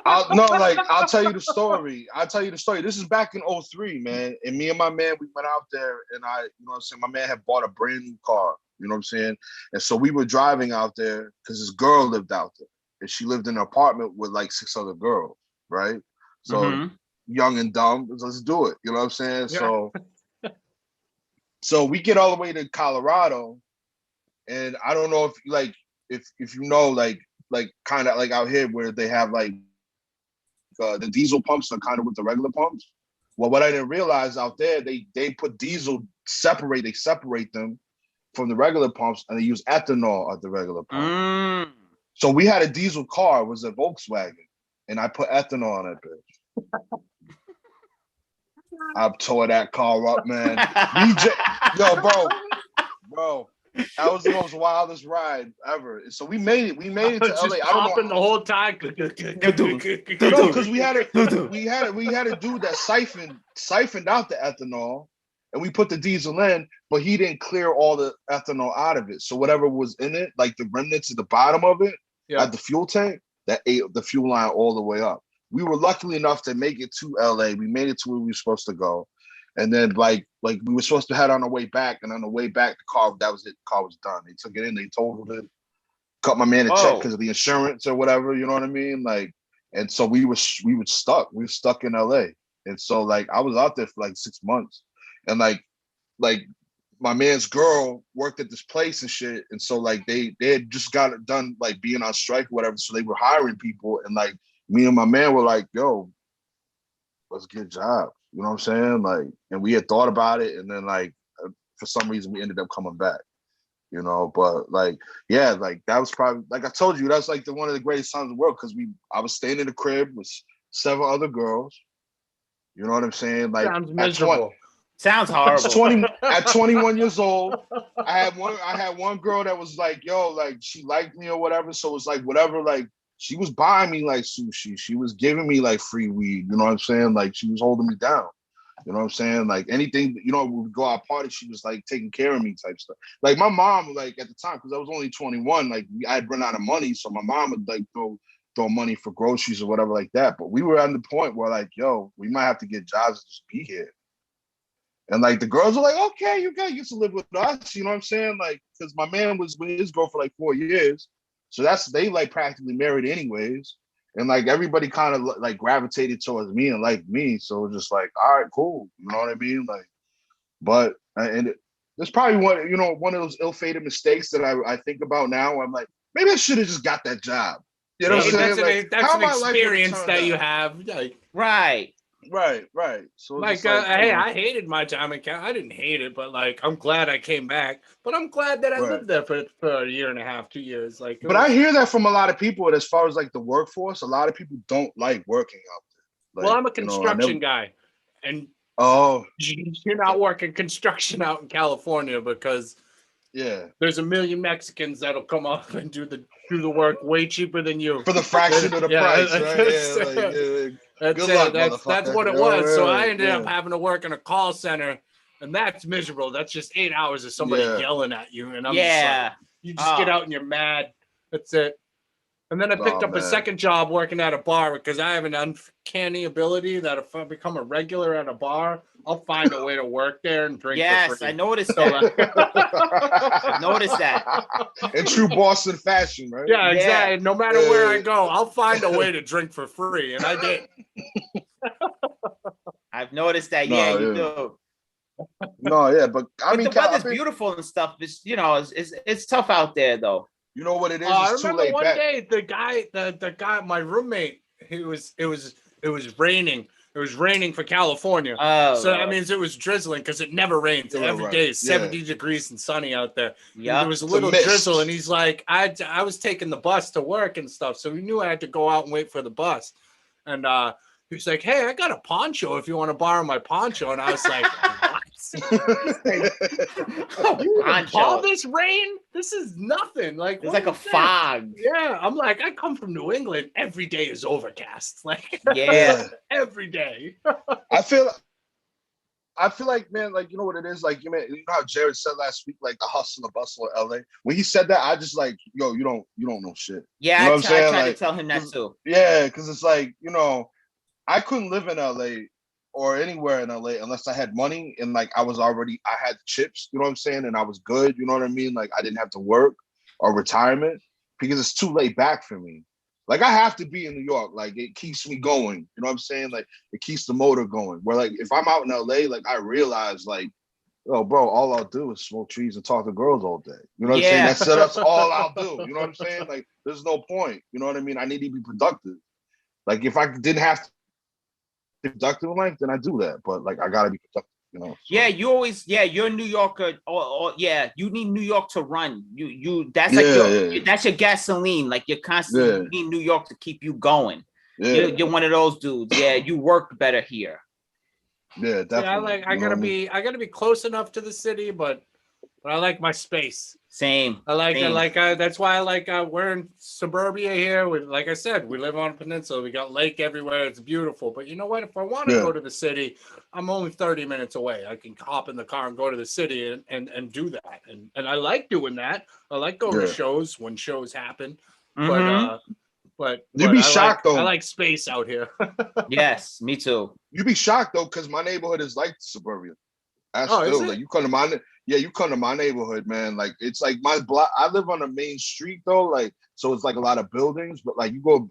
I'll tell you the story. This is back in 2003, man. And me and my man, we went out there and my man had bought a brand new car, you know what I'm saying? And so we were driving out there because this girl lived out there. And she lived in an apartment with like 6 other girls, right? So young and dumb, let's do it. You know what I'm saying? Yeah. So we get all the way to Colorado, and I don't know if you know like kind of like out here where they have like the diesel pumps are kind of with the regular pumps. Well, what I didn't realize out there, they put diesel they separate them from the regular pumps, and they use ethanol at the regular pump. So we had a diesel car, it was a Volkswagen, and I put ethanol on that bitch. I tore that car up, man. Bro. That was the most wildest ride ever. So we made it. We made it to Just LA. I don't popping know. the whole time. No, because we had a dude that siphoned out the ethanol, and we put the diesel in, but he didn't clear all the ethanol out of it. So whatever was in it, like the remnants at the bottom of it, at the fuel tank, that ate the fuel line all the way up. We were lucky enough to make it to LA. We made it to where we were supposed to go. And then like we were supposed to head on our way back. And on the way back, the car, that was it. The car was done. They took it in, they totaled it, cut my man a check because of the insurance or whatever, you know what I mean? Like, and so we were stuck. We were stuck in LA. And so like I was out there for like 6 months. And like my man's girl worked at this place and shit. And so like they had just got it done like being on strike or whatever. So they were hiring people. And like me and my man were like, yo, let's get jobs. You know what I'm saying? Like, and we had thought about it, and then like for some reason we ended up coming back. You know, but like, yeah, like that was probably like I told you, that's like one of the greatest times in the world because I was staying in the crib with 7 other girls. You know what I'm saying? Like sounds miserable. Sounds horrible. At 21 years old, I had one girl that was like, yo, like she liked me or whatever. So it's like whatever, like she was buying me like sushi. She was giving me like free weed. You know what I'm saying? Like she was holding me down. You know what I'm saying? Like anything, you know, when we go out party, she was like taking care of me type stuff. Like my mom, like at the time, because I was only 21, like I had run out of money. So my mom would like throw money for groceries or whatever like that. But we were at the point where like, yo, we might have to get jobs to just be here. And like the girls were like, okay, you get to live with us. You know what I'm saying? Like, because my man was with his girl for like 4 years. So they like practically married anyways. And like everybody kind of like gravitated towards me and liked me. So just like, all right, cool. You know what I mean? Like, but there's probably one of those ill-fated mistakes that I think about now. I'm like, maybe I should have just got that job. You know what I'm saying? That's an experience that you have. Like, right. So like, hey, I hated my time in Cal. I didn't hate it, but like, I'm glad I came back. But I'm glad that I lived there for a year and a half, 2 years. Like, but I hear that from a lot of people. As far as like the workforce, a lot of people don't like working out there. Like, well, I'm a construction guy, and you're not working construction out in California because there's a million Mexicans that'll come up and do the work way cheaper than you for the fraction of the price, right? That's what it was. So I ended up having to work in a call center, and that's miserable. That's just 8 hours of somebody yelling at you, and I'm just like, you just get out and you're mad. That's it. And then I picked up a second job working at a bar because I have an uncanny ability that if I become a regular at a bar, I'll find a way to work there and drink. Yes, I noticed that. I noticed that. In true Boston fashion, right? Yeah, exactly. No matter where I go, I'll find a way to drink for free, and I did. I've noticed that. You do. No, yeah, but I mean, the weather's beautiful and stuff. It's it's tough out there though. You know what it is? I remember one day the guy, my roommate, it was raining. It was raining for California. So that means it was drizzling because it never rains. Every day is 70 degrees and sunny out there. Yeah. There was a little drizzle, and he's like, I was taking the bus to work and stuff. So he knew I had to go out and wait for the bus. And he was like, hey, I got a poncho if you want to borrow my poncho. And I was like, what? All this rain? This is nothing. Like, it's like a fog. Yeah. I'm like, I come from New England. Every day is overcast. Like, every day. I feel like, man, like, you know what it is? Like, you know how Jared said last week, like the hustle and bustle of LA? When he said that, I just like, yo, you don't know shit. Yeah, you know I tried to tell him that too. Yeah, because it's like, you know, I couldn't live in LA or anywhere in LA unless I had money and like I had chips, you know what I'm saying? And I was good, you know what I mean? Like I didn't have to work or retirement because it's too late back for me. Like I have to be in New York. Like it keeps me going. You know what I'm saying? Like it keeps the motor going. Where like if I'm out in LA, like I realize like, oh bro, all I'll do is smoke trees and talk to girls all day. You know what I'm saying? That's all I'll do. You know what I'm saying? Like there's no point. You know what I mean? I need to be productive. Like if I didn't have to be productive in life, then I do that. But like I gotta be productive. You know, so. Yeah, you're a New Yorker, or you need New York to run. That's like that's your gasoline. Like you're constantly need New York to keep you going. Yeah. You're one of those dudes. Yeah, you work better here. Yeah, definitely. I gotta be close enough to the city, but but I like my space. Same. That's why I like we're in suburbia here. Like I said, we live on a peninsula. We got lake everywhere. It's beautiful. But you know what? If I want to go to the city, I'm only 30 minutes away. I can hop in the car and go to the city and do that. And I like doing that. I like going to shows when shows happen. But you'd be shocked though. I like space out here. Yes, me too. You'd be shocked though, because my neighborhood is like suburbia. Like you come to my neighborhood, man. Like it's like my block. I live on the main street though, like so it's like a lot of buildings, but like you go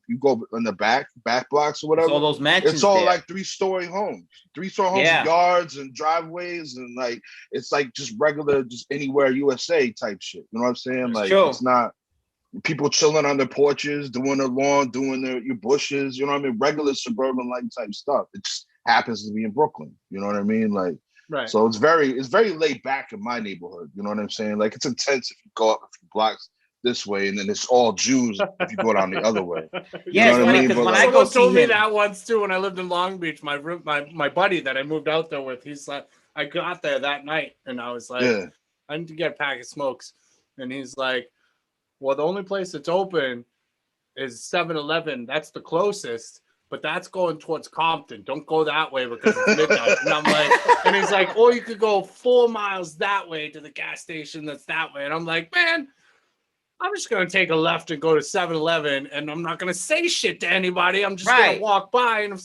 in the back blocks or whatever. It's all those mansions. It's all there. like three-story homes, yards and driveways, and like it's like just regular, just anywhere USA type shit. You know what I'm saying? Like it's not people chilling on their porches, doing their lawn, doing your bushes. You know what I mean? Regular suburban like type stuff. It just happens to be in Brooklyn. You know what I mean? Like. Right. So it's very laid back in my neighborhood. You know what I'm saying? Like it's intense if you go up a few blocks this way, and then it's all Jews if you go down the other way. Yeah, it's funny because when I go see told me that once too when I lived in Long Beach. My buddy that I moved out there with, he's like, I got there that night and I was like, I need to get a pack of smokes, and he's like, well, the only place that's open is 7-Eleven. That's the closest. But that's going towards Compton. Don't go that way because it's midnight. And I'm like, and he's like, or you could go 4 miles that way to the gas station that's that way. And I'm like, man, I'm just going to take a left and go to 7-Eleven, and I'm not going to say shit to anybody. I'm just going to walk by, and if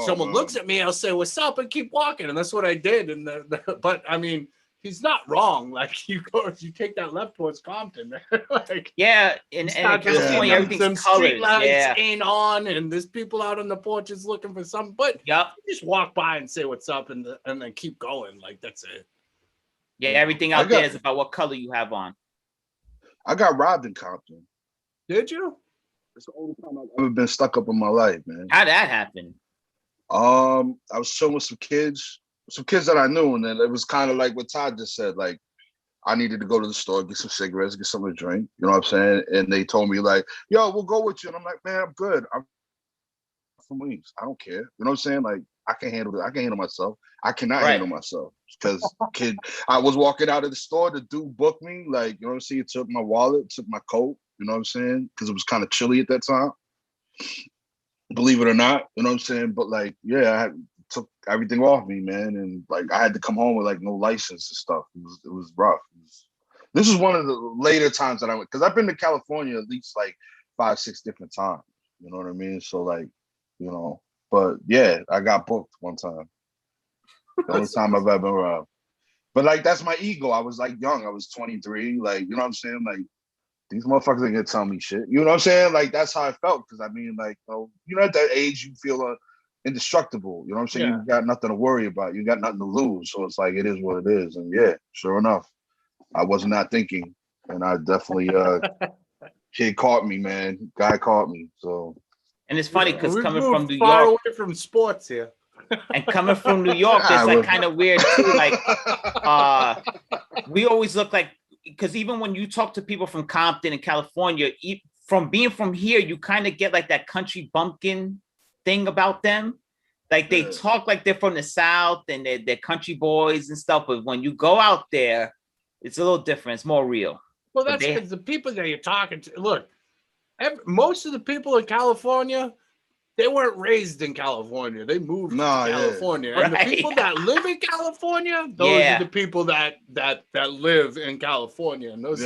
someone looks at me, I'll say, what's up, and keep walking. And that's what I did. And but I mean, he's not wrong. Like you take that left towards Compton. Like in California, everything's colored. Street lights ain't on, and there's people out on the porches looking for something. But you just walk by and say what's up, and then keep going. Like that's it. Yeah, everything out there is about what color you have on. I got robbed in Compton. Did you? It's the only time I've ever been stuck up in my life, man. How'd that happen? I was chilling with some kids that I knew, and then it was kind of like what Todd just said. Like, I needed to go to the store, get some cigarettes, get something to drink. You know what I'm saying? And they told me like, "Yo, we'll go with you." And I'm like, "Man, I'm good. I'm from Wings. I don't care." You know what I'm saying? Like, I can handle it. I can handle myself. I cannot handle myself because I was walking out of the store. The dude booked me. Like, you know what I'm saying? Took my wallet, took my coat. You know what I'm saying? Because it was kind of chilly at that time. Believe it or not, you know what I'm saying? But like, I took everything off me, man, and like I had to come home with like no license and stuff. It was rough. This is one of the later times that I went, because I've been to California at least like 5-6 different times. You know what I mean? So like, you know, but yeah, I got booked one time. The only time I've ever been robbed. But like that's my ego. I was like young. I was 23. Like, you know what I'm saying? Like these motherfuckers ain't gonna tell me shit. You know what I'm saying? Like that's how I felt. Because I mean, like, you know, at that age you feel indestructible. You know what I'm saying? You got nothing to worry about. You got nothing to lose. So it's like it is what it is. And yeah, sure enough, I was not thinking, and I definitely kid caught me, man. Guy caught me. So. And it's funny because coming from New far York, away from sports here, and coming from New York, it's like kind of weird too. Like, we always look like, because even when you talk to people from Compton and California, from being from here, you kind of get like that country bumpkin thing about them. Like they talk like they're from the South and they're country boys and stuff. But when you go out there, it's a little different. It's more real. Well, that's because the people that you're talking to, look, most of the people in California, they weren't raised in California. They moved to California. And the people that live in California, those are the people that live in California. And those,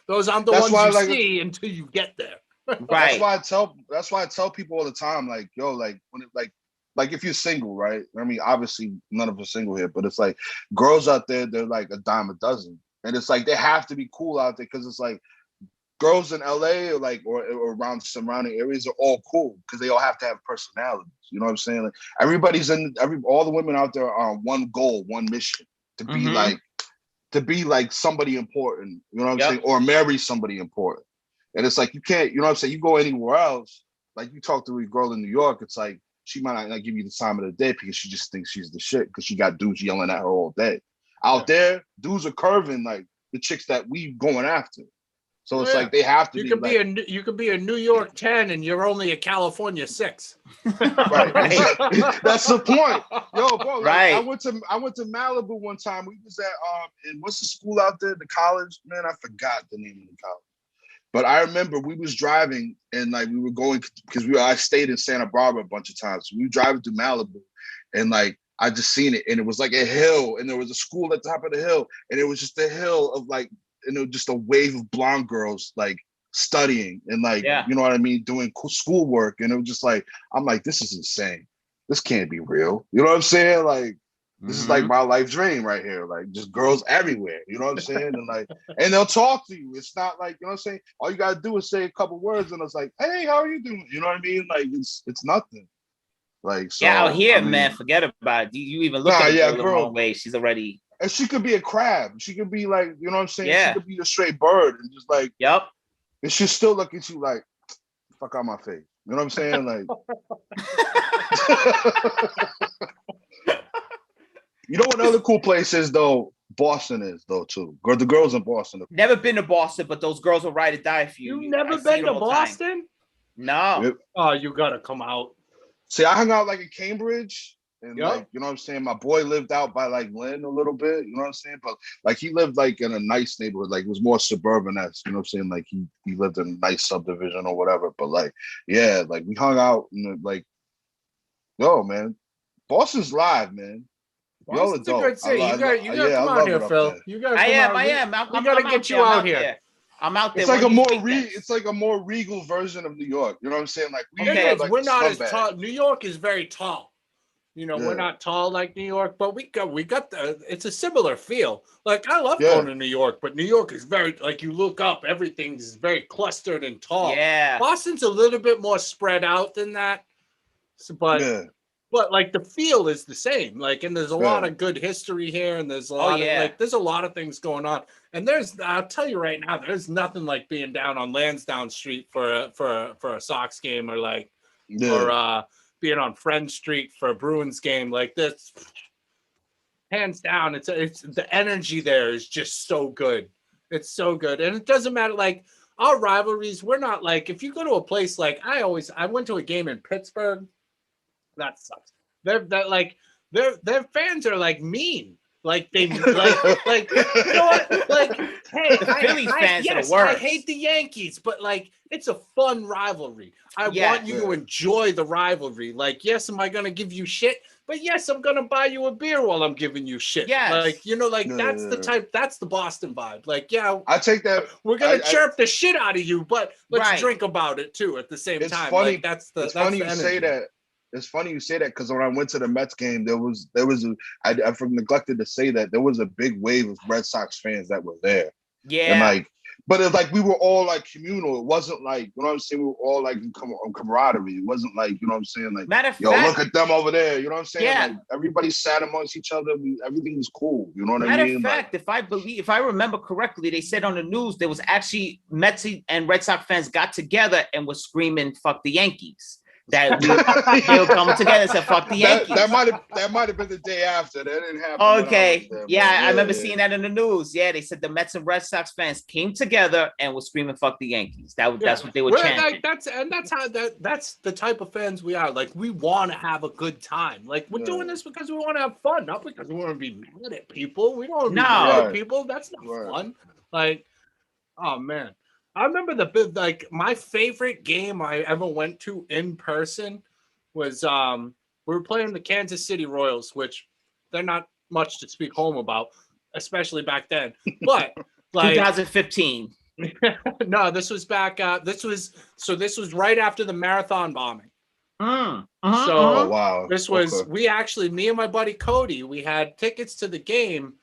those aren't the ones you see until you get there. Right. That's why I tell people all the time, like, yo, like when it like if you're single, right? I mean, obviously none of us are single here, but it's like girls out there, they're like a dime a dozen. And it's like they have to be cool out there because it's like girls in LA or around surrounding areas are all cool because they all have to have personalities. You know what I'm saying? Like all the women out there are on one goal, one mission to be like somebody important. You know what I'm saying? Or marry somebody important. And it's like you can't. You know what I'm saying? You go anywhere else, like you talk to a girl in New York, it's like she might not give you the time of the day because she just thinks she's the shit because she got dudes yelling at her all day. Out there, dudes are curving like the chicks that we going after. So it's like they have to you be. Could be you could be a New York 10 and you're only a California 6. Right. That's the point. Yo, bro. Like, Right. I went to Malibu one time. We was at and what's the school out there? The college. Man, I forgot the name of the college. But I remember we was driving and like we were going because I stayed in Santa Barbara a bunch of times. So we were driving through Malibu, and like I just seen it, and it was like a hill, and there was a school at the top of the hill, and it was just a hill of like, just a wave of blonde girls like studying and like, you know what I mean, doing schoolwork, and it was just like, I'm like, this is insane. This can't be real. You know what I'm saying? Like, this is like my life dream right here. Like, just girls everywhere. You know what I'm saying? And like, and they'll talk to you. It's not like, you know what I'm saying? All you gotta do is say a couple words, and it's like, hey, how are you doing? You know what I mean? Like, it's nothing. Like, so out here, I mean, man, forget about it. You even look at a girl the wrong way, she's already. And she could be a crab. She could be like, you know what I'm saying? Yeah. She could be a straight bird and just like, yep. And she'll still look at you like, fuck out my face. You know what I'm saying? Like. You know what another cool place is though? Boston is though too. The girls in Boston. Never been to Boston, but those girls will ride or die for you. You've never been to Boston? No. Yep. Oh, you gotta come out. See, I hung out like in Cambridge, and like, you know what I'm saying? My boy lived out by like Lynn a little bit, you know what I'm saying? But like he lived like in a nice neighborhood, like it was more suburban-esque, you know what I'm saying? Like he lived in a nice subdivision or whatever. But like, yeah, like we hung out and like, yo, man, Boston's live, man. Y'all adult. A good city. You gotta come out here, Phil. You gotta come out. I am. We gotta get you out here. I'm out there. It's like it's like a more regal version of New York. You know what I'm saying? Like we're not as tall. New York is very tall. You know, we're not tall like New York, but we got it's a similar feel. Like I love going to New York, but New York is very, like, you look up, everything's very clustered and tall. Yeah. Boston's a little bit more spread out than that. So, but like the feel is the same. Like, and there's a lot of good history here, and there's a lot of like there's a lot of things going on. And I'll tell you right now, there's nothing like being down on Lansdowne Street for a Sox game, or like or being on Friend Street for a Bruins game. Like this, hands down, it's the energy there is just so good. It's so good. And it doesn't matter, like our rivalries, we're not like, if you go to a place like I went to a game in Pittsburgh. That sucks. Their fans are like mean. Like they like you know what? Like, hey, the Philly fans are the worst. I hate the Yankees, but like it's a fun rivalry. I want you to enjoy the rivalry. Like, yes, am I gonna give you shit? But yes, I'm gonna buy you a beer while I'm giving you shit. Yes. Like, you know, like that's the Boston vibe. Like, yeah, I take that. We're gonna chirp the shit out of you, but let's drink about it too at the same time. Funny. Like, that's funny you say that. It's funny you say that, because when I went to the Mets game, I neglected to say that there was a big wave of Red Sox fans that were there. Yeah. And like, but it's like we were all like communal. It wasn't like, you know what I'm saying, we were all like in camaraderie. It wasn't like, you know what I'm saying, like, matter of yo, fact, look at them over there. You know what I'm saying? Yeah. Like, everybody sat amongst each other. Everything was cool. You know what I mean? Matter of fact, if I remember correctly, they said on the news there was actually Mets and Red Sox fans got together and was screaming "fuck the Yankees." That they'll come together and say "fuck the Yankees." That might have been the day after. That didn't happen. Okay, I remember seeing that in the news. Yeah, they said the Mets and Red Sox fans came together and were screaming "fuck the Yankees." That's what they were chanting. Like, that's the type of fans we are. Like, we want to have a good time. Like, we're doing this because we want to have fun, not because we want to be mad at people. We don't want to be mad at people. That's not fun. Like, oh man. I remember my favorite game I ever went to in person was we were playing the Kansas City Royals, which they're not much to speak home about, especially back then. But like 2015. No, this was back. This was right after the marathon bombing. Oh wow. This was me and my buddy Cody. We had tickets to the game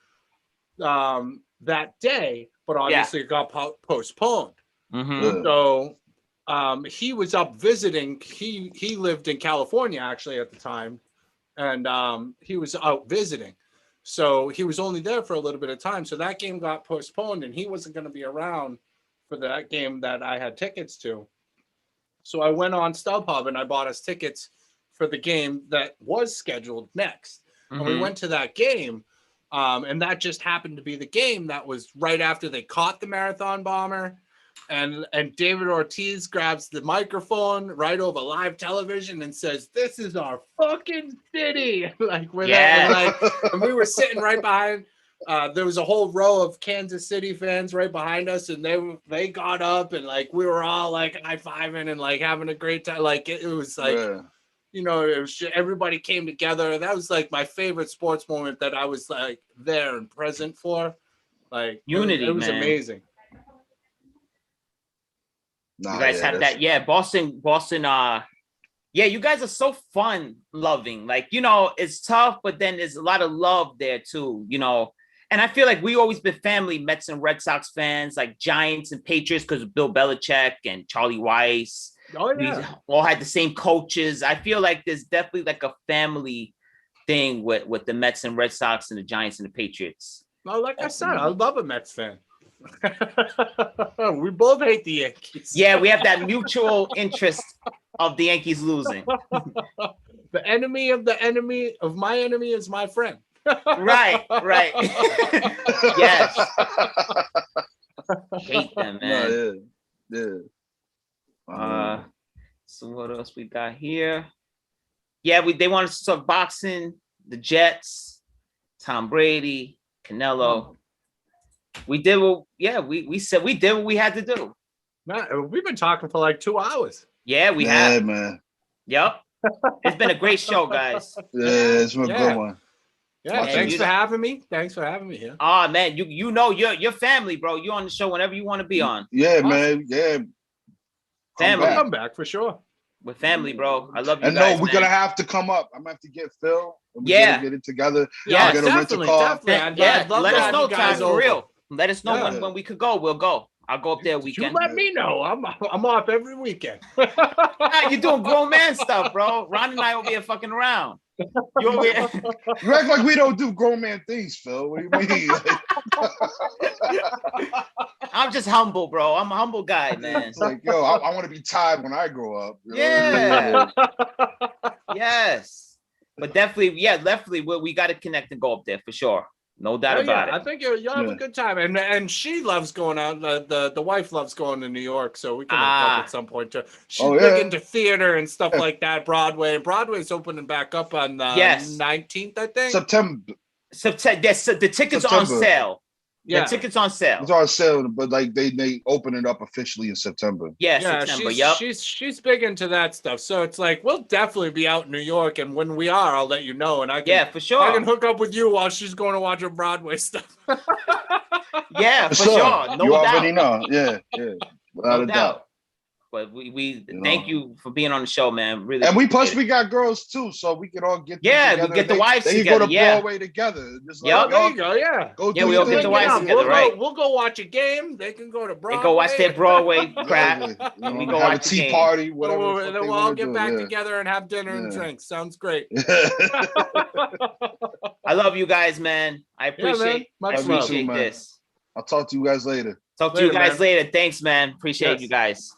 that day, but obviously it got postponed. Mm-hmm. So he was up visiting. He lived in California actually at the time, and he was out visiting. So he was only there for a little bit of time. So that game got postponed, and he wasn't going to be around for that game that I had tickets to. So I went on StubHub and I bought us tickets for the game that was scheduled next. And we went to that game. And that just happened to be the game that was right after they caught the marathon bomber. and David Ortiz grabs the microphone right over live television and says, "This is our fucking city." Like with Yeah. and we were sitting right behind. There was a whole row of Kansas City fans right behind us, and they got up and like we were all like high-fiving and like having a great time. Like it was like, you know, it was just, everybody came together. That was like my favorite sports moment that I was like there and present for. Like Unity, it was man. amazing. Nah, You guys have that, yeah. Boston. Yeah, you guys are so fun loving. Like, you know, it's tough, but then there's a lot of love there too, you know. And I feel like we always been family, Mets and Red Sox fans, like Giants and Patriots, because of Bill Belichick and Charlie Weiss. Oh yeah. We all had the same coaches. I feel like there's definitely like a family thing with the Mets and Red Sox and the Giants and the Patriots. Well, like I said, I love a Mets fan. We both hate the Yankees. Yeah, we have that mutual interest of the Yankees losing. The enemy of my enemy is my friend. Right. Yes. Hate them, man. No, yeah. So what else we got here? Yeah, they want us to talk boxing, the Jets, Tom Brady, Canelo. We did what, we said we did what we had to do. Man, we've been talking for like 2 hours. Yeah, we have. Man. Yep. It's been a great show, guys. Yeah, it's been a good one. Yeah, thanks for having me. Thanks for having me here. Oh man, you know your family, bro. You're on the show whenever you want to be on. Yeah, awesome. Man. Yeah. Family. Come back for sure. With family, bro. I love you and guys. No, we're gonna have to come up. I'm gonna have to get Phil. And get it together. Yeah, definitely. Yeah, let us know, Ty, for real. Let us know when we could go. We'll go. I'll go up there weekend. You let me know. I'm off every weekend. You're doing grown man stuff, bro. Ron and I will be fucking around. You act like we don't do grown man things, Phil. What do you mean? I'm just humble, bro. I'm a humble guy, man. It's like, yo, I want to be tied when I grow up. You know? Yeah. Yes. But definitely, we got to connect and go up there for sure. No doubt about it. I think you'll have a good time, and she loves going out. The wife loves going to New York, so we can hook up at some point too. She's big into theater and stuff like that. Broadway's opening back up on the 19th, I think. September. Yes, the tickets are on sale. Yeah, the tickets on sale. It's on sale, but like they open it up officially in September. Yeah, September. She's big into that stuff. So it's like we'll definitely be out in New York, and when we are, I'll let you know. And I can, for sure. I can hook up with you while she's going to watch her Broadway stuff. Yeah, for sure. No you doubt. Already know. Yeah, without a doubt. But we thank you for being on the show, man. Really, and we got girls too, so we can all get together. We get the wives together. They can go to Broadway together. Just there you go. We all get the wives together, right? We'll go watch a game. They can go to Broadway. They go watch their Broadway crap. And we go have watch a tea party, whatever. And then we'll all get back together and have dinner and drinks. Sounds great. I love you guys, man. I appreciate this. I'll talk to you guys later. Talk to you guys later. Thanks, man. Appreciate you guys.